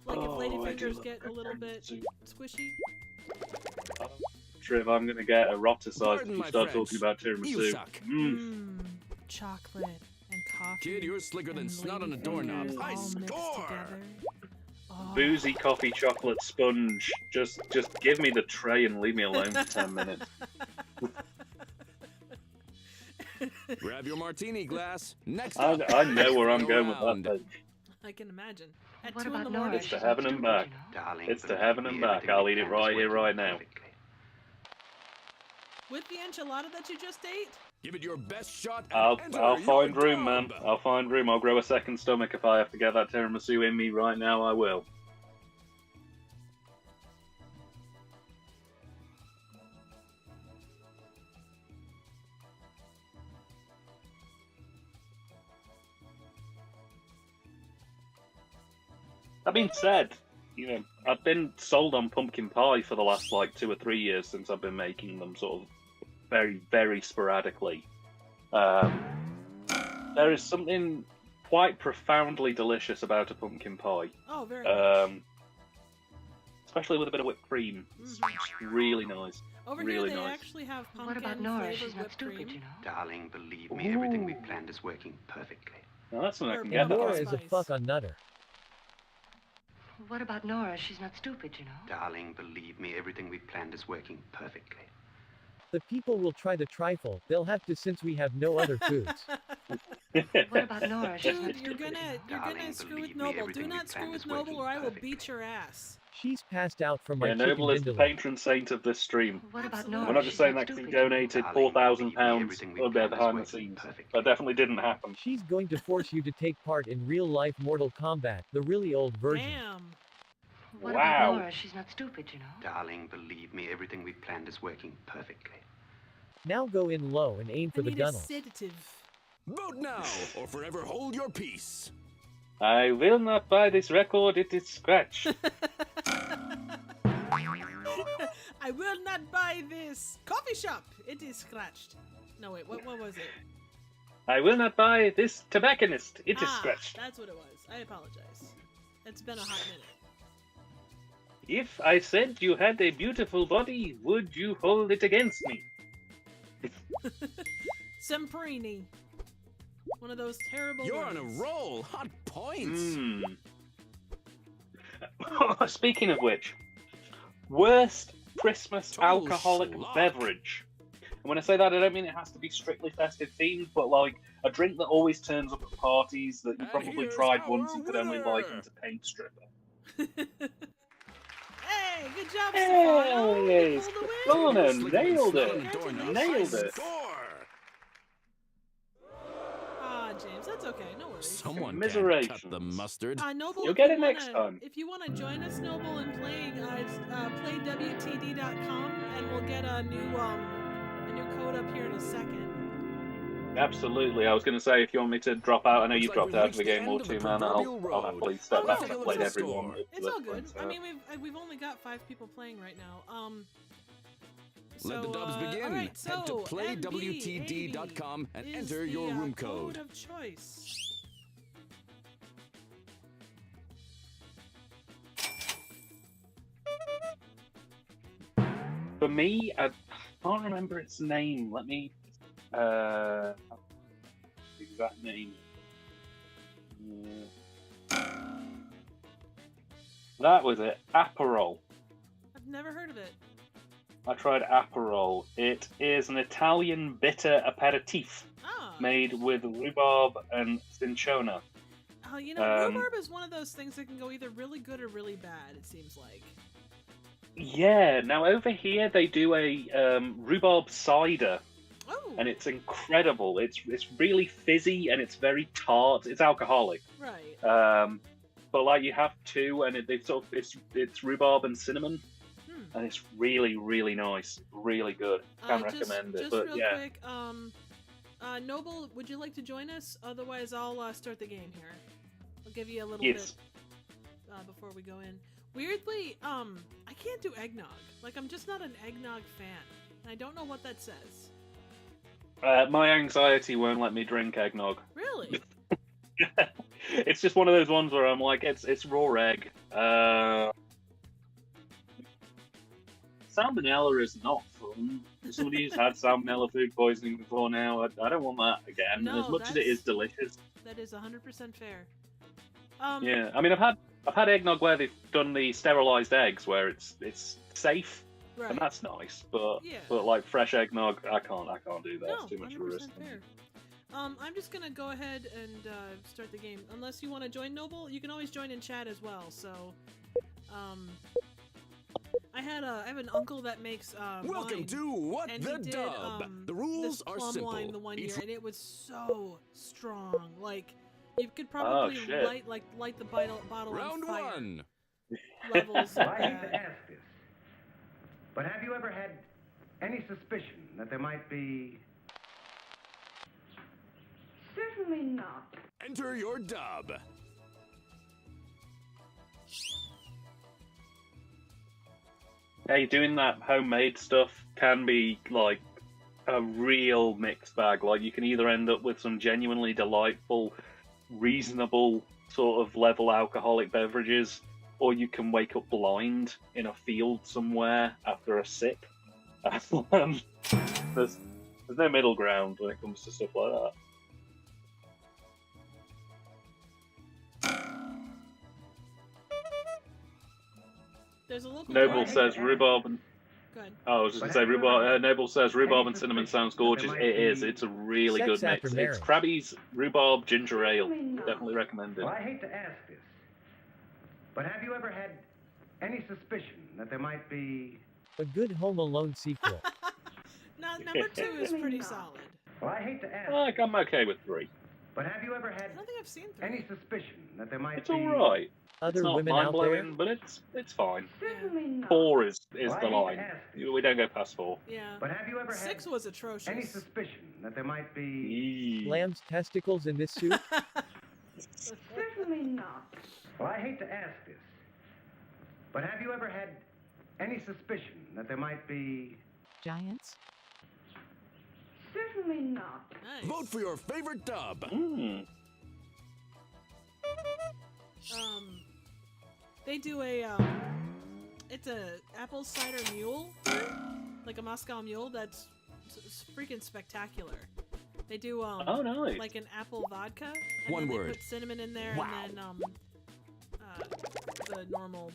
like if ladyfingers get a little bit squishy. Triv, I'm gonna get eroticized Pardon if you my start French. talking about tiramisu. You suck. Chocolate and coffee. Kid, you're slicker than and snot on a doorknob. ladyfingers I all mixed score! together. Oh. Boozy coffee chocolate sponge. Just give me the tray and leave me alone for 10 minutes. Grab your martini glass. Next I up. know where I'm going round. with that. I can imagine. At What 2 in about the morning. It's to heaven and back. It's to heaven and back. I'll eat it right here, right now. With the enchilada that you just ate? Give it your best shot. I'll find your room, man. dub. I'll find room. I'll grow a second stomach if I have to get that tiramisu in me right now. I will. That being said, I've been sold on pumpkin pie for the last, 2 or 3 years since I've been making them sort of very, very sporadically. There is something quite profoundly delicious about a pumpkin pie. Oh, very nice. Especially with a bit of whipped cream. It's really nice. Over really here, they nice. actually have pumpkin What about Nora? She's not whipped stupid, cream. you know. Darling, believe me, everything we've planned is working perfectly. Now that's something I can Or get And Nora behind. is a fuck on Nutter. What about Nora? She's not stupid, you know. Darling, believe me, everything we've planned is working perfectly. The people will try the trifle. They'll have to since we have no other foods. What about Nora? She's not Dude, you're stupid. gonna screw with Noble. Do not screw with Noble, or I will beat your ass. She's passed out from my Yeah, chicken Noble is the vindaloo. patron saint of this stream. What about We're Nora? not just She's saying not that 'cause he stupid. donated £4,000 behind the scenes. That definitely didn't happen. She's going to force you to take part in real-life Mortal Kombat, the really old version. Damn. What Wow. about Nora? She's not stupid, you know. Darling, believe me, everything we've planned is working perfectly. Now go in low and aim for I the need a gunnels. sedative. Vote now, or forever hold your peace. I will not buy this record, it is scratched. I will not buy this coffee shop. It is scratched. No, wait, what was it? I will not buy this tobacconist, it is scratched. That's what it was. I apologize. It's been a hot minute. If I said you had a beautiful body, would you hold it against me? Semprini. One of those terrible You're on a words. roll. Hot points. Speaking of which, worst Christmas Total alcoholic schlock. beverage. And when I say that, I don't mean it has to be strictly festive themed, but like a drink that always turns up at parties that you And probably here's tried our once and could only like winner. into paint stripper. Hey, good job, Hey, Stefano. Stefano, nailed it. Congratulations. Nailed it. Ah, James, that's okay. No worries. Someone can't Commiserations. cut the mustard. Noble, You'll if get you it next wanna- time. If you want to join us, Noble, in playing, it's playwtd.com, and we'll get a new code up here in a second. Absolutely. I was going to say, if you want me to drop out, I know Looks you've like dropped we've out of the reached the game end or of the two, man. proverbial I'll road. happily step back. Take a I've look played at the everyone. store. It's all good. So. I mean, we've only got 5 people playing right now. Let the So, dubs begin. all right, Head to so playwtd.com and MB80 enter is your the, room code code. of choice. For me, I can't remember its name. Let me. Exact name. That was it. Aperol. I've never heard of it. I tried Aperol. It is an Italian bitter aperitif made with rhubarb and cinchona. You know, rhubarb is one of those things that can go either really good or really bad, it seems like. Yeah, now over here they do a rhubarb cider. Oh. And it's incredible. It's really fizzy and it's very tart. It's alcoholic. Right. But like you have two, and it's rhubarb and cinnamon, and it's really, really nice, really good. Can recommend it. Just But real yeah, quick, Noble, would you like to join us? Otherwise, I'll start the game here. I'll give you a little bit before we go in. Weirdly, I can't do eggnog. Like, I'm just not an eggnog fan, and I don't know what that says. my anxiety won't let me drink eggnog. Really? It's just one of those ones where I'm like, it's raw egg. Salmonella is not fun. As somebody who's had salmonella food poisoning before now, I don't want that again. No, as much as it is delicious. That is 100% fair. Yeah, I mean, I've had eggnog where they've done the sterilized eggs, where it's safe, Right. and that's nice. But Yeah. but like fresh eggnog, I can't do that. No, It's too much of a 100% risk. fair. I'm just gonna go ahead and start the game. Unless you want to join Noble, you can always join in chat as well. So, I have an uncle that makes Welcome wine, to What and the he did, Dub. The rules this are plum simple. wine the one Each year, and it was so strong. Like you could probably shit. light the bottle Round on fire. one. Levels. of I hate to bad. ask this, but have you ever had any suspicion that there might be... Certainly not. Enter your dub. hey, doing that homemade stuff can be like a real mixed bag. Like, you can either end up with some genuinely delightful, reasonable sort of level alcoholic beverages, or you can wake up blind in a field somewhere after a sip. There's no middle ground when it comes to stuff like that. There's a local Noble says rhubarb and... Go ahead. Oh, I was just going to say, rhubarb. Noble says rhubarb and cinnamon sounds gorgeous. It is. It's a really good mix. It's Krabby's rhubarb ginger ale. Definitely recommended. Well, I hate to ask this, but have you ever had any suspicion that there might be... A good Home Alone sequel. No, number 2 is pretty solid. Well, I hate to ask. I'm okay with 3. But have you ever had I don't think I've seen 3. any suspicion that there might It's be... all right. Other it's not women out there? mind-blowing, but it's fine. 4 is the line. We don't go past 4. Yeah. But have you ever 6 was atrocious. any suspicion that there might be... Lamb's testicles in this soup? Certainly not. Well, I hate to ask this, but have you ever had any suspicion that there might be... Giants? Certainly not. Nice. Vote for your favorite dub. They do it's a apple cider mule, like a Moscow mule that's freaking spectacular. They do oh, nice. like an apple vodka. And One then word. They put cinnamon in there, and then the normal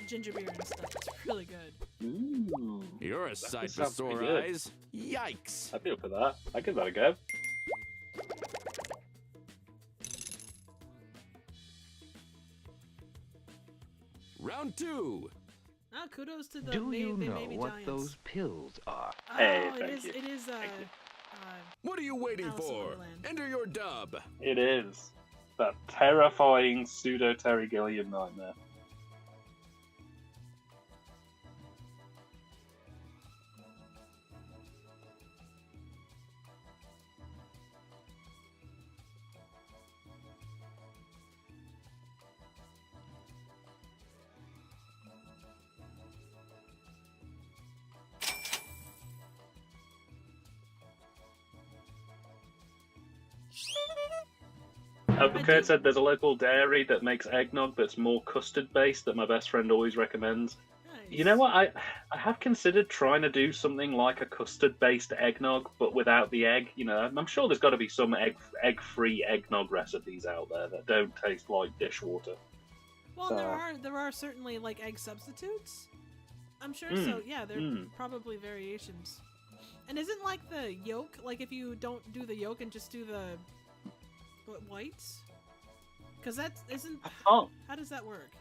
ginger beer and stuff. It's really good. Ooh. You're a sight for sore eyes. Yikes. I'd be up for that. I'd give that a go. Round 2. Ah, kudos to the Do you know Maybe what Giants. those pills are? Oh, Hey, it thank is. you. It is. What are you waiting Alice in for? Wonderland. Enter your dub. It is. That terrifying pseudo Terry Gilliam nightmare. Kurt said there's a local dairy that makes eggnog that's more custard based that my best friend always recommends. Nice. You know what? I have considered trying to do something like a custard based eggnog, but without the egg. You know, I'm sure there's got to be some egg free eggnog recipes out there that don't taste like dishwater. Well, there are certainly like egg substitutes. I'm sure. So yeah, there are probably variations. And isn't like the yolk, like if you don't do the yolk and just do the whites? Because that isn't... How does that work?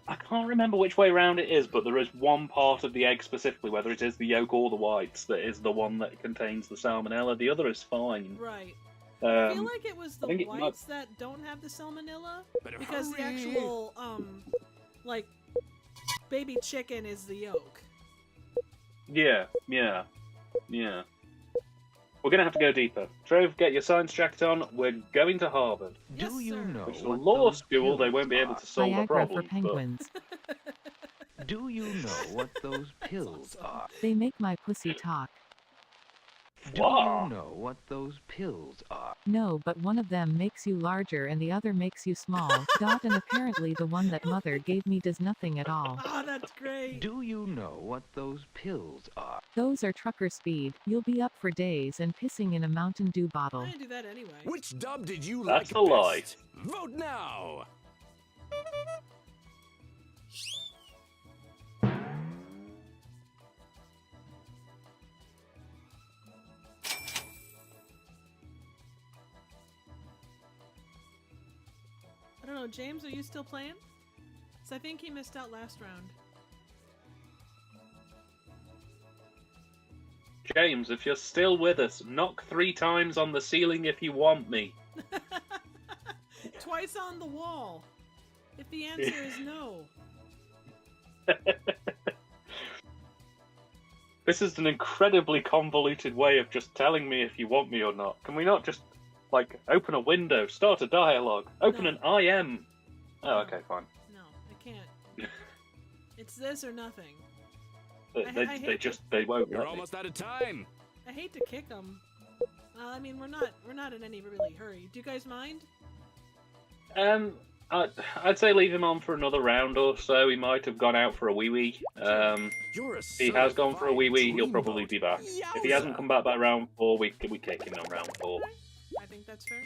I can't remember which way around it is, but there is one part of the egg specifically, whether it is the yolk or the whites, that is the one that contains the salmonella. The other is fine. Right. I feel like it was the whites that don't have the salmonella, because the actual, like, baby chicken is the yolk. Yeah. We're going to have to go deeper. Trove, get your science jacket on. We're going to Harvard. Do you know Which is a what law those school, they pills won't be able are? to solve the Viagra problem. for penguins. Do you know what those pills are? They make my pussy talk. Do you know what those pills are? No, but one of them makes you larger and the other makes you small. And apparently the one that mother gave me does nothing at all. Oh, that's great. Do you know what those pills are? Those are trucker speed. You'll be up for days and pissing in a Mountain Dew bottle. I'm gonna do that anyway. Which dub did you That's like a lie. best? Vote now. I don't know, James, are you still playing? Because I think he missed out last round. James, if you're still with us, knock 3 times on the ceiling if you want me. Twice on the wall. If the answer is no. This is an incredibly convoluted way of just telling me if you want me or not. Can we not just, like, open a window, start a dialogue, open an IM? Oh, okay, fine. No, I can't. It's this or nothing. They won't. You're almost out of time. I hate to kick them. I mean, we're not in any really hurry. Do you guys mind? I'd say leave him on for another round or so. He might have gone out for a wee-wee. If he has gone for a wee-wee, he'll probably be back. Yowza. If he hasn't come back by round 4, we kick him on round 4. I think that's fair.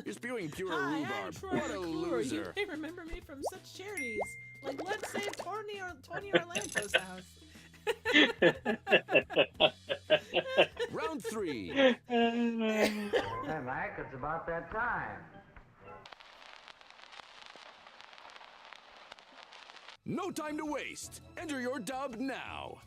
You're spewing pure Hi, I'm rhubarb. Troy What a McClure. loser. You may remember me from such charities like Let's Save Tony Orlando's house. Round 3. Hey, Mike, it's about that time. No time to waste. Enter your dub now.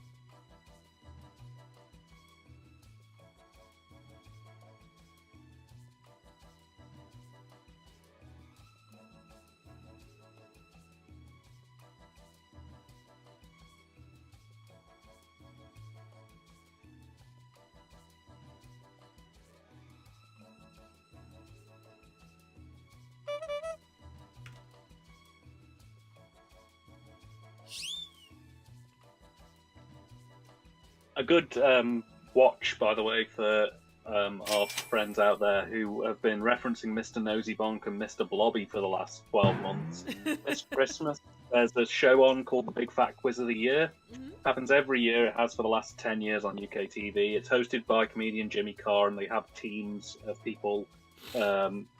A good watch, by the way, for our friends out there who have been referencing Mr. Nosy Bonk and Mr. Blobby for the last 12 months. This Christmas, there's a show on called The Big Fat Quiz of the Year. Happens every year. It has for the last 10 years on UK TV. It's hosted by comedian Jimmy Carr, and they have teams of people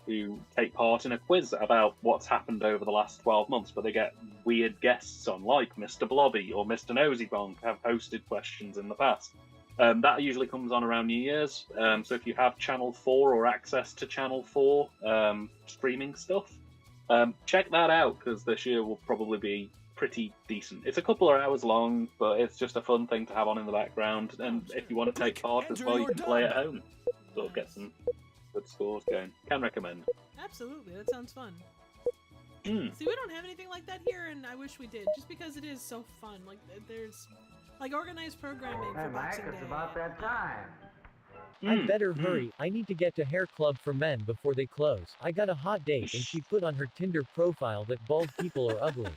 who take part in a quiz about what's happened over the last 12 months, but they get weird guests on, like Mr. Blobby or Mr. Nosy Bonk have hosted questions in the past. That usually comes on around New Year's, so if you have Channel 4 or access to Channel 4 streaming stuff, check that out, because this year will probably be pretty decent. It's a couple of hours long, but it's just a fun thing to have on in the background, and if you want to take part as well, you can play at home. Sort of get some good scores going. Can recommend. Absolutely, that sounds fun. See, we don't have anything like that here, and I wish we did, just because it is so fun. Like, there's like organized programming for Boxing Day. It's about that time. I'd better hurry. I need to get to Hair Club for Men before they close. I got a hot date, and she put on her Tinder profile that bald people are ugly.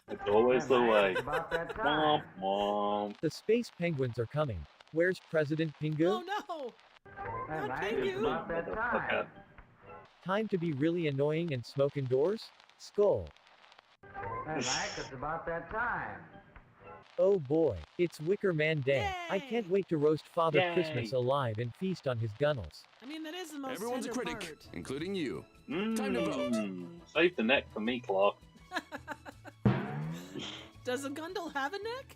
It's always the way. Womp, womp. The space penguins are coming. Where's President Pingu? Oh no! Not Pingu! Time to be really annoying and smoke indoors? Skull. It's about that time. Oh boy, it's Wicker Man Day. Yay! I can't wait to roast Father Yay! Christmas alive and feast on his gunnels. I mean, that is the most Everyone's a tender critic, part. including you. Time to vote. Save the neck for me, Clark. Does a Gundle have a neck?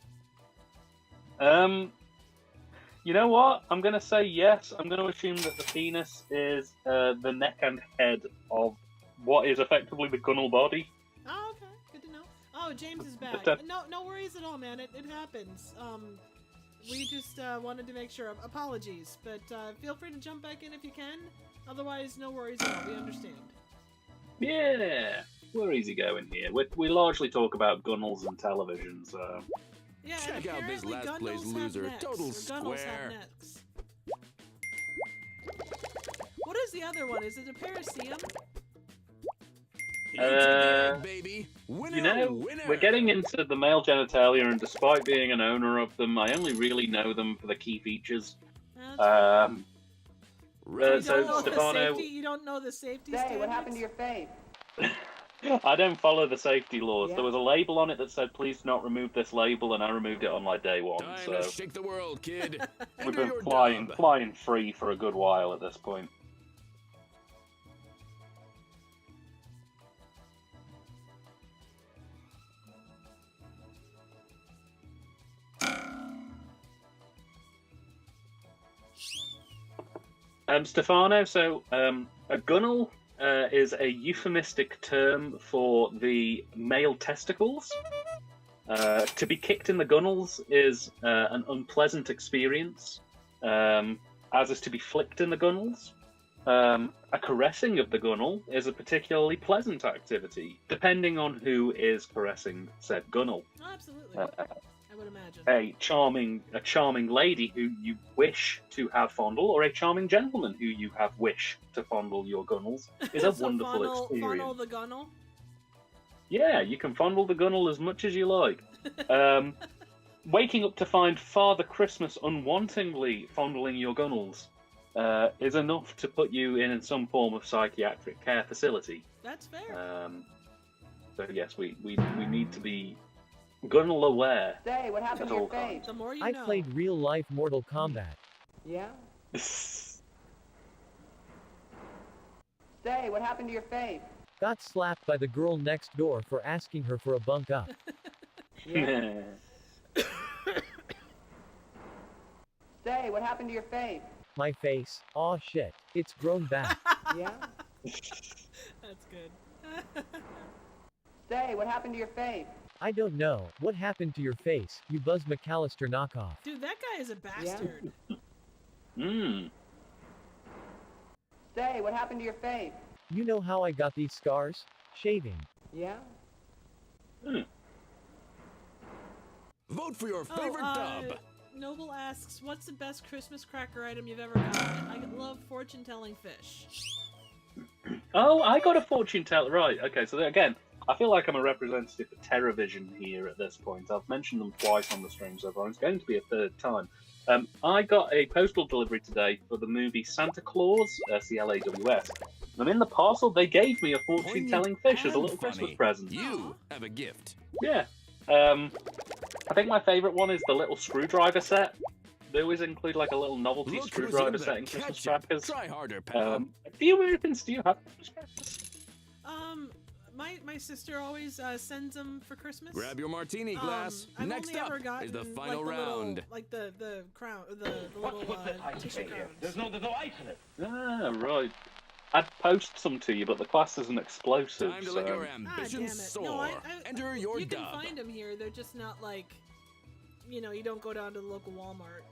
You know what? I'm going to say yes. I'm going to assume that the penis is the neck and head of what is effectively the Gunnel body. Oh, okay. Good to know. Oh, James is back. No worries at all, man. It happens. We just wanted to make sure. Apologies, but feel free to jump back in if you can. Otherwise, no worries at all. We understand. Yeah, we're easygoing here. We largely talk about Gunnels and television, so... Yeah, check out this last place loser, total square. What is the other one? Is it a Paraseum? Baby. Winner, You know, winner. we're getting into the male genitalia, and despite being an owner of them, I only really know them for the key features. So Stefano, You don't know the safety Say, standards? what happened to your face? I don't follow the safety laws. Yeah. There was a label on it that said, "Please do not remove this label," and I removed it on like day one. Time So to shake the world, kid. we've Enter been your dub. flying free for a good while at this point. Stefano, so a gunnel is a euphemistic term for the male testicles. To be kicked in the gunnels is an unpleasant experience, as is to be flicked in the gunnels. A caressing of the gunnel is a particularly pleasant activity, depending on who is caressing said gunnel. Oh, absolutely. I would imagine. A charming lady who you wish to have fondle, or a charming gentleman who you have wish to fondle your gunnels is a So wondrous funnel experience. the gunnel? Yeah, you can fondle the gunnel as much as you like. Waking up to find Father Christmas unwantingly fondling your gunnels is enough to put you in some form of psychiatric care facility. That's fair. So yes, we need to be gunnel aware. Say, what happened to your face? The more you I know. played real-life Mortal Kombat. Yeah? Say, what happened to your face? Got slapped by the girl next door for asking her for a bunk up. Yeah? Say, what happened to your face? My face. Aw shit. It's grown back. Yeah? That's good. Say, what happened to your face? I don't know. What happened to your face, you Buzz McAllister knockoff? Dude, that guy is a bastard. Say, what happened to your face? You know how I got these scars? Shaving. Yeah? Vote for your favorite dub. Noble asks, what's the best Christmas cracker item you've ever gotten? I love fortune-telling fish. Oh, I got a fortune teller. Right, okay, so again, I feel like I'm a representative of TerraVision here at this point. I've mentioned them twice on the stream so far. It's going to be a third time. I got a postal delivery today for the movie Santa Claus, CLAWS. And in the parcel, they gave me a fortune-telling fish as a little Christmas present. You have a gift. Yeah. I think my favourite one is the little screwdriver set. They always include like a little novelty screwdriver set in Christmas crackers. Try harder, pal. Do you Americans, do you have Christmas crackers? My sister always sends them for Christmas. Grab your martini glass. I've Next only up ever gotten, is the final like, round. Like the crown, the little tissue crowns. There's no ice in it. Ah, right. I'd post some to you, but the class isn't explosive. Time to so... let your Damn ambitions it. soar. No, Enter your you dub. can find them here. They're just not like, you know, you don't go down to the local Walmart.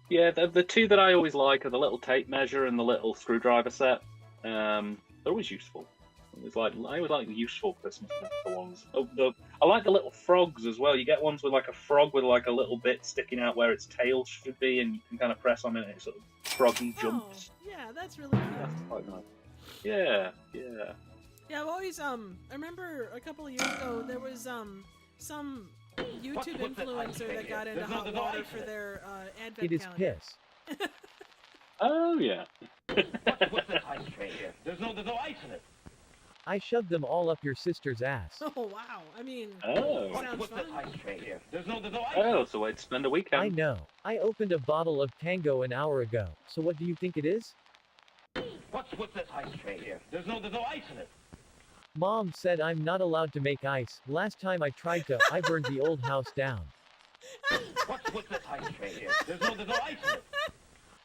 Yeah, the two that I always like are the little tape measure and the little screwdriver set. They're always useful. I always like the useful Christmas ones. I like the little frogs as well. You get ones with like a frog with like a little bit sticking out where its tail should be, and you can kind of press on it and it sort of froggy jumps. Oh, yeah, that's really cute. That's quite nice. Yeah. Yeah, I've always I remember a couple of years ago there was some YouTube influencer that got into hot water for their advent It is calendar. piss. Oh yeah. What's this ice tray here? There's no ice in it. I shoved them all up your sister's ass. Oh wow! I mean, Oh. sounds What's fun. this ice tray here? There's no ice. Oh, so I'd spend a weekend. I know. I opened a bottle of Tango an hour ago. So what do you think it is? What's this ice tray here? There's no ice in it. Mom said I'm not allowed to make ice. Last time I tried to, I burned the old house down. What's this ice tray here? There's no ice in it.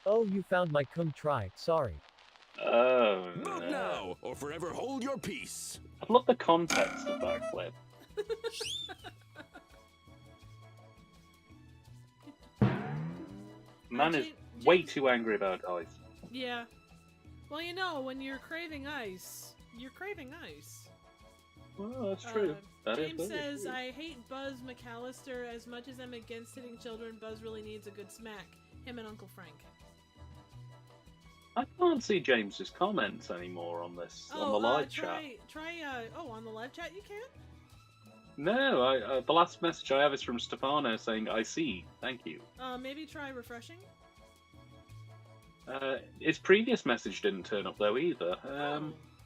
Oh, you found my cum try. Sorry. Oh. Vote No. now, or forever hold your peace. I'd love the context of that clip. Man is way too angry about ice. Yeah. Well, you know, when you're craving ice, you're craving ice. Well, that's true. That is James very says, true. I hate Buzz McAllister. As much as I'm against hitting children, Buzz really needs a good smack. Him and Uncle Frank. I can't see James's comments anymore on this on the live chat. On the live chat you can? No, the last message I have is from Stefano saying, I see, thank you. Maybe try refreshing? His previous message didn't turn up though either.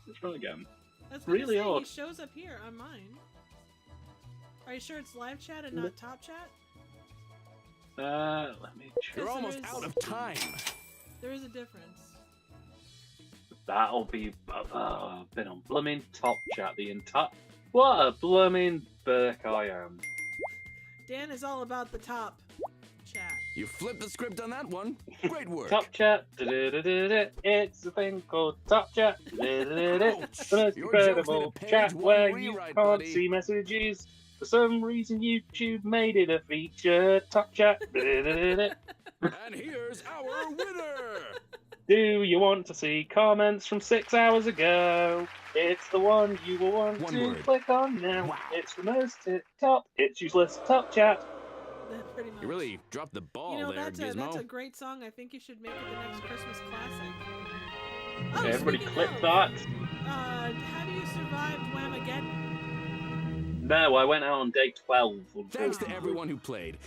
Let's try again. That's really odd. He shows up here on mine. Are you sure it's live chat and not top chat? Let me check. You're almost out of time. There is a difference. That'll be been on blooming top chat the entire. What a blooming Burke I am. Dan is all about the top chat. You flipped the script on that one. Great work. Top chat. It's a thing called top chat. The most incredible chat where you can't see messages. For some reason, YouTube made it a feature. Top chat. And here's our winner. Do you want to see comments from 6 hours ago? It's the one you will want to click on now. Wow. It's the most top, it's useless top chat. Pretty much. You really dropped the ball You know, there, that's Gizmo. a great song. I think you should make it the next Christmas classic. Okay, everybody speaking clip of, that. How do you survive Whamageddon? No, I went out on day 12. Thanks to everyone who played.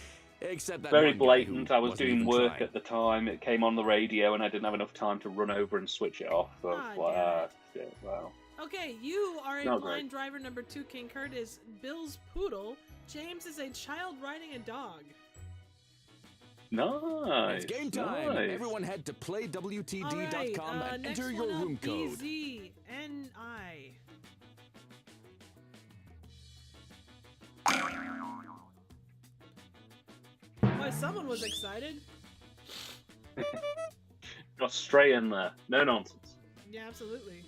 Except that Very one guy blatant. who I was wasn't doing even work trying. at the time. It came on the radio, and I didn't have enough time to run over and switch it off. So I was like, shit, wow. Okay, you are a Not blind great. driver number 2. King Kurt is Bill's poodle. James is a child riding a dog. Nice. It's game time. Nice. Everyone head to playwtd.com All right, and next enter your one up, room code. BZNI. Boy, someone was excited. Got straight in there. No nonsense. Yeah, absolutely.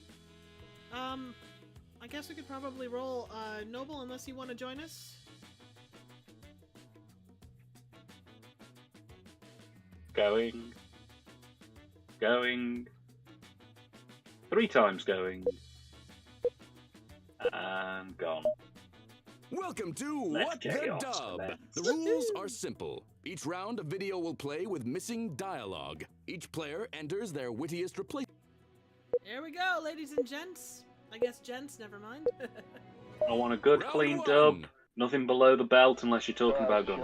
I guess we could probably roll Noble unless you want to join us. Going. 3 times going. And gone. Welcome to Let's What get the it off, Dub. man. The rules are simple. Each round, a video will play with missing dialogue. Each player enters their wittiest replacement. Here we go, ladies and gents. I guess gents, never mind. I want a good Round clean one. dub. Nothing below the belt unless you're talking about guns.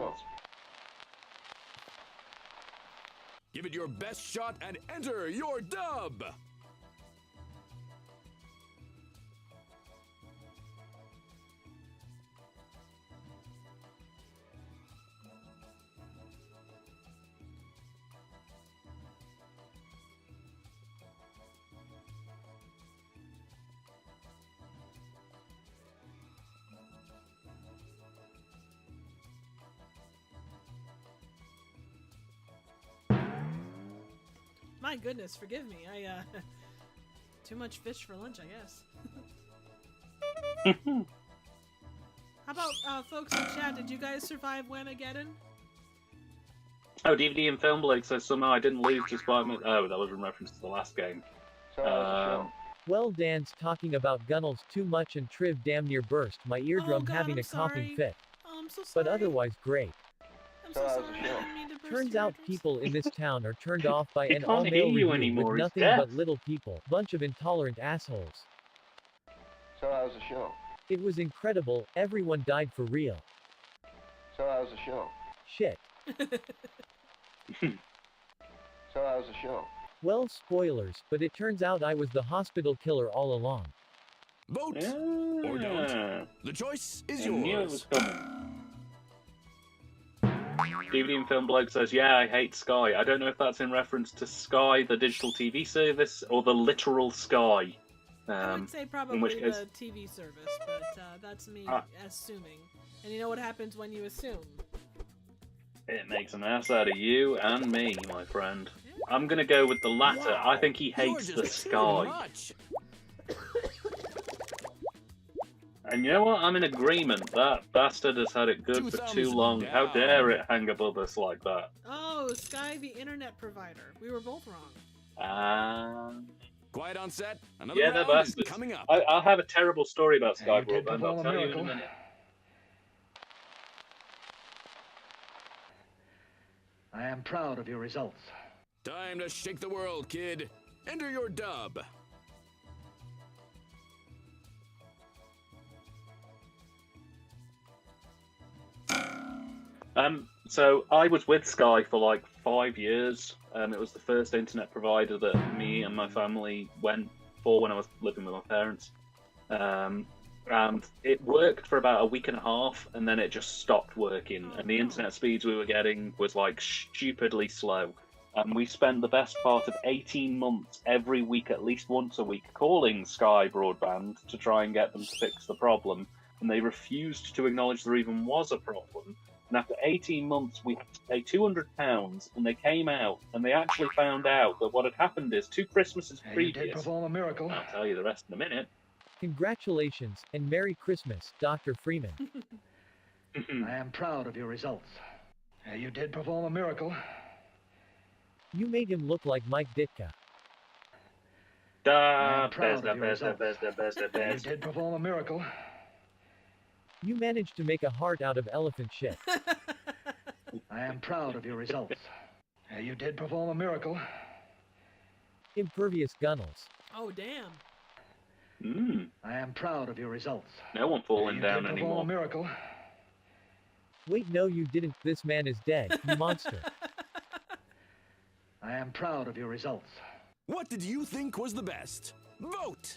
Give it your best shot and enter your dub. My goodness, forgive me. I too much fish for lunch, I guess. How about folks in chat? Did you guys survive Whamageddon? Oh, DVD and Film Blake says somehow I didn't lose despite my... Oh, that was in reference to the last game. Well, Dan's talking about Gunnels too much and Triv damn near burst my eardrum God, having I'm a coughing sorry. fit. Oh, I'm so sorry. But otherwise great. I'm so sorry. I didn't mean to burst Turns your out eardrums. people in this town are turned off by He an can't all-male hear you review anymore, with he's nothing deaf. but little people. Bunch of intolerant assholes. So how's the show? It was incredible, everyone died for real. So how's the show? Shit. So how's the show? Well, spoilers, but it turns out I was the hospital killer all along. Vote or don't. The choice is I knew it yours. was coming. DVD and Film Blog says, yeah, I hate Sky. I don't know if that's in reference to Sky, the digital TV service, or the literal Sky. I would say probably in which case, the TV service, but that's me assuming. And you know what happens when you assume? it makes an ass out of you and me, my friend. I'm gonna go with the latter. Wow, I think he hates you're the just too Sky. much. And you know what? I'm in agreement. That bastard has had it good Two for thumbs too long. How down. dare it hang above us like that? Oh, Sky, the internet provider. We were both wrong. Quiet on set. Another Yeah, they're round is bastards. coming up. I'll have a terrible story about Sky You did Broadband. I'll perform a tell you in a miracle. minute. I am proud of your results. Time to shake the world, kid. Enter your dub. So I was with Sky for like 5 years. It was the first internet provider that me and my family went for when I was living with my parents. And it worked for about a week and a half, and then it just stopped working. And the internet speeds we were getting was like stupidly slow. And we spent the best part of 18 months every week, at least once a week, calling Sky Broadband to try and get them to fix the problem. And they refused to acknowledge there even was a problem. And after 18 months, we had to pay £200, and they came out, and they actually found out that what had happened is 2 Christmases You did previous. perform a miracle. I'll tell you the rest in a minute. Congratulations, and Merry Christmas, Dr. Freeman. I am proud of your results. You did perform a miracle. You made him look like Mike Ditka. I am proud Besta, of your besta, results. besta, besta, You besta. did perform a miracle. You managed to make a heart out of elephant shit. I am proud of your results. You did perform a miracle. Impervious gunnels. Oh, damn. I am proud of your results. No one falling down You did anymore. perform a miracle. Wait, no you didn't. This man is dead, you monster. I am proud of your results. What did you think was the best? Vote!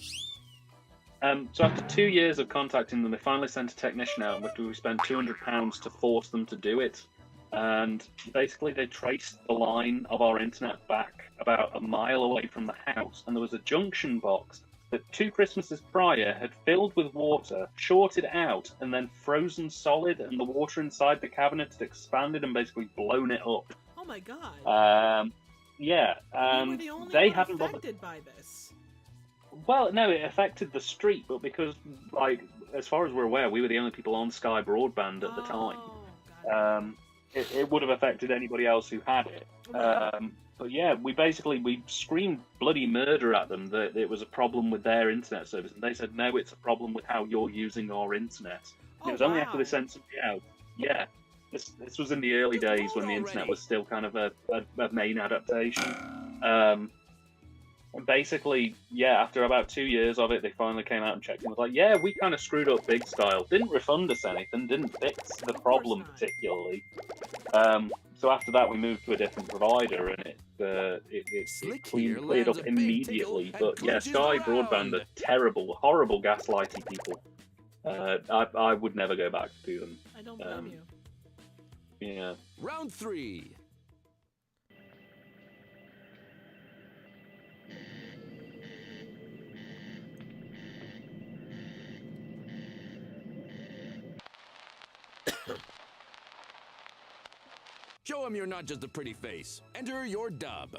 So after 2 years of contacting them, they finally sent a technician out, but we spent £200 to force them to do it. And basically they traced the line of our internet back about a mile away from the house, and there was a junction box that 2 Christmases prior had filled with water, shorted out, and then frozen solid, and the water inside the cabinet had expanded and basically blown it up. Oh my god. Yeah, You were the only they one haven't affected by this. Well, no, it affected the street, but because, like, as far as we're aware, we were the only people on Sky Broadband at the time. It would have affected anybody else who had it. But yeah, we screamed bloody murder at them that it was a problem with their internet service, and they said, no, it's a problem with how you're using our internet. And it was only after they sent somebody out. Yeah, this was in the early days when the internet was still kind of a main adaptation. And basically, yeah, after about 2 years of it, they finally came out and checked and was like, yeah, we kind of screwed up big style. Didn't refund us anything, didn't fix the problem particularly. So after that, we moved to a different provider, and it cleared up immediately. But yeah, Sky Broadband are terrible, horrible gaslighty people. I would never go back to them. I don't blame you. Yeah. Round 3. Show him you're not just a pretty face. Enter your dub.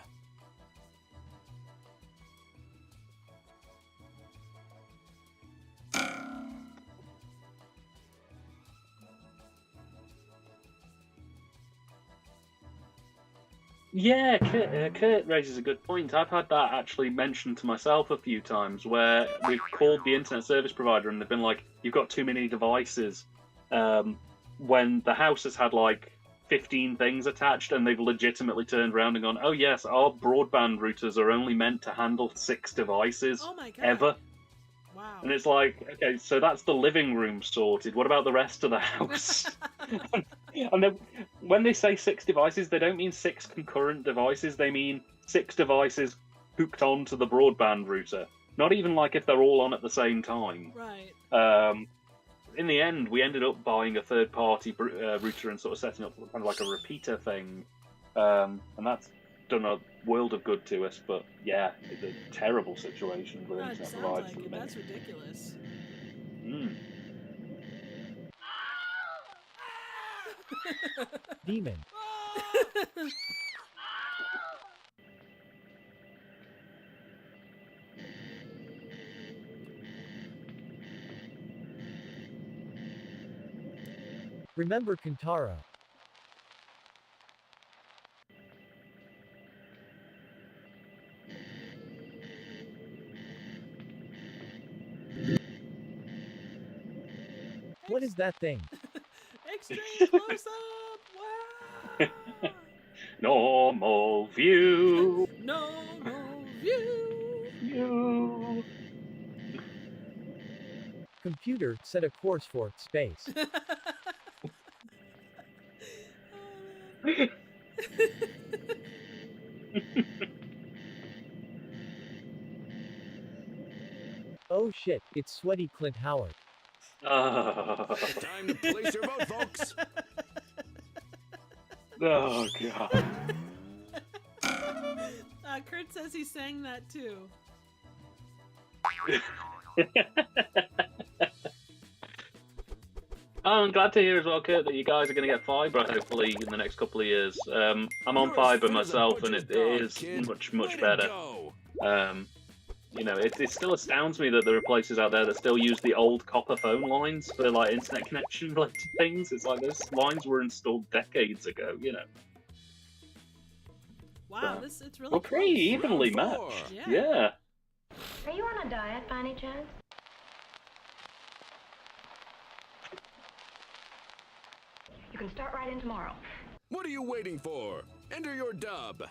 Yeah, Kurt raises a good point. I've had that actually mentioned to myself a few times, where we've called the internet service provider and they've been like, you've got too many devices, when the house has had like 15 things attached, and they've legitimately turned around and gone, oh yes, our broadband routers are only meant to handle 6 devices ever. Wow. And it's like, okay, so that's the living room sorted. What about the rest of the house? And then when they say 6 devices, they don't mean 6 concurrent devices. They mean 6 devices hooked onto the broadband router. Not even like if they're all on at the same time. Right. In the end, we ended up buying a third-party router and sort of setting up kind of like a repeater thing. And that's done a world of good to us, but yeah, it's a terrible situation for internet providers. Like that's ridiculous. Demon. Remember Kintaro. What is that thing? Extreme close up! Wow! Normal view! Normal view! You! Computer, set a course for space. Oh shit, it's sweaty Clint Howard. Time to place your vote, folks. Oh, God. Kurt says he sang that too. I'm glad to hear as well, Kurt, that you guys are going to get fibre, hopefully, in the next couple of years. I'm on fibre myself, and it is much better. You know, it still astounds me that there are places out there that still use the old copper phone lines for, like, internet connection-related things. It's like those lines were installed decades ago, you know. Wow, it's really We're pretty evenly matched. Yeah. Are you on a diet by any chance? You can start right in tomorrow. What are you waiting for? Enter your dub.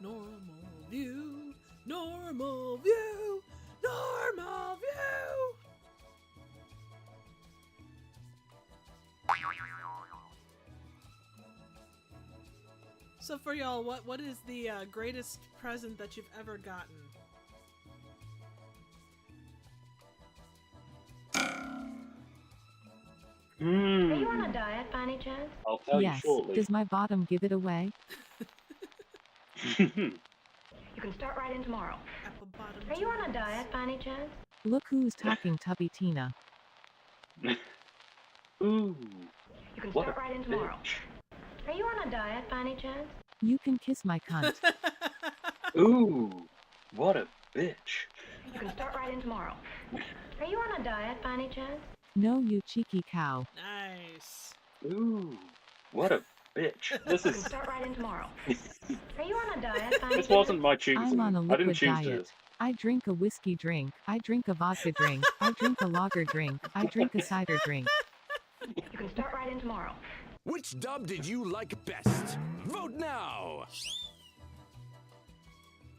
Normal view, normal view, normal view. So for y'all, what is the greatest present that you've ever gotten? Are you on a diet by any chance? I'll tell Yes. you shortly. Does my bottom give it away? You can start right in tomorrow. Are you on a diet by any chance? Look who's talking, Tubby Tina. Ooh. You can What start a right in tomorrow. bitch. Are you on a diet by any chance? You can kiss my cunt. Ooh. What a bitch. You can start right in tomorrow. Are you on a diet by any chance? No, you cheeky cow. Nice. Ooh. What a bitch. This You can is. start right in tomorrow. Are you on a diet by any This chance? wasn't my choosing. I'm on a I didn't liquid choose diet. this. I drink a whiskey drink. I drink a vodka drink. I drink a lager drink. I drink a cider drink. You can start right in tomorrow. Which dub did you like best? Vote now!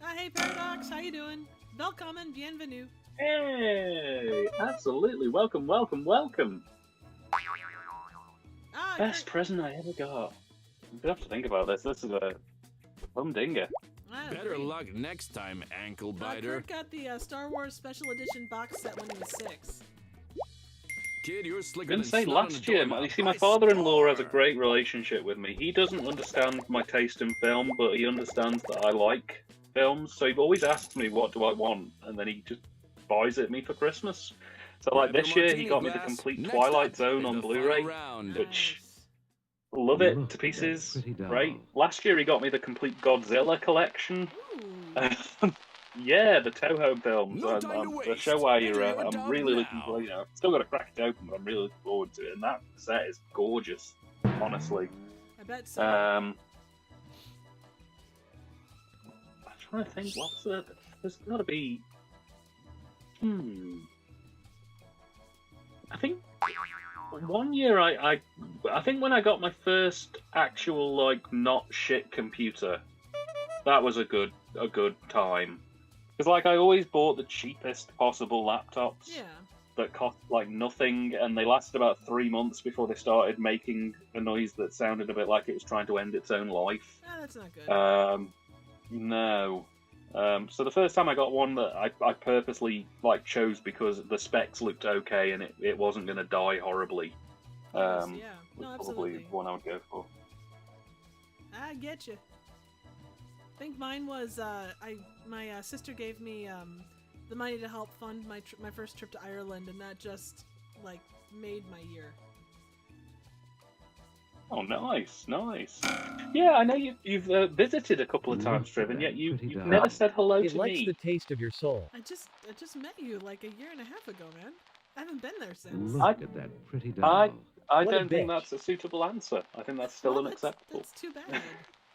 Hey Paradox, how you doing? Welcome, bienvenue. Hey, absolutely. Welcome, welcome, welcome. Ah, Best present I ever got. I'm gonna have to think about this. This is a humdinger. Better luck next time, ankle biter. Kurt got the Star Wars Special Edition box set when he was 6. Kid, you're slicker Didn't than say snot on a last year. doorknob. You see, my father-in-law has a great relationship with me. He doesn't understand my taste in film, but he understands that I like films. So he always asks me, "What do I want?" And then he just buys it me for Christmas. So like Grab this your year, he martini got me the glass. complete Next Twilight up Zone is on the Blu-ray, final round. which love it to pieces. Right? Last year, he got me the complete Godzilla collection. Yeah, the Toho films. No time to the waste. Showa Enter era. your I'm dub really looking now. forward. You know, still got to crack it open, but I'm really looking forward to it. And that set is gorgeous, honestly. I bet so. I'm trying to think. What's the? There's got to be. I think one year I think when I got my first actual like not shit computer, that was a good time. Because like I always bought the cheapest possible laptops. Yeah. That cost like nothing, and they lasted about 3 months before they started making a noise that sounded a bit like it was trying to end its own life. Ah, that's not good. No. So the first time I got one that I purposely like chose because the specs looked okay and it wasn't going to die horribly. Yeah. Was No, probably absolutely. the one I would go for. I get you. I think mine was my sister gave me the money to help fund my first trip to Ireland, and that just like made my year. Oh, nice. Yeah, I know you've visited a couple of times, Triv, and yet you've never said hello It to likes me. the taste of your soul. I just met you like a year and a half ago, man. I haven't been there since. Look at that pretty doll. I What a don't think bitch. that's a suitable answer. I think that's still Well, unacceptable. That's too bad.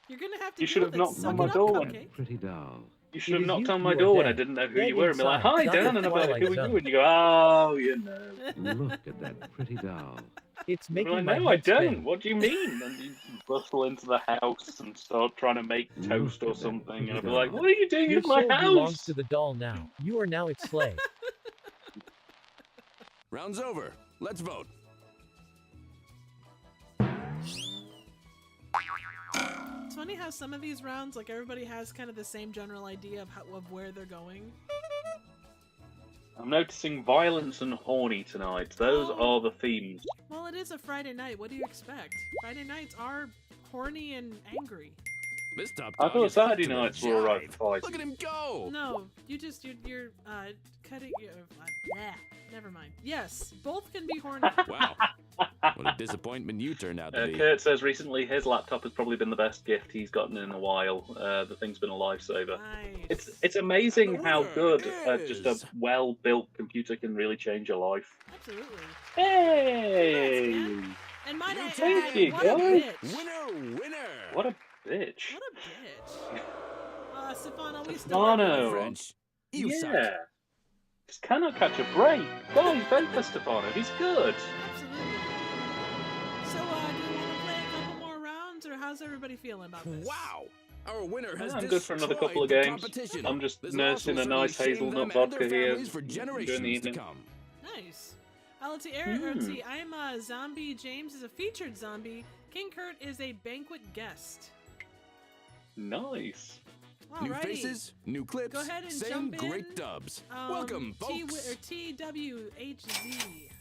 You're gonna have to. You should deal have with it. knocked Suck on my it up, door cupcake. Pretty doll. You should It have is knocked you on my who are door when I dead. didn't know who Dead you were and be like, inside. "Hi, Not Dan," the and I'd be like, Twilight "Who are Zone. you?" And you go, "Oh, you know." Look at that pretty doll. It's I'm making like, my "No, I head don't. spin. What do you mean?" And you bustle into the house and start trying to make toast or at that something, and pretty I'd be like, doll. "What are you doing Your in my soul belongs house?" to the doll now. You are now its slave. Round's over. Let's vote. It's funny how some of these rounds, like everybody has kind of the same general idea of where they're going. I'm noticing violence and horny tonight. Those are the themes. Well, it is a Friday night. What do you expect? Friday nights are horny and angry. This top I dog thought is Saturday hip to the nights were alright for fighting. Look at him go! No, you're cutting your. Never mind. Yes, both can be horny. Wow. What a disappointment you turned out to be. Kurt says recently his laptop has probably been the best gift he's gotten in a while. The thing's been a lifesaver. Nice. It's amazing how good just a well-built computer can really change your life. Absolutely. Hey! Congrats, and might I Thank add, you, what a guys. bitch. Winner! What a bitch. What a bitch. Stefano, we still Stefano. French. You Yeah. suck. Just cannot catch a break. Guys, vote for Stefano. He's good. Absolutely. So, do you want to play a couple more rounds, or how's everybody feeling about this? Wow! Our winner has I'm good for another couple of destroyed the games. competition. I'm just This nursing a also nice certainly shamed hazelnut them and their vodka here families for during the generations to evening. come. Nice. Let's see, I'm a zombie. James is a featured zombie. King Kurt is a banquet guest. Nice. New Alrighty. faces, new clips, Go ahead and same jump in. great dubs. Welcome, folks. TWHZ.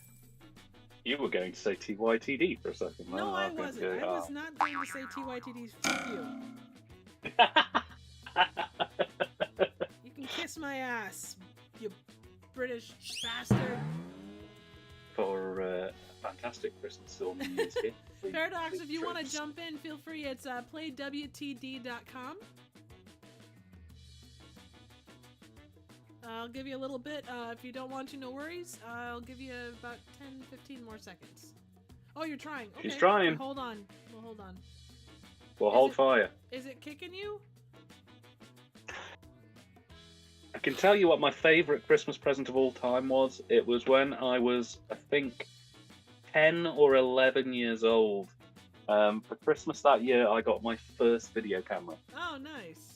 You were going to say TYTD for a second. No, Oh, I okay, wasn't. good. I was not going to say TYTD. Fuck you. You can kiss my ass, you British bastard. For a fantastic Christmas film. Paradox, if you want to jump in, feel free. It's playwtd.com. I'll give you a little bit. If you don't want to, no worries. I'll give you about 10-15 more seconds. Oh, you're trying. Okay. She's trying. Hold on. We'll hold on. Well, hold fire. Is it kicking you? I can tell you what my favourite Christmas present of all time was. It was when I was, I think, 10 or 11 years old. For Christmas that year, I got my first video camera. Oh, nice.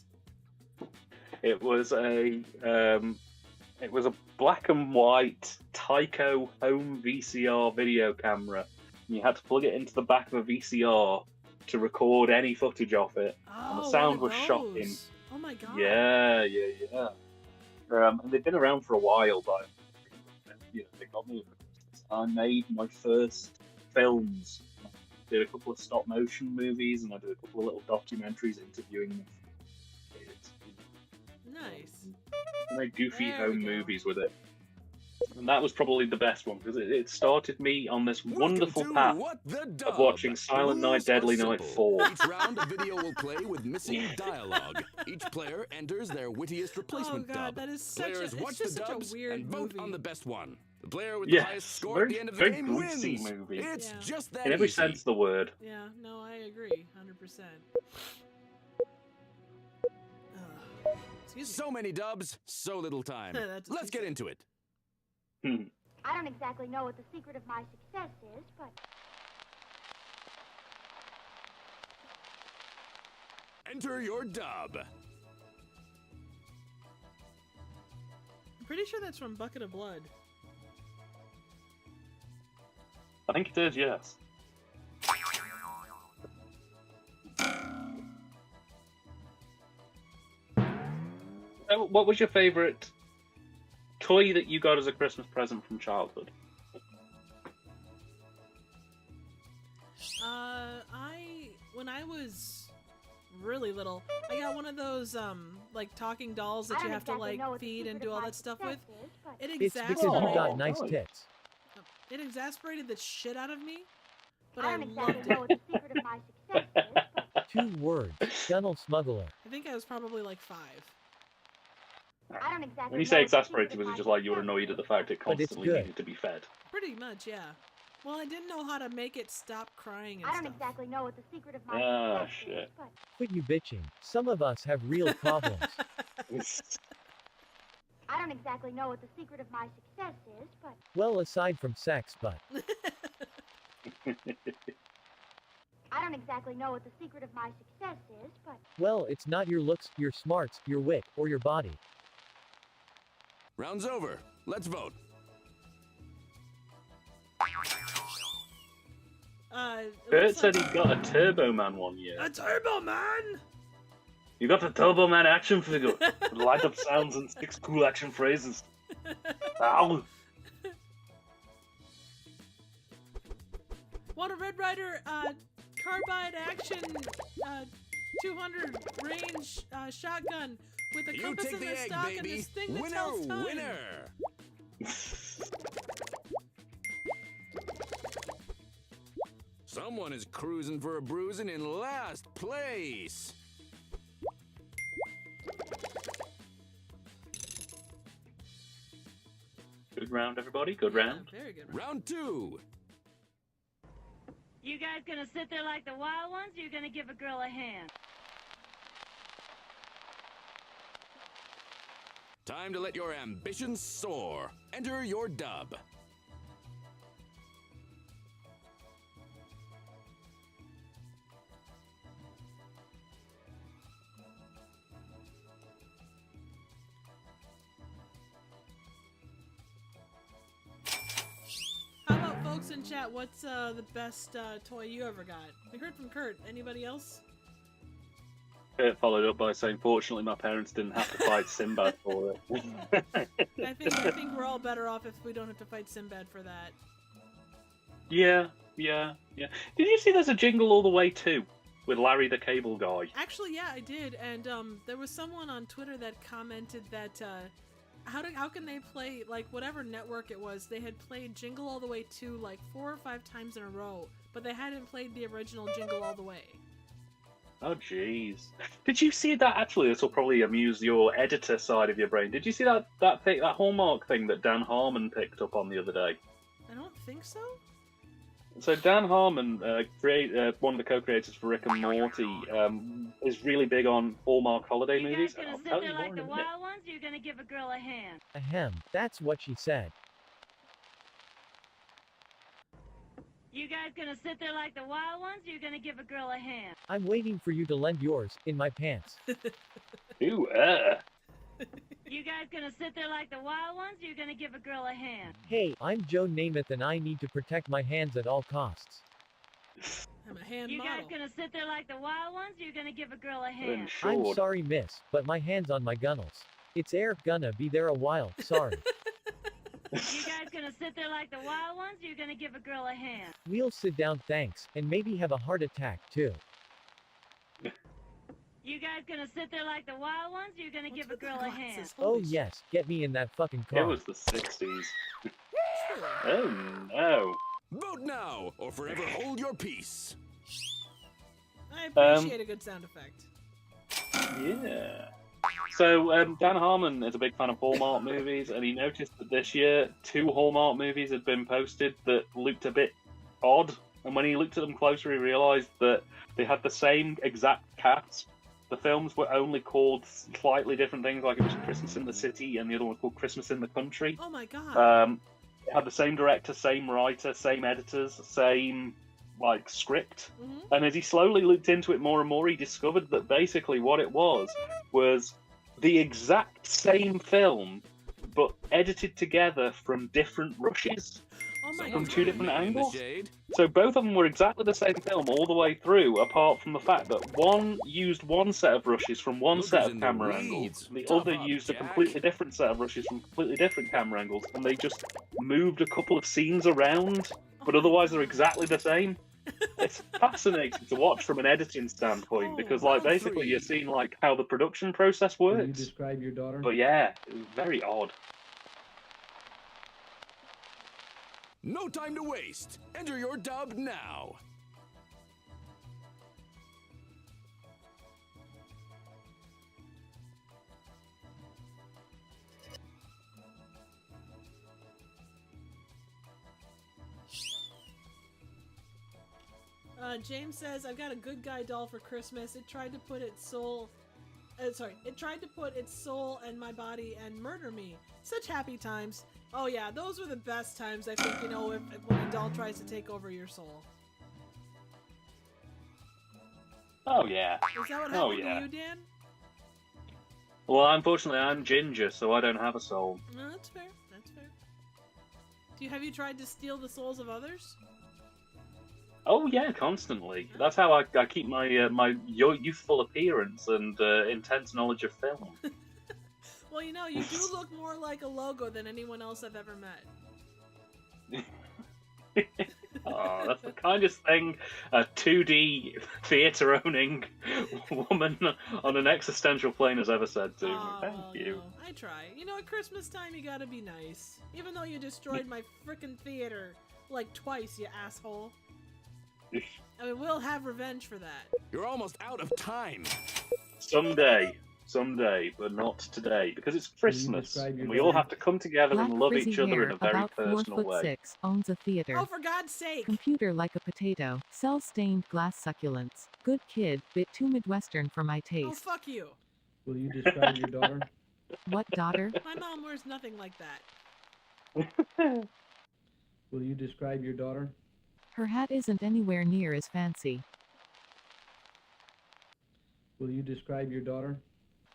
It was a black and white Tyco home VCR video camera. And you had to plug it into the back of a VCR to record any footage of it. And the sound was shocking. Oh my god. Yeah. And they've been around for a while, but they got me. I made my first films. I did a couple of stop motion movies, and I did a couple of little documentaries interviewing them. Nice. I made goofy home movies with it. And that was probably the best one, because it started me on this wonderful path of watching Silent Night, Deadly Night 4. Each round, a video will play with missing dialogue. Each player enters their wittiest replacement dub. That is such Players watch the dubs and vote on the best one. The player with the highest score at the end of the game wins. Movie. It's just that in every easy. sense of the word. Yeah, no, I agree, 100%. So many dubs, so little time. Let's get into it. I don't exactly know what the secret of my success is, but... Enter your dub. I'm pretty sure that's from Bucket of Blood. I think it is, yes. What was your favourite toy that you got as a Christmas present from childhood? When I was really little, I got one of those like talking dolls that you have to like feed and do all that stuff with. It It's because you got nice tits. It exasperated the shit out of me, but I I don't loved exactly know what the secret of my success is, but... 2 words. Gunnel smuggler. I think I was probably like 5. I don't exactly When you know say what the exasperated, secret was of it just my like you were annoyed at the fact it But it's constantly good. needed to be fed? Pretty much, yeah. Well, I didn't know how to make it stop crying and I don't stuff. exactly know what the secret of my Ah, success shit. is, but... Quit you bitching. Some of us have real problems. I don't exactly know what the secret of my success is, but... Well, aside from sex, but... I don't exactly know what the secret of my success is, but... Well, it's not your looks, your smarts, your wit, or your body. Round's over. Let's vote. Kurt said he got a Turbo Man one year. A Turbo Man? You got the Turbo Man action figure with light up sounds and 6 cool action phrases. Ow! Want a Red Ryder carbide action 200 range shotgun with a You compass take in the the egg, stock and baby. this thing that Winner, tells time. winner. Someone is cruising for a bruising in last place. Good round, everybody. Good round. Very good Round 2. You guys gonna sit there like the wild ones, or you gonna give a girl a hand? Time to let your ambitions soar. Enter your dub. How about folks in chat? What's the best toy you ever got? We heard from Kurt. Anybody else? Kurt followed up by saying, "Fortunately, my parents didn't have to fight Sinbad for it." I think we're all better off if we don't have to fight Sinbad for that. Yeah. Did you see there's a Jingle All the Way too with Larry the Cable Guy? Actually, yeah, I did, and there was someone on Twitter that commented that how can they play, like, whatever network it was, they had played Jingle All the Way 2 like 4 or 5 times in a row, but they hadn't played the original Jingle All the Way. Oh, jeez. Did you see that? Actually, this will probably amuse your editor side of your brain. Did you see that Hallmark thing that Dan Harmon picked up on the other day? I don't think so. So Dan Harmon, one of the co-creators for Rick and Morty, is really big on Hallmark holiday movies. You guys gonna sit there like the wild ones, or you gonna give a girl a hand? Ahem, that's what she said. You guys gonna sit there like the wild ones, or you gonna give a girl a hand? I'm waiting for you to lend yours, in my pants. Ooh, You guys gonna sit there like the wild ones, or you gonna give a girl a hand? Hey, I'm Joe Namath and I need to protect my hands at all costs. I'm a hand You model. guys gonna sit there like the wild ones, or you gonna give a girl a hand? I'm sorry, miss, but my hand's on my gunnels. It's air gonna be there a while, sorry. You guys gonna sit there like the wild ones, or you gonna give a girl a hand? We'll sit down, thanks, and maybe have a heart attack, too. You guys gonna sit there like the wild ones, or you gonna give a girl a hand? Oh yes, get me in that fucking car. It was the 60s. Oh no. Vote now, or forever hold your peace. I appreciate a good sound effect. Yeah. So Dan Harmon is a big fan of Hallmark movies, and he noticed that this year 2 Hallmark movies had been posted that looked a bit odd. And when he looked at them closer, he realised that they had the same exact cast. The films were only called slightly different things, like it was Christmas in the City, and the other one was called Christmas in the Country. Oh my god. It had the same director, same writer, same editors, same script. Mm-hmm. And as he slowly looked into it more and more, he discovered that basically what it was the exact same film, but edited together from different rushes. Oh my from god. 2 different angles. So both of them were exactly the same film all the way through, apart from the fact that one used one set of rushes from one set of camera angles, the other used a completely different set of rushes from completely different camera angles, and they just moved a couple of scenes around, but otherwise they're exactly the same. It's fascinating to watch from an editing standpoint, because basically you're seeing how the production process works. Can you describe your daughter? But yeah, it was very odd. No time to waste. Enter your dub now. James says, I've got a good guy doll for Christmas. It tried to put its soul... It tried to put its soul in my body and murder me. Such happy times. Oh yeah, those were the best times, I think, when a doll tries to take over your soul. Oh yeah. Is that what happened to you, Dan? Well, unfortunately, I'm ginger, so I don't have a soul. No, that's fair. That's fair. Have you tried to steal the souls of others? Oh yeah, constantly. That's how I keep my my youthful appearance and intense knowledge of film. Well, you do look more like a logo than anyone else I've ever met. Oh, that's the kindest thing a 2D theatre-owning woman on an existential plane has ever said to me. Thank you. No, I try. You know, at Christmas time, you gotta be nice. Even though you destroyed my frickin' theater, like, twice, you asshole. I mean, we'll have revenge for that. You're almost out of time. Someday, but not today, because it's Christmas, and we all have to come together Black and love frizzy each other hair, in a very about personal way. 4'6", owns a theater. Oh, for God's sake! Computer like a potato. Sells stained glass succulents. Good kid, bit too Midwestern for my Oh, taste. fuck you. Will you describe your daughter? What daughter? My mom wears nothing like that. Will you describe your daughter? Her hat isn't anywhere near as fancy. Will you describe your daughter?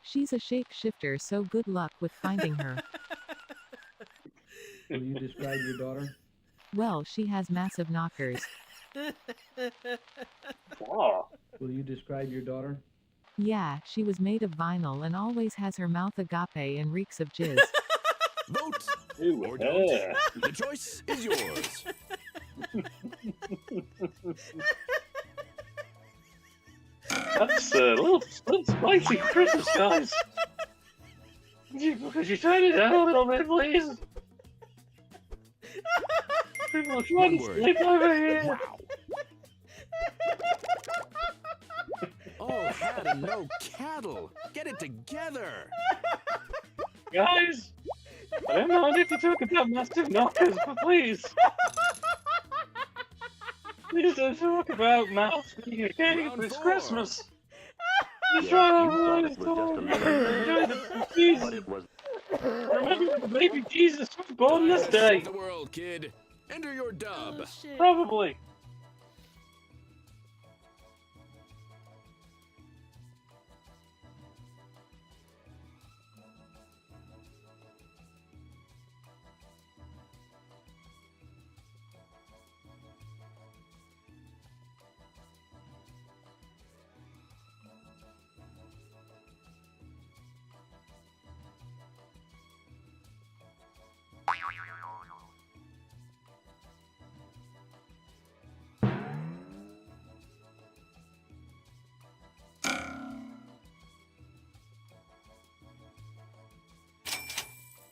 She's a shapeshifter, so good luck with finding her. Will you describe your daughter? Well, she has massive knockers. Wow. Will you describe your daughter? Yeah, she was made of vinyl and always has her mouth agape and reeks of jizz. Vote Ooh, or don't. The choice is yours. That's a little spicy Christmas, guys. Could you turn it down a little bit, please? People are trying to sleep over here. Wow. Oh, hat and no cattle. Get it together. Guys, I don't mind if you talk about massive knockers, but please. Please don't talk about mouth being okay. It's Christmas. Just try to remember the baby Jesus was born this day. The world, kid. Enter your dub. Oh, shit. Probably.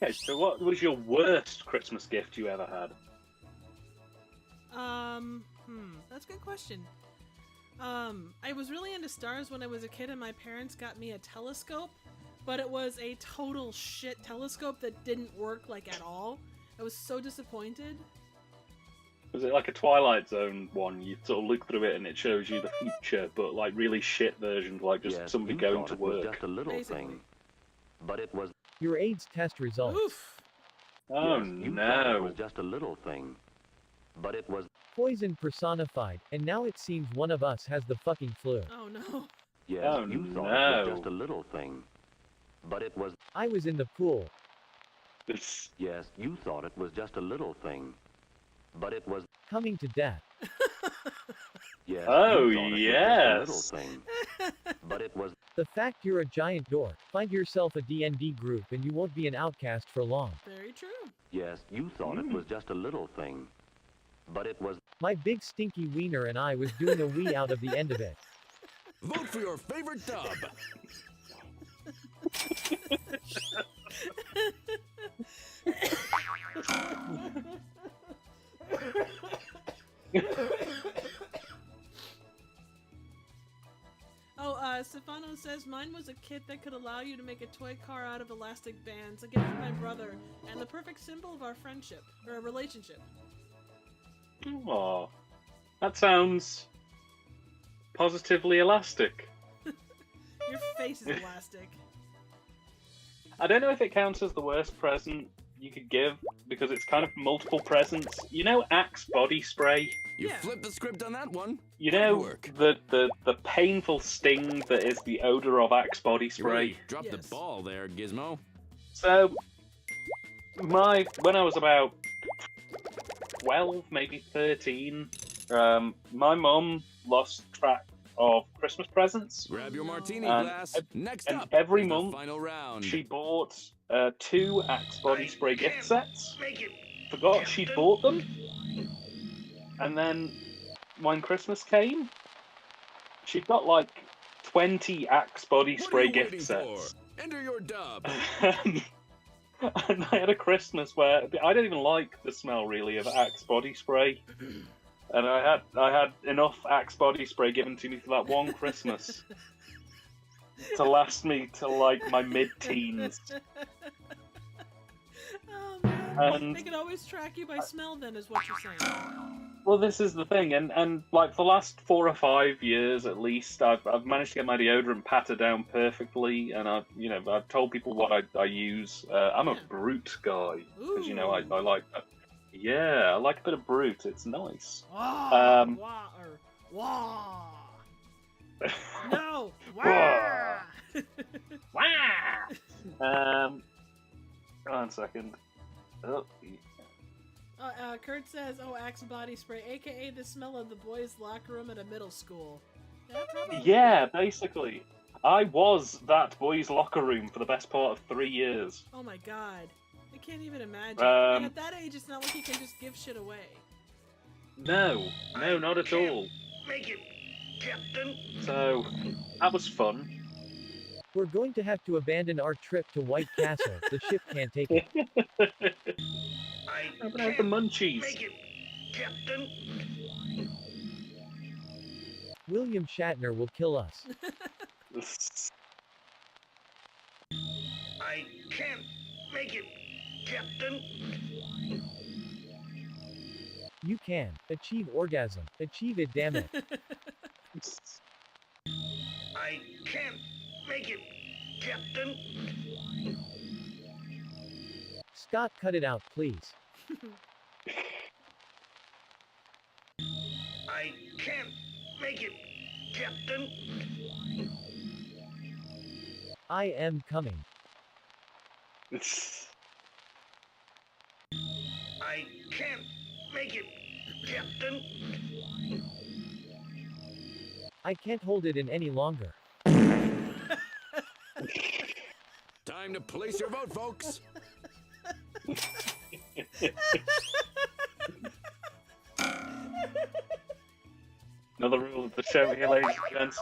Okay, so what was your worst Christmas gift you ever had? That's a good question. I was really into stars when I was a kid, and my parents got me a telescope, but it was a total shit telescope that didn't work, like, at all. I was so disappointed. Was it like a Twilight Zone one? You sort of look through it and it shows you the future, but like really shit version, like just somebody going to work. Just a little thing, but it was your AIDS test results. Oof. Oh you no! thought it was just a little thing, but it was poison personified, and now it seems one of us has the fucking flu. Oh no! Yes, oh, you thought no. it was just a little thing, but it was. I was in the pool. Yes, you thought it was just a little thing, but it was coming to death. Yes. Oh you thought it was yes. just a little thing, but it was. The fact you're a giant dork. Find yourself a D&D group and you won't be an outcast for long. Very true. Yes, you thought it was just a little thing, but it was. My big stinky wiener and I was doing a wee out of the end of it. Vote for your favorite dub. Stefano says, mine was a kit that could allow you to make a toy car out of elastic bands, a gift from my brother, and the perfect symbol of our friendship, or a relationship. Aw, that sounds positively elastic. Your face is elastic. I don't know if it counts as the worst present you could give, because it's kind of multiple presents. You know Axe body spray? You flipped the script on that one. You know the painful sting that is the odor of Axe body spray? You really dropped the ball there, Gizmo. So, when I was about 12, maybe 13, my mum lost track of Christmas presents. Grab your martini glass. Next up, every is the month final round. she bought 2 Axe body spray gift sets. Forgot she'd bought them. And then when Christmas came, she got like 20 Axe body spray gift sets. Enter your dub. And I had a Christmas where I don't even like the smell really of Axe body spray, and I had enough Axe body spray given to me for that one Christmas to last me till like my mid-teens. Oh man! They can always track you by smell. Then is what you're saying. Well, this is the thing, and like for the last 4 or 5 years at least, I've managed to get my deodorant patted down perfectly, and I've told people what I use. I'm a Brute guy because I like that. Yeah, I like a bit of Brute. It's nice. Wah. No. Wah. Wah. 1 second. Oh. Kurt says, "Oh, Axe body spray, aka the smell of the boys' locker room at a middle school." Yeah, probably. Yeah, basically, I was that boys' locker room for the best part of 3 years. Oh my god, I can't even imagine. And at that age, it's not like you can just give shit away. No, not at all. Make it, Captain. So that was fun. We're going to have to abandon our trip to White Castle. The ship can't take it. I'm gonna have the munchies. Make it, Captain. William Shatner will kill us. I can't make it, Captain. You can. Achieve orgasm. Achieve it, damn it. I can't make it, Captain. Scott, cut it out, please. I can't make it, Captain. I am coming. I can't make it, Captain. I can't hold it in any longer. Time to place your vote, folks. Another rule of the show here, ladies and gents,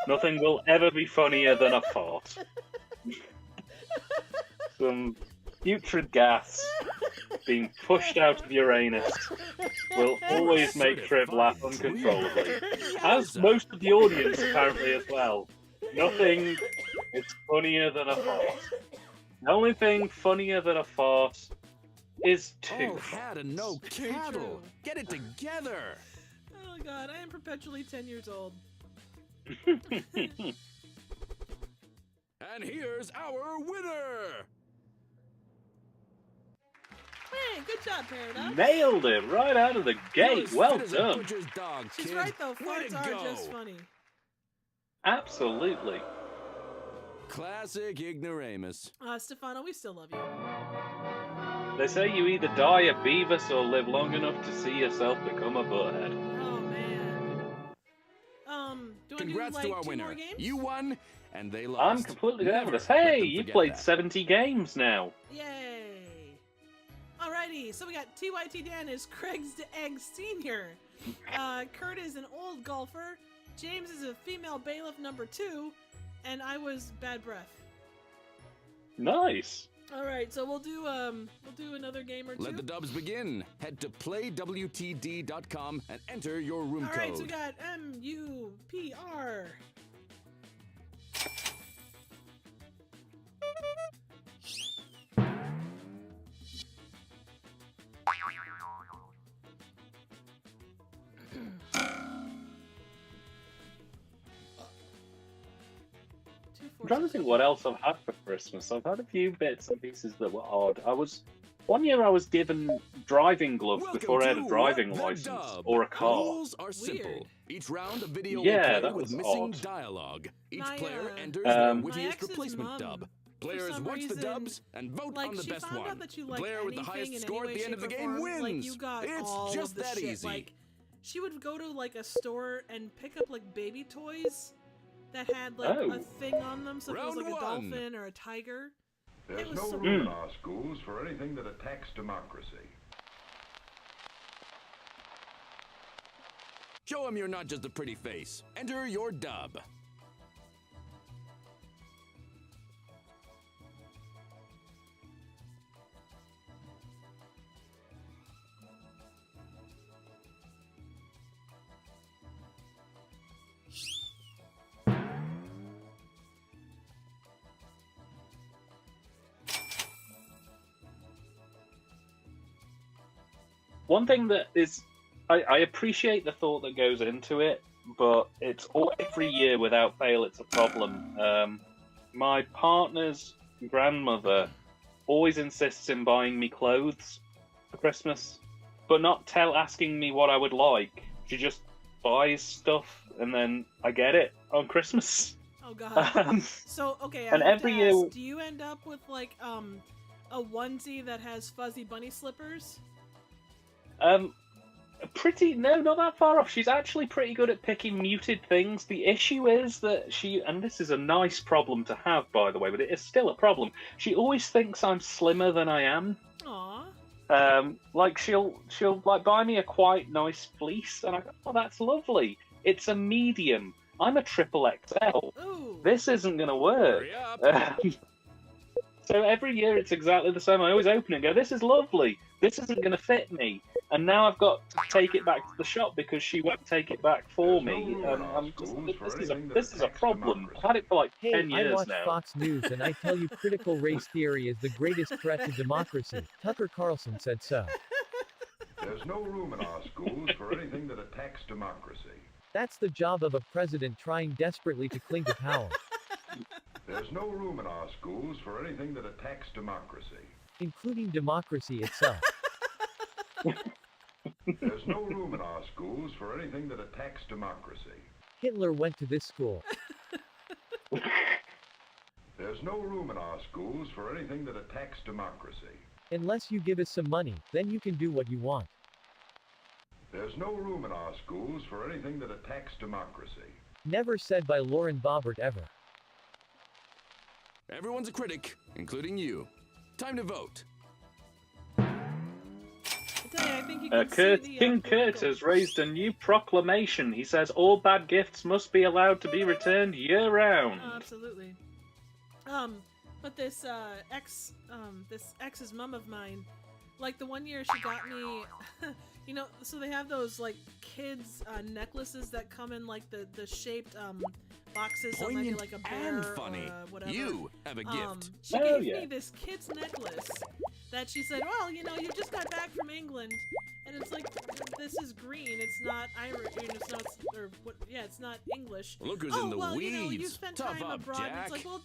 nothing will ever be funnier than a fart. Some putrid gas being pushed out of Uranus will always make Triv laugh uncontrollably. As most of the audience apparently as well. Nothing is funnier than a fart. The only thing funnier than a fart is tooth. Oh, had and no cattle. Get it together. Oh god, I am perpetually 10 years old. And here's our winner. Hey, good job, Paradox. Nailed it right out of the gate. Well done. Dog, she's right though, farts are just funny. Absolutely. Classic ignoramus. Stefano, we still love you. They say you either die a Beavis or live long enough to see yourself become a butthead. Oh man. Congrats to our winner. You won, and they lost. I'm completely nervous. Hey, you played 70 games now. Yay! Alrighty, so we got TYT Dan is Craig's Egg Senior. Kurt is an old golfer. James is a female bailiff number 2. And I was Bad Breath. Nice. All right, so we'll do another game or two. Let the dubs begin. Head to playwtd.com and enter your room code. All right, so we got MUPR. I'm trying to think what else I've had for Christmas. I've had a few bits and pieces that were odd. One year I was given driving gloves before I had a driving license or a car. Rules are simple. Each round, a video will that play with was missing odd. dialogue. Each player enters their wittiest replacement mom, dub. Players watch the dubs and vote on the best one. The player with the highest score at the end of the game wins. Like, you got it's all just of the that shit. easy. Like, she would go to like a store and pick up like baby toys that had like a thing on them, so if it was like a dolphin or a tiger. There's no room in our schools for anything that attacks democracy. Show him you're not just a pretty face. Enter your dub. One thing that is, I appreciate the thought that goes into it, but it's every year without fail, it's a problem. My partner's grandmother always insists in buying me clothes for Christmas, but not asking me what I would like. She just buys stuff, and then I get it on Christmas. Oh God. So okay, and every year, do you end up with like a onesie that has fuzzy bunny slippers? No, not that far off. She's actually pretty good at picking muted things. The issue is that and this is a nice problem to have, by the way, but it is still a problem. She always thinks I'm slimmer than I am. Aww. Like she'll like buy me a quite nice fleece, and I go, oh, that's lovely. It's a medium. I'm a triple XL. Ooh. This isn't gonna work. So every year it's exactly the same. I always open it and go, this is lovely. This isn't going to fit me. And now I've got to take it back to the shop because she won't take it back for me. This is a problem. I've had it for like 10 years I watch now. Fox News and I tell you critical race theory is the greatest threat to democracy. Tucker Carlson said so. There's no room in our schools for anything that attacks democracy. That's the job of a president trying desperately to cling to power. There's no room in our schools for anything that attacks democracy. Including democracy itself. There's no room in our schools for anything that attacks democracy. Hitler went to this school. There's no room in our schools for anything that attacks democracy. Unless you give us some money, then you can do what you want. There's no room in our schools for anything that attacks democracy. Never said by Lauren Boebert ever. Everyone's a critic, including you. Time to vote. I think you can King Kurt has raised a new proclamation. He says all bad gifts must be allowed to be returned year-round. Oh, absolutely. But this ex's mom of mine, like the one year she got me, you know, so they have those like kids necklaces that come in like the shaped boxes, so maybe like a bear or whatever. You have a gift. She gave me this kid's necklace that she said, well, you know, you just got back from England, and it's like, this is green, it's not Irish, it's not, or what, yeah, it's not English. Look who's in the well, weeds. You know, you spent Tough time up, abroad. Jack. And it's like, well,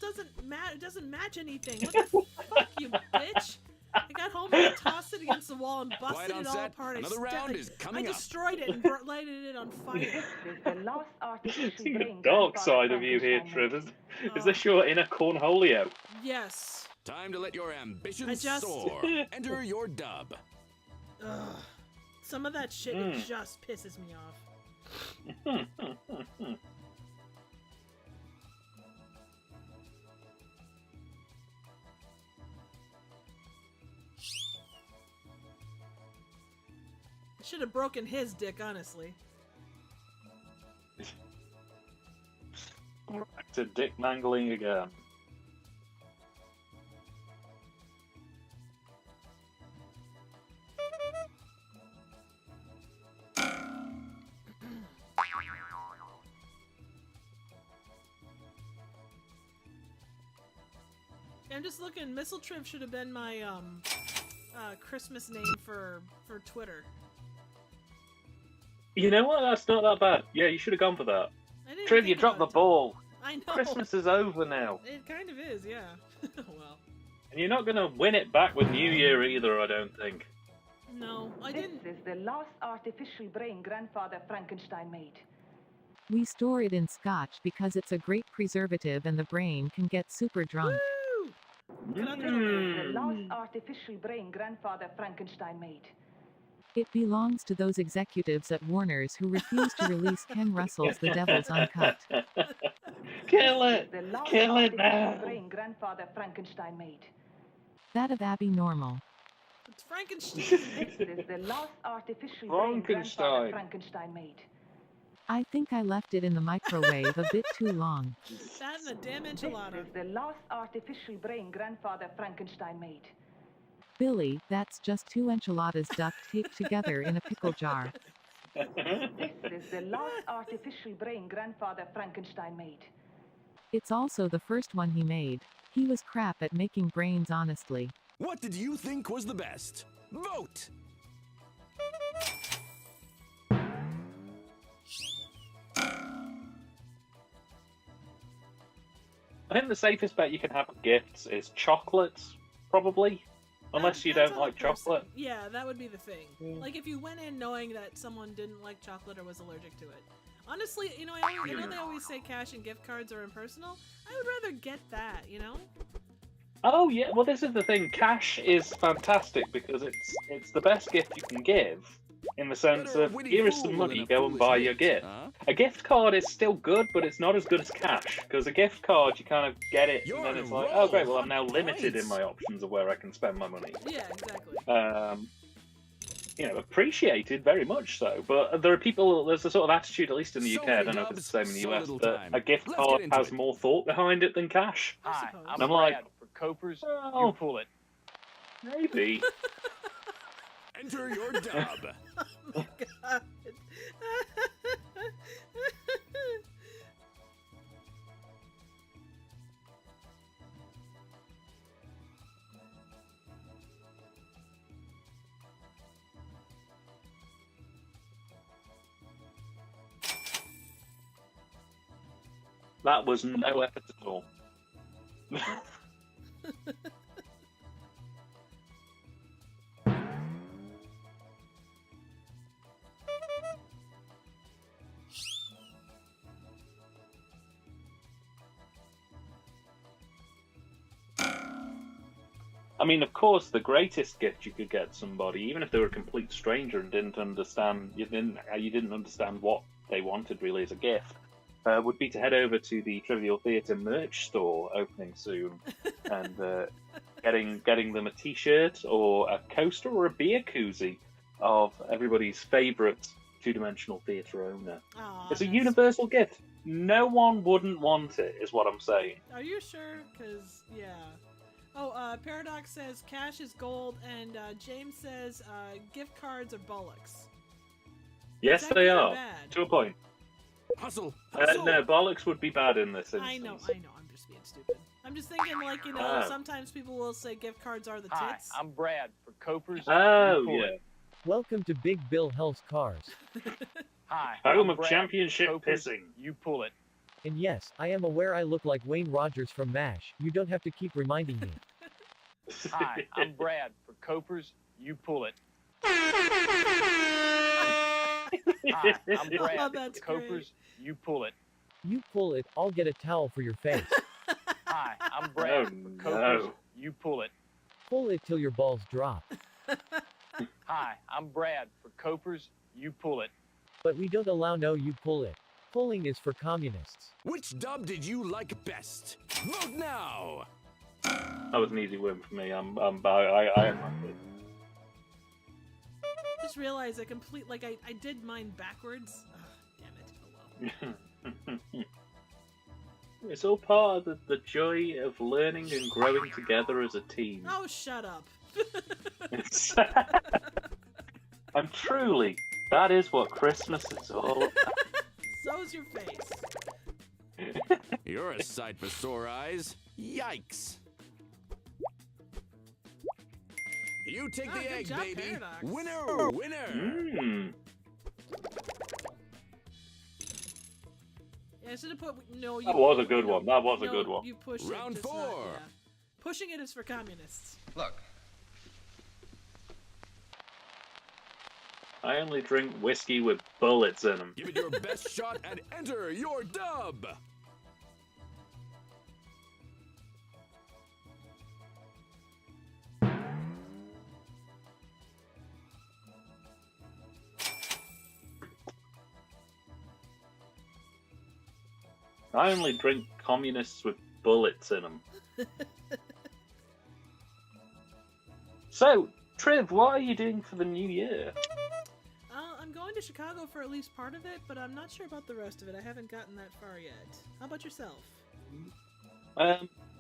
it doesn't match anything. What the fuck, you bitch? I got home and I tossed it against the wall and busted it all apart. Another round is coming I up. destroyed it and lighted it on fire. See the dark side of you here, Trevor. Is this your inner cornholio? Yes. Time to let your ambitions soar. Enter your dub. Ugh. Some of that shit it just pisses me off. I should have broken his dick, honestly. Back to dick mangling again. I'm just looking. Mistletrib should have been my Christmas name for Twitter. You know what? That's not that bad. Yeah, you should have gone for that. Triv, you dropped the ball. I know. Christmas is over now. It kind of is, yeah. Well. And you're not going to win it back with New Year either, I don't think. No, I didn't. This is the last artificial brain Grandfather Frankenstein made. We store it in scotch because it's a great preservative and the brain can get super drunk. Woo! This is the last artificial brain Grandfather Frankenstein made. It belongs to those executives at Warner's who refuse to release Ken Russell's The Devil's Uncut. Kill it! Kill it now! Brain Grandfather Frankenstein made. That of Abby Normal. It's Frankenstein. This is the last artificial brain Grandfather Frankenstein made. I think I left it in the microwave a bit too long. That and a damn This enchilada. is the last artificial brain Grandfather Frankenstein made. Billy, that's just 2 enchiladas duct taped together in a pickle jar. This is the last artificial brain Grandfather Frankenstein made. It's also the first one he made. He was crap at making brains, honestly. What did you think was the best? Vote! I think the safest bet you can have with gifts is chocolates, probably. Unless you don't like chocolate. Yeah, that would be the thing. Like if you went in knowing that someone didn't like chocolate or was allergic to it. Honestly, you know, I know they always say cash and gift cards are impersonal. I would rather get that, you know? Oh yeah, well this is the thing. Cash is fantastic because it's the best gift you can give. In the sense of, here is some money, go and buy your gift. A gift card is still good, but it's not as good as cash. Because a gift card, you kind of get it, and then it's like, oh great, well I'm now limited in my options of where I can spend my money. Yeah, exactly. You know, appreciated very much so. But there are people, there's a sort of attitude, at least in the UK, I don't know if it's the same in the US, that a gift card has more thought behind it than cash. Hi, and I'm like, for Copers, well, you pull it. Maybe. Enter your dub. Oh my god. That was no effort at all. I mean, of course, the greatest gift you could get somebody, even if they were a complete stranger and didn't understand, you didn't understand what they wanted really as a gift, would be to head over to the Trivial Theatre merch store opening soon, and getting them a T-shirt or a coaster or a beer koozie of everybody's favourite two-dimensional theatre owner. Aww, it's a universal gift. No one wouldn't want it, is what I'm saying. Are you sure? Because, yeah. Oh, Paradox says cash is gold, and James says gift cards are bollocks. Yes, they are. To a point. Hustle. No, bollocks would be bad in this instance. I know. I'm just being stupid. I'm just thinking, like, you know, sometimes people will say gift cards are the tits. Hi, I'm Brad for Copers. Oh, yeah. Welcome to Big Bill Hell's Cars. Hi, Home I'm of Brad, championship Copers, pissing. You pull it. And yes, I am aware I look like Wayne Rogers from MASH. You don't have to keep reminding me. Hi, I'm Brad for Copers. You pull it. Hi, I'm Brad for Copers. You pull it. You pull it, I'll get a towel for your face. Hi, I'm Brad for Copers. You pull it. Pull it till your balls drop. Hi, I'm Brad for Copers. You pull it. But we don't allow no you pull it. Pulling is for communists. Which dub did you like best? Vote now! That was an easy win for me. I am happy. Just realized I did mine backwards. Ugh, damn it. Oh well. It's all part of the joy of learning and growing together as a team. Oh, shut up. And truly, that is what Christmas is all about. So's your face. You're a sight for sore eyes. Yikes. You take the egg, job, baby. Paradox. Winner, winner. Yeah, I should have put no. You, That was a good one. That was a good one. You push Round it, 4. not, yeah. Pushing it is for communists. Look. I only drink whiskey with bullets in them. Give it your best shot and enter your dub. I only drink communists with bullets in them. So, Triv, what are you doing for the new year? I'm going to Chicago for at least part of it, but I'm not sure about the rest of it. I haven't gotten that far yet. How about yourself?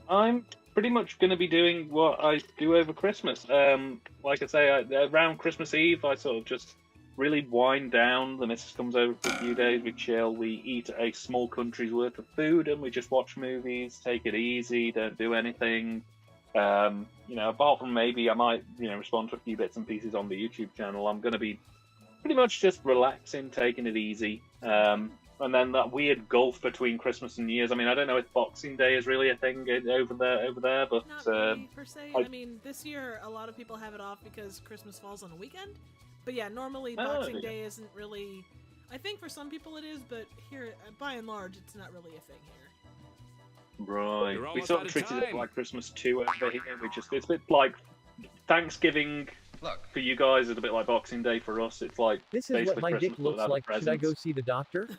I'm pretty much going to be doing what I do over Christmas. Like I say, around Christmas Eve, I sort of just really wind down. The missus comes over for a few days, we chill, we eat a small country's worth of food, and we just watch movies, take it easy, don't do anything. You know, apart from maybe I might, you know, respond to a few bits and pieces on the YouTube channel, I'm going to be pretty much just relaxing, taking it easy. And then that weird gulf between Christmas and New Year's. I mean, I don't know if Boxing Day is really a thing over there, but not really, per se. I mean, this year a lot of people have it off because Christmas falls on a weekend. But yeah, normally Boxing Day isn't really. I think for some people it is, but here, by and large, it's not really a thing here. Right. We sort of treated it like Christmas too over here. It's a bit like Thanksgiving. Look. For you guys, it's a bit like Boxing Day. For us, it's like this is what my Christmas dick looks like. Should I go see the doctor?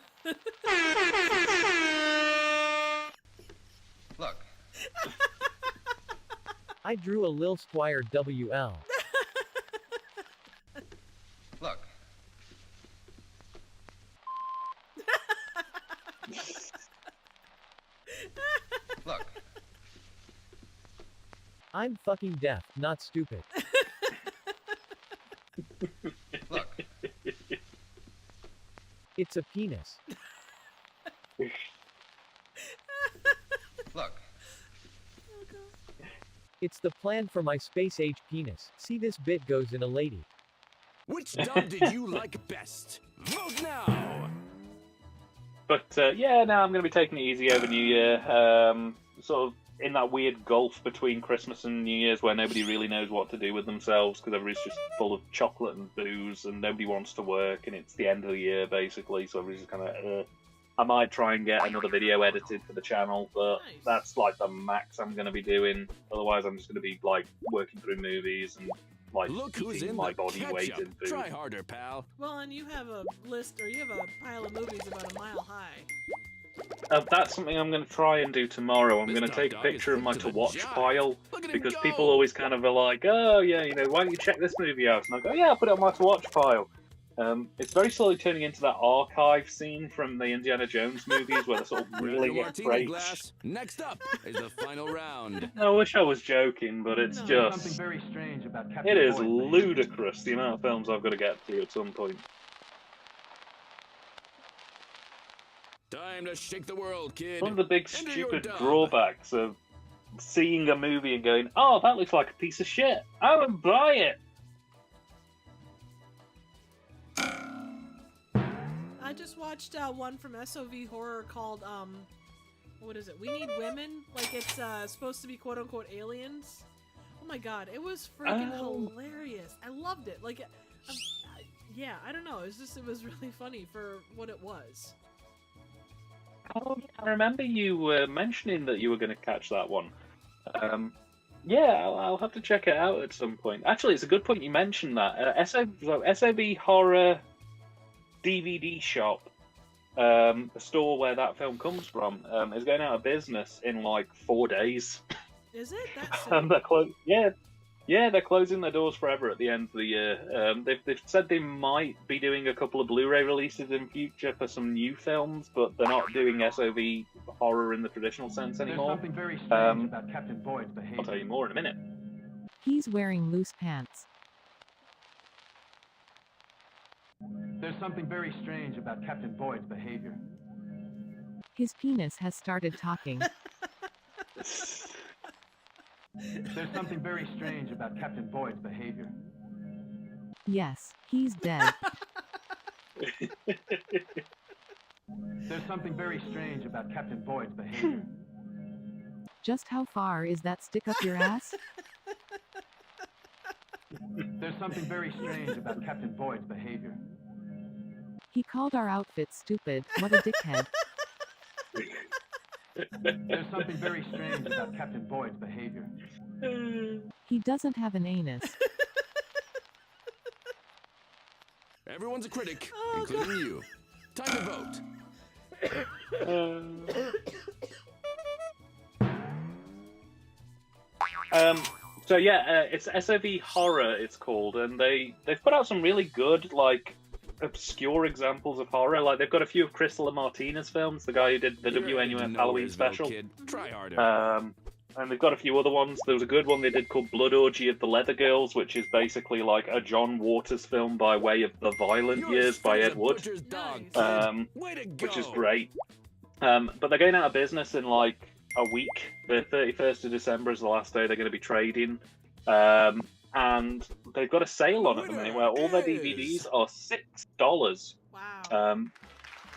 Look. I drew a Lil Squire WL. Look. Look. I'm fucking deaf, not stupid. Look. It's a penis. Look. It's the plan for my space-age penis. See, this bit goes in a lady. Which dub did you like best? Vote now! But yeah, now I'm going to be taking it easy over New Year. Sort of in that weird gulf between Christmas and New Year's where nobody really knows what to do with themselves because everybody's just full of chocolate and booze and nobody wants to work and it's the end of the year basically, so everybody's just kind of I might try and get another video edited for the channel, but that's like the max I'm going to be doing. Otherwise I'm just going to be like working through movies and like Look who's eating in my the body weight ketchup. in food. Try harder, pal. Well, and you have a list, or you have a pile of movies about a mile high. That's something I'm going to try and do tomorrow. I'm going to take a picture of my to-watch pile, because people always kind of are like, oh, yeah, you know, why don't you check this movie out? And I go, yeah, I'll put it on my to-watch pile. It's very slowly turning into that archive scene from the Indiana Jones movies where they're sort of really crates. Next up is the final round. I wish I was joking, but it's just... Something very strange about Captain It is Boyd. ludicrous, the amount of films I've got to get through at some point. Time to shake the world, kid. One of the big Enter your stupid dub. drawbacks of seeing a movie and going, oh, that looks like a piece of shit. I would buy it. I just watched one from SOV Horror called, what is it? We Need Women? Like it's supposed to be quote-unquote aliens. Oh my god, it was freaking hilarious. I loved it. Like, yeah, I don't know. It was really funny for what it was. Oh, I remember you mentioning that you were going to catch that one. Yeah, I'll have to check it out at some point. Actually, it's a good point you mentioned that. SOB Horror DVD Shop, the store where that film comes from, is going out of business in like 4 days. Is it? That's they're closing their doors forever at the end of the year. They've said they might be doing a couple of Blu-ray releases in future for some new films, but they're not doing SOV horror in the traditional sense anymore. There's something very strange about Captain Boyd's behavior. I'll tell you more in a minute. He's wearing loose pants. There's something very strange about Captain Boyd's behavior. His penis has started talking. There's something very strange about Captain Boyd's behavior. Yes, he's dead. There's something very strange about Captain Boyd's behavior. Just how far is that stick up your ass? There's something very strange about Captain Boyd's behavior. He called our outfit stupid. What a dickhead. There's something very strange about Captain Boyd's behavior. He doesn't have an anus. Everyone's a critic, including you. Time to vote. So yeah, it's SOV Horror. It's called, and they've put out some really good like obscure examples of horror. Like they've got a few of Crystal and Martinez films, the guy who did the WNUF Halloween special. Kid. Try harder. And they've got a few other ones. There was a good one they did called Blood Orgy of the Leather Girls, which is basically like a John Waters film by way of The Violent Years by Ed Wood, which is great. But they're going out of business in like a week. The 31st of December is the last day they're going to be trading. And they've got a sale on at the minute where all their DVDs are $6. Wow.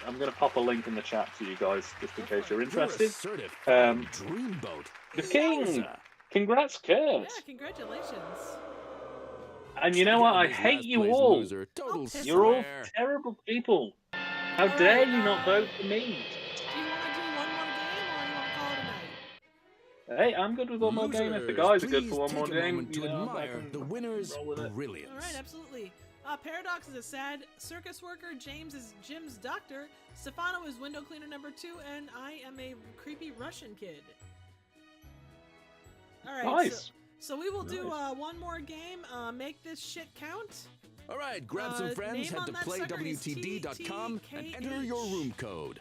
I'm going to pop a link in the chat to you guys, just in case you're interested. Dreamboat. The King! Congrats, Kurt! Yeah, congratulations. And you know what? I hate you all. You're all terrible people. How dare you not vote for me? Do you want to do one more game, or you want to call it a night? Hey, I'm good with one more game. If the guys are good for one more Take a game, moment to you know, I admire can the winner's roll with it. brilliance. All right, absolutely. Paradox is a sad circus worker. James is Jim's doctor. Stefano is window cleaner number 2, and I am a creepy Russian kid. All right. Nice. So we will do one more game. Make this shit count. All right, grab some friends, head to playwtd.com and enter your room code.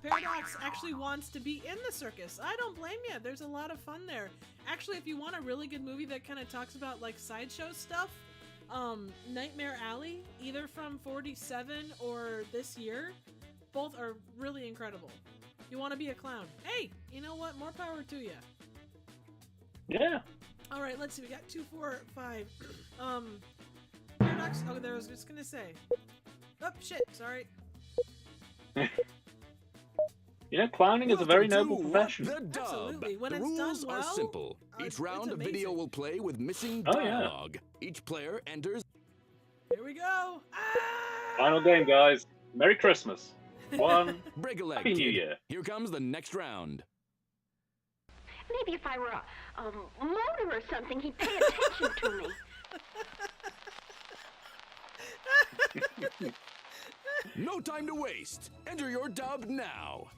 Paradox actually wants to be in the circus. I don't blame you. There's a lot of fun there. Actually, if you want a really good movie that kind of talks about like sideshow stuff, Nightmare Alley, either from 47 or this year, both are really incredible. You want to be a clown? Hey, you know what? More power to you. Yeah. All right, let's see. We got 2, 4, 5. Paradox. Oh, there I was just gonna say. Oh shit! Sorry. You know, clowning is a very noble profession. Absolutely. When the it's rules done well, are simple. Each round, a video will play with missing Oh, yeah. dialogue. Each player enters. Here we go. Final game, guys. Merry Christmas. Break a leg, Happy New kid. Year. Here comes the next round. Maybe if I were a motor or something, he'd pay attention to me. No time to waste. Enter your dub now.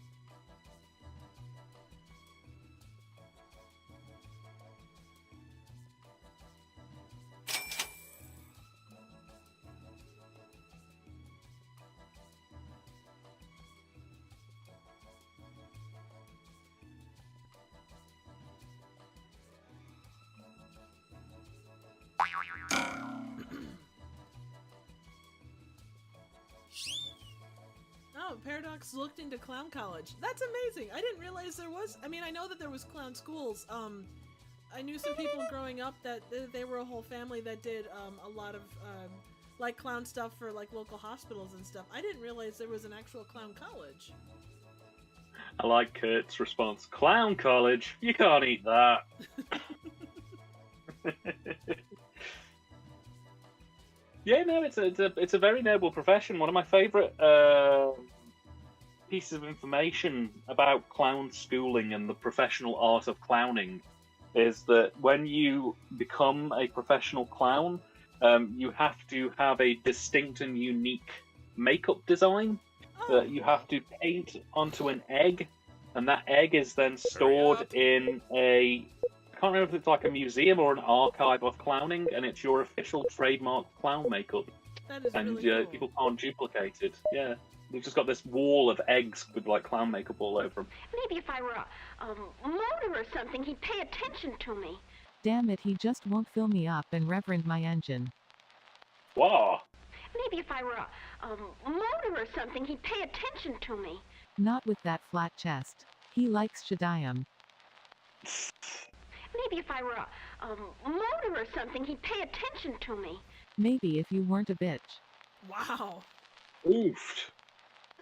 Oh, Paradox looked into clown college. That's amazing. I didn't realize there was. I mean, I know that there was clown schools. I knew some people growing up that they were a whole family that did a lot of like clown stuff for like local hospitals and stuff. I didn't realize there was an actual clown college. I like Kurt's response. Clown college? You can't eat that. Yeah, no, it's a very noble profession. One of my favourite pieces of information about clown schooling and the professional art of clowning is that when you become a professional clown, you have to have a distinct and unique makeup design that you have to paint onto an egg, and that egg is then stored in a... I can't remember if it's like a museum or an archive of clowning, and it's your official trademark clown makeup. That is And really cool. people can't duplicate it. Yeah. We've just got this wall of eggs with like clown makeup all over them. Maybe if I were a motor or something, he'd pay attention to me. Damn it, he just won't fill me up and reverend my engine. Wow. Maybe if I were a motor or something, he'd pay attention to me. Not with that flat chest. He likes Shadiam. Maybe if I were a motor or something, he'd pay attention to me. Maybe if you weren't a bitch. Wow. Oof.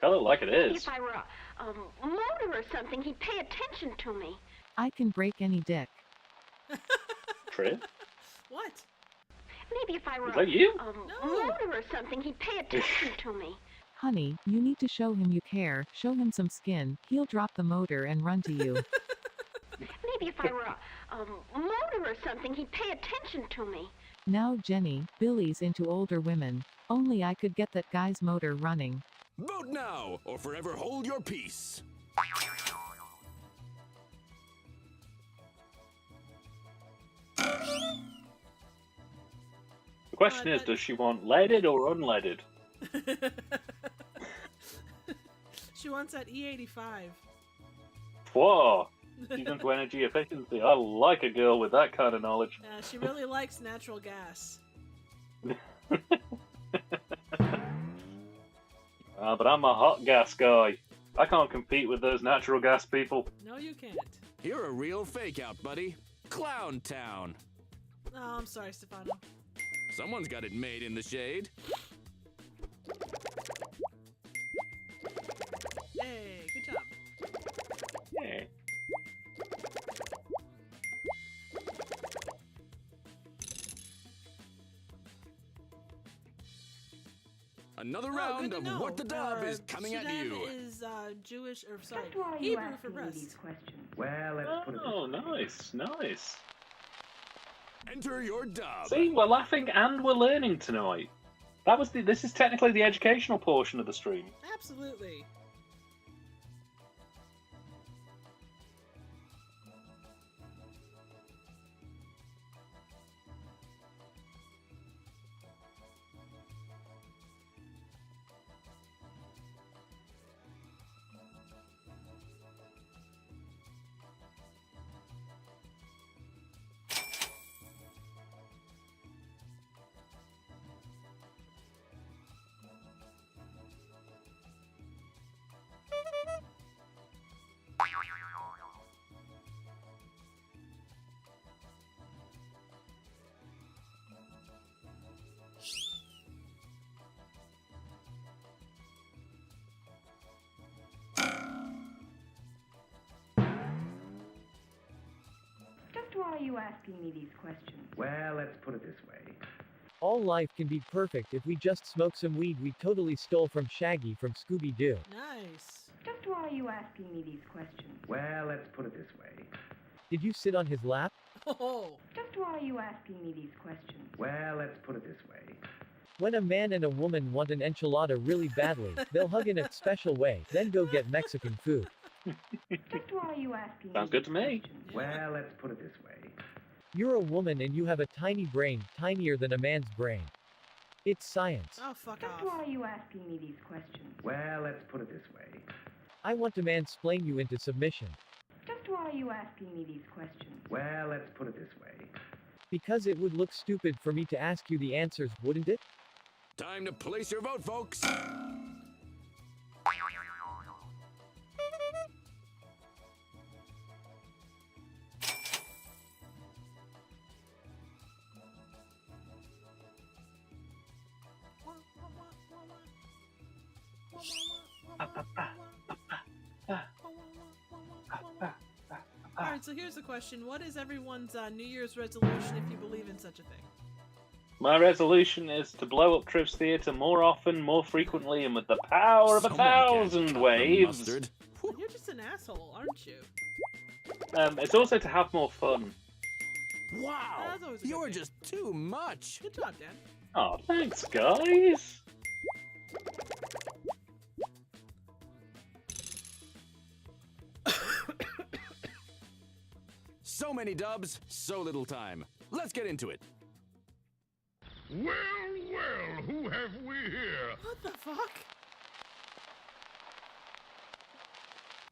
Tell it like it Maybe is. if I were a motor or something, he'd pay attention to me. I can break any dick. Trip? What? Maybe if I were Is that you? a motor or something, he'd pay attention to me. Honey, you need to show him you care. Show him some skin. He'll drop the motor and run to you. Maybe if I were a motor or something, he'd pay attention to me. Now, Jenny, Billy's into older women. Only I could get that guy's motor running. Vote now, or forever hold your peace. The question is, does she want leaded or unleaded? She wants that E85. Whoa! She's into energy efficiency. I like a girl with that kind of knowledge. She really likes natural gas. But I'm a hot gas guy. I can't compete with those natural gas people. No, you can't. You're a real fake out, buddy. Clown Town. Oh, I'm sorry, Stefano. Someone's got it made in the shade. Hey, good job. Hey. Another round of What the Dub is coming at you. Is Jewish, or sorry, Just why are you Hebrew for asking me breast. these questions? Well, let's put it this Oh, way. nice. Enter your dub. See, we're laughing and we're learning tonight. This is technically the educational portion of the stream. Absolutely. Just why are you asking me these questions? Well, let's put it this way. All life can be perfect if we just smoke some weed we totally stole from Shaggy from Scooby-Doo. Nice. Just why are you asking me these questions? Well, let's put it this way. Did you sit on his lap? Oh. Just why are you asking me these questions? Well, let's put it this way. When a man and a woman want an enchilada really badly, they'll hug in a special way, then go get Mexican food. Just why are you asking Sounds good to me. Well, let's put it this way. You're a woman and you have a tiny brain, tinier than a man's brain. It's science. Oh, fuck Just off. why are you asking me these questions? Well, let's put it this way. I want to mansplain you into submission. Just why are you asking me these questions? Well, let's put it this way. Because it would look stupid for me to ask you the answers, wouldn't it? Time to place your vote, folks. Alright, so here's the question. What is everyone's New Year's resolution if you believe in such a thing? My resolution is to blow up Trivs Theatre more often, more frequently, and with the power of 1,000 waves. You're just an asshole, aren't you? It's also to have more fun. Wow, That's always a good you're thing. just too much. Good job, Dan. Oh, thanks, guys. So many dubs, so little time. Let's get into it. Well, well, who have we here? What the fuck?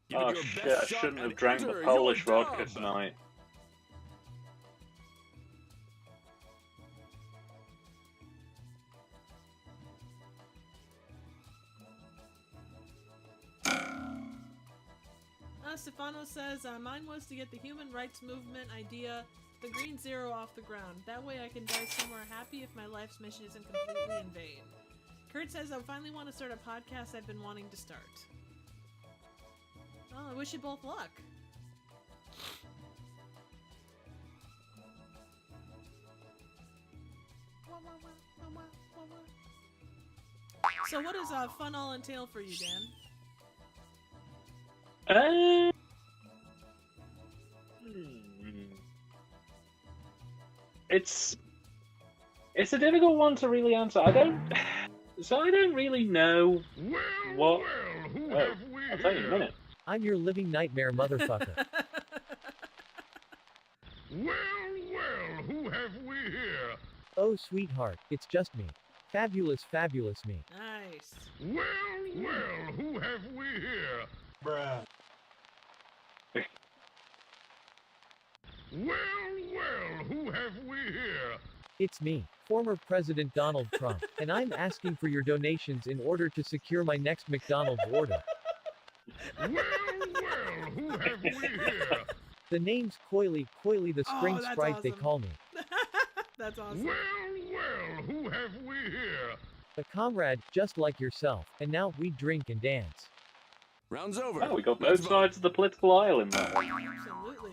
Give it Oh your shit, best I shot shouldn't and have drank the enter Polish your vodka dub. tonight. Stefano says, mine was to get the human rights movement idea, the green zero, off the ground. That way I can die somewhere happy if my life's mission isn't completely in vain. Kurt says, I finally want to start a podcast I've been wanting to start. Oh, I wish you both luck. So what does fun all entail for you, Dan? It's a difficult one to really answer. I don't really know what. Who Oh, have we I'll tell you in a here? minute. I'm your living nightmare, motherfucker. Well, well, Oh, sweetheart, it's just me. Fabulous, fabulous me. Nice. Well, who have we here? Bruh. Well, who have we here? It's me, former President Donald Trump, and I'm asking for your donations in order to secure my next McDonald's order. Well, who have we here? The name's Coily the Spring that's Sprite awesome. they call me. That's awesome. Well, who have we here? A comrade, just like yourself, and now we drink and dance. Round's over. Oh, we got both sides of the political aisle in that one. Absolutely.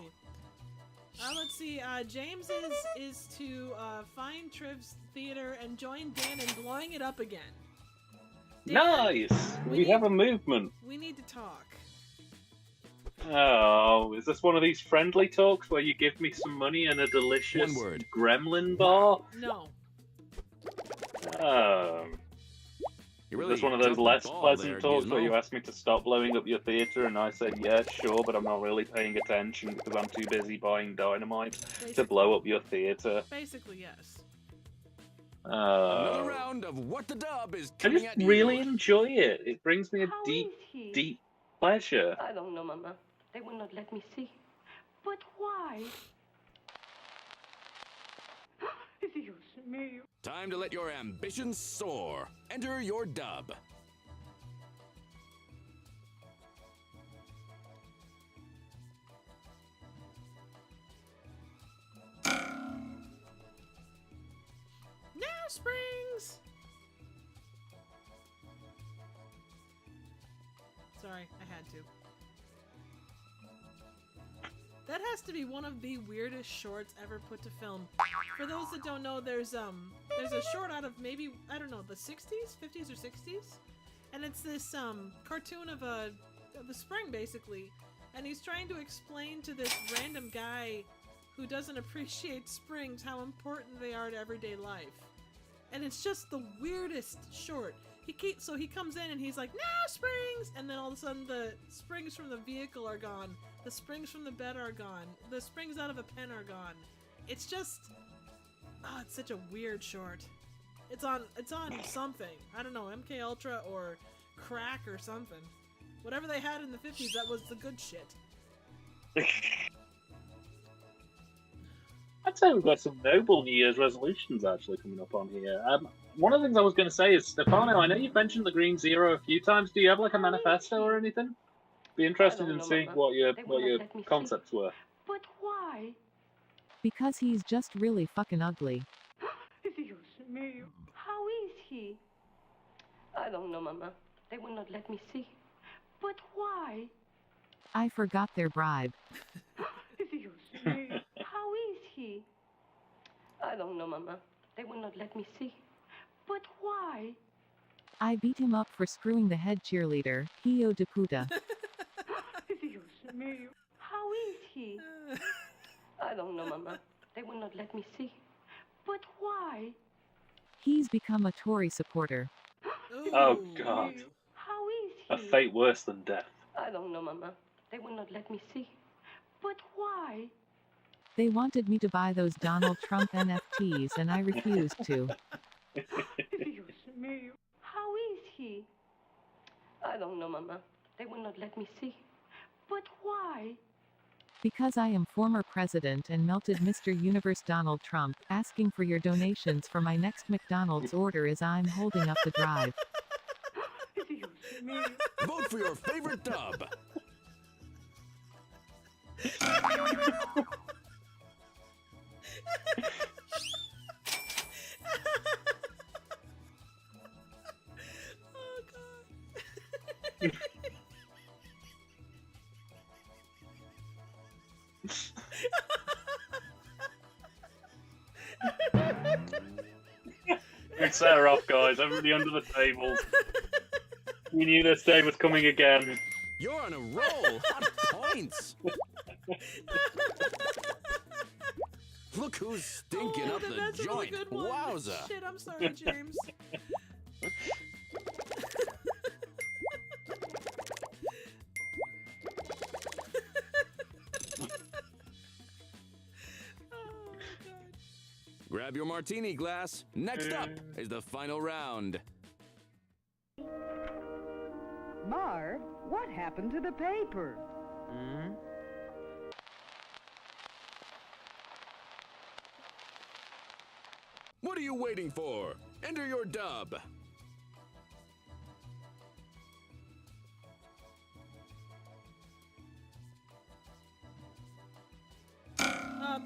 Let's see. James is to find Triv's theater and join Dan in blowing it up again. Dan, Nice! We have a movement. We need to talk. Oh, is this one of these friendly talks where you give me some money and a delicious gremlin bar? No. Is this one of those less pleasant talks where you ask me to stop blowing up your theatre and I say, yeah, sure, but I'm not really paying attention because I'm too busy buying dynamite to blow up your theatre? Basically, yes. Another round of What the Dub is I coming just at you. really enjoy it. It brings me a deep pleasure. I don't know, Mama. They will not let me see. But why? Dios mío. Time to let your ambitions soar. Enter your dub. Now, Springs! Sorry, I had to. That has to be one of the weirdest shorts ever put to film. For those that don't know, there's a short out of maybe, I don't know, the 60s, 50s or 60s, and it's this cartoon of the spring basically, and he's trying to explain to this random guy who doesn't appreciate springs how important they are to everyday life. And it's just the weirdest short. So he comes in and he's like, "Now springs!" And then all of a sudden the springs from the vehicle are gone. The springs from the bed are gone. The springs out of a pen are gone. It's just, it's such a weird short. It's on something. I don't know, MK Ultra or crack or something. Whatever they had in the 50s, that was the good shit. I'd say we've got some noble New Year's resolutions actually coming up on here. One of the things I was going to say is, Stefano, I know you've mentioned the Green Zero a few times. Do you have like a manifesto or anything? Be interested in seeing what your concepts were. But why? Because he's just really fucking ugly. Dios mío. How is he? I don't know, Mama. They will not let me see. But why? I forgot their bribe. Dios mío. How is he? I don't know, Mama. They will not let me see. But why? I beat him up for screwing the head cheerleader, hijo de puta. Dios mío. How is he? I don't know, Mama. They will not let me see. But why? He's become a Tory supporter. Oh, God. How is he? A fate worse than death. I don't know, Mama. They will not let me see. But why? They wanted me to buy those Donald Trump NFTs and I refused to. Dios mío. How is he? I don't know, Mama. They will not let me see. But why? Because I am former president and melted Mr. Universe Donald Trump, asking for your donations for my next McDonald's order as I'm holding up the drive. Dios mío. Vote for your favorite dub. Oh, God. We set her off, guys. Everybody under the tables. We knew this day was coming again. You're on a roll. Hot points. Look who's stinking up the that's a really joint. good one. Wowza. Shit, I'm sorry, James. Grab Grab your martini glass. Next up is the final round. Marv, what happened to the paper? What are you waiting for? Enter your dub.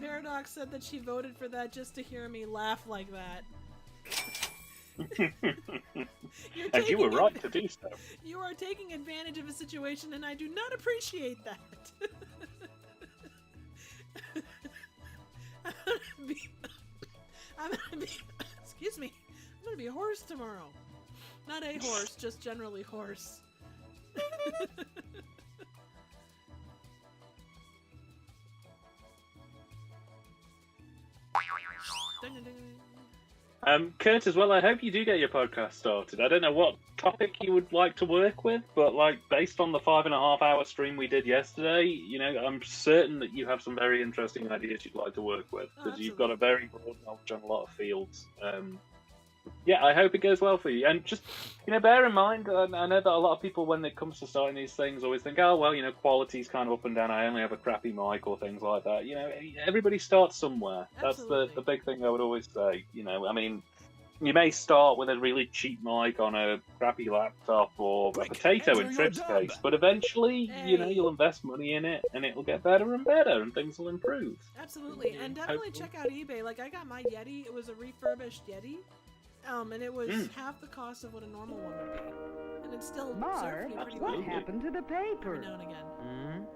Paradox said that she voted for that just to hear me laugh like that. And you were right to do so. You are taking advantage of a situation, and I do not appreciate that. I'm gonna be excuse me. I'm gonna be a horse tomorrow. Not a horse, just generally horse. Kurt, as well, I hope you do get your podcast started. I don't know what topic you would like to work with, but like based on the 5.5-hour stream we did yesterday, you know, I'm certain that you have some very interesting ideas you'd like to work with, because you've got a very broad knowledge on a lot of fields. Yeah, I hope it goes well for you. And just, you know, bear in mind, I know that a lot of people, when it comes to starting these things, always think, oh, well, you know, quality's kind of up and down. I only have a crappy mic or things like that. You know, everybody starts somewhere. Absolutely. That's the big thing I would always say. You know, I mean, you may start with a really cheap mic on a crappy laptop or a potato in Tripp's case, but eventually, you know, you'll invest money in it and it'll get better and better and things will improve. Absolutely. And definitely check out eBay. Like, I got my Yeti. It was a refurbished Yeti. And it was half the cost of what a normal one would be. And it still served me pretty well. What happened to the paper? Every now and again.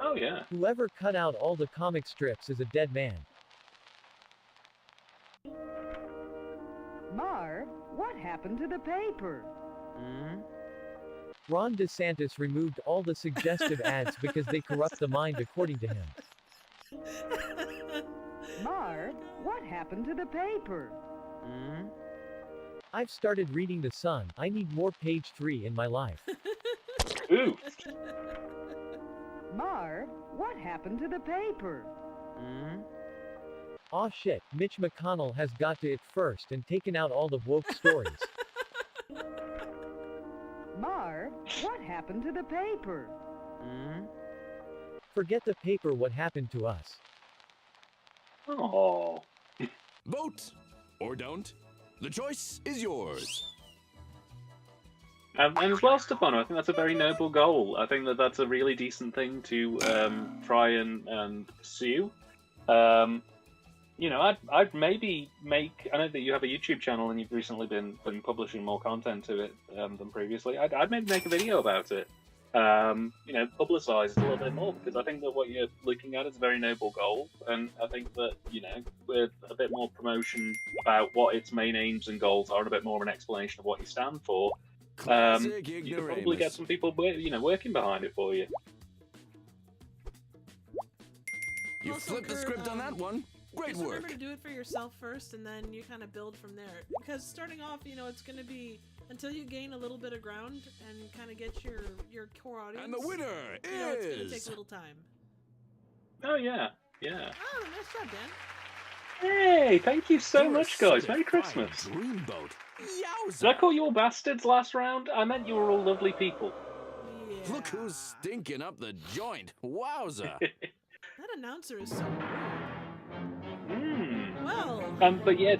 Oh, yeah. Whoever cut out all the comic strips is a dead man. Marv, what happened to the paper? Ron DeSantis removed all the suggestive ads because they corrupt the mind, according to him. Marv, what happened to the paper? I've started reading The Sun. I need more page 3 in my life. Ooh. Marv, what happened to the paper? Aw shit, Mitch McConnell has got to it first and taken out all the woke stories. Marv, what happened to the paper? Forget the paper, what happened to us? Oh. Vote or don't. The choice is yours. And as well, Stefano, I think that's a very noble goal. I think that that's a really decent thing to try and pursue. You know, I'd maybe make. I know that you have a YouTube channel and you've recently been publishing more content to it than previously. I'd maybe make a video about it. You know, publicize it a little bit more, because I think that what you're looking at is a very noble goal, and I think that, you know, with a bit more promotion about what its main aims and goals are, and a bit more of an explanation of what you stand for, you could probably get some people, you know, working behind it for you. You Also, flipped the Kurt, script on that one. Great just work. remember to do it for yourself first, and then you kind of build from there. Because starting off, you know, it's going to be until you gain a little bit of ground and kind of get your core audience. And the winner you know, it's going to is... take a little time. Oh, yeah. Yeah. Oh, nice job, Dan. Hey, thank you so much, guys. Merry Christmas. Dreamboat. Did I call you all bastards last round? I meant you were all lovely people. Yeah. Look who's stinking up the joint. Wowza. That announcer is so Well. But yeah,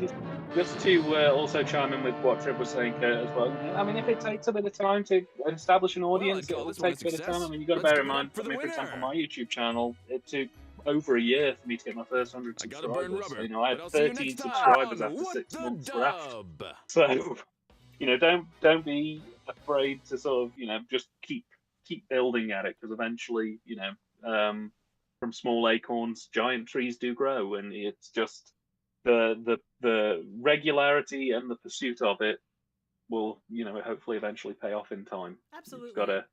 just to also chime in with what Trip was saying as well. I mean, if it takes a bit of time to establish an audience, Well, it'll take a bit of time. I mean, you've got to bear in mind, for example, my YouTube channel, it took over a year for me to get my first 100 subscribers. burn rubber, You know, I had but I'll see you 13 next time subscribers on after What 6 the months Dub. left. So, you know, don't be afraid to sort of, you know, just keep building at it, because eventually, you know, from small acorns, giant trees do grow, and it's just the regularity and the pursuit of it will, you know, hopefully eventually pay off in time. Absolutely. You've got to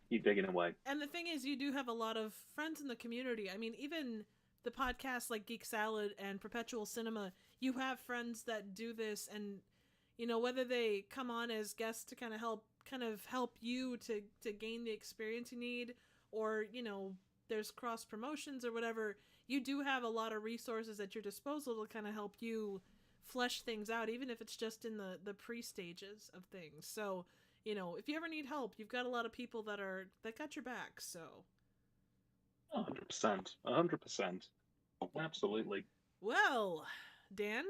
keep digging away. And the thing is, you do have a lot of friends in the community. I mean, even the podcasts like Geek Salad and Perpetual Cinema, you have friends that do this, and, you know, whether they come on as guests to kind of help you to gain the experience you need, or, you know, there's cross promotions or whatever, you do have a lot of resources at your disposal to kind of help you flesh things out, even if it's just in the pre-stages of things. So, you know, if you ever need help, you've got a lot of people that got your back. So 100%. 100%. Absolutely. Well, Dan,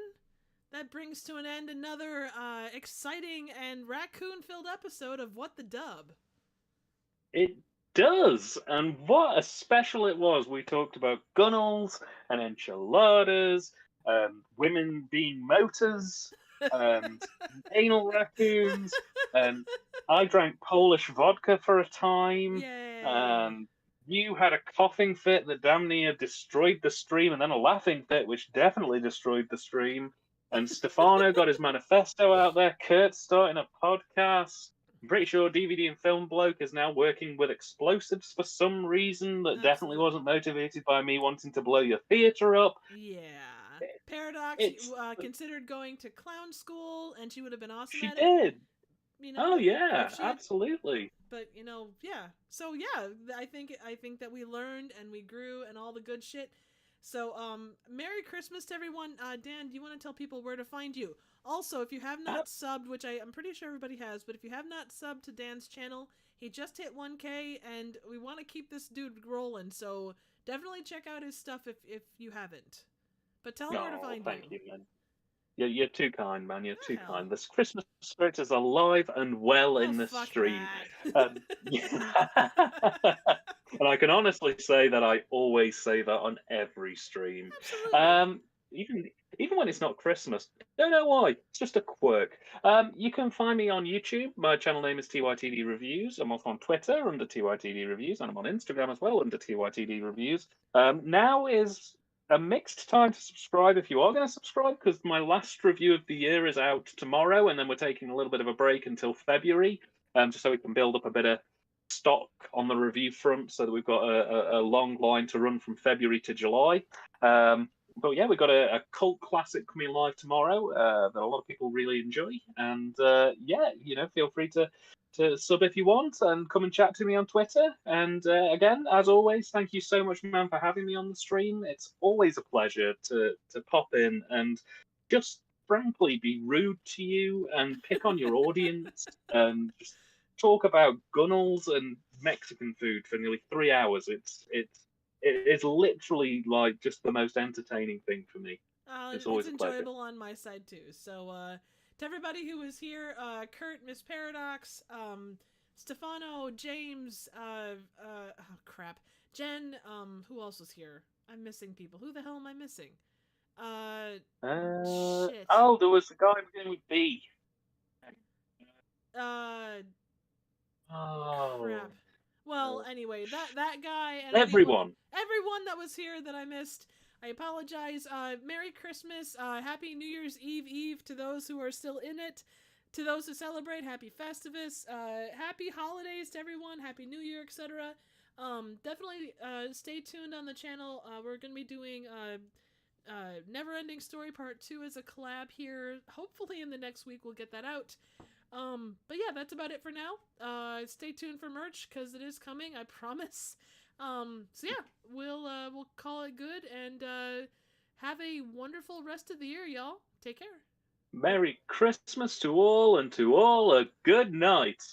that brings to an end another exciting and raccoon-filled episode of What the Dub. It does, and what a special it was. We talked about gunnels and enchiladas, women being motors, and anal raccoons, and I drank Polish vodka for a time, and you had a coughing fit that damn near destroyed the stream, and then a laughing fit which definitely destroyed the stream, and Stefano got his manifesto out there, Kurt's starting a podcast. I'm pretty sure DVD and Film Bloke is now working with explosives for some reason that definitely wasn't motivated by me wanting to blow your theater up. Yeah. Paradox considered going to clown school, and she would have been awesome at it. She did. You know, oh yeah, absolutely. But you know, yeah. So yeah, I think that we learned and we grew and all the good shit. So Merry Christmas to everyone. Dan, do you want to tell people where to find you? Also, if you have not subbed, which I'm pretty sure everybody has, but if you have not subbed to Dan's channel, he just hit 1K, and we want to keep this dude rolling. So definitely check out his stuff if you haven't. But tell him where to find you. Thank you, man. You're too kind, man. You're too kind. This Christmas spirit is alive and well in this stream. And I can honestly say that I always say that on every stream. Even when it's not Christmas. Don't know why. It's just a quirk. You can find me on YouTube. My channel name is TYTD Reviews. I'm also on Twitter under TYTD Reviews, and I'm on Instagram as well under TYTD Reviews. Now is a mixed time to subscribe if you are going to subscribe, because my last review of the year is out tomorrow, and then we're taking a little bit of a break until February, just so we can build up a bit of stock on the review front, so that we've got a long line to run from February to July. But yeah, we've got a cult classic coming live tomorrow that a lot of people really enjoy, and yeah, you know, feel free to sub if you want, and come and chat to me on Twitter. And again, as always, thank you so much, man, for having me on the stream. It's always a pleasure to pop in and just frankly be rude to you and pick on your audience and just talk about gunnels and Mexican food for nearly 3 hours. It's literally like just the most entertaining thing for me. It's always enjoyable on my side too. So to everybody who was here, Kurt, Miss Paradox, Stefano, James, oh crap, Jen, who else was here? I'm missing people. Who the hell am I missing? Shit. Oh, there was a guy beginning with B. Crap. Well, anyway, that guy and everyone that was here that I missed, I apologize. Merry Christmas, Happy New Year's Eve to those who are still in it, to those who celebrate, Happy Festivus, Happy Holidays to everyone, Happy New Year, etc. Definitely stay tuned on the channel. We're going to be doing Never-Ending Story Part 2 as a collab here. Hopefully in the next week we'll get that out. But yeah, that's about it for now. Stay tuned for merch, because it is coming, I promise. So yeah, we'll call it good, and have a wonderful rest of the year, y'all. Take care. Merry Christmas to all, and to all a good night.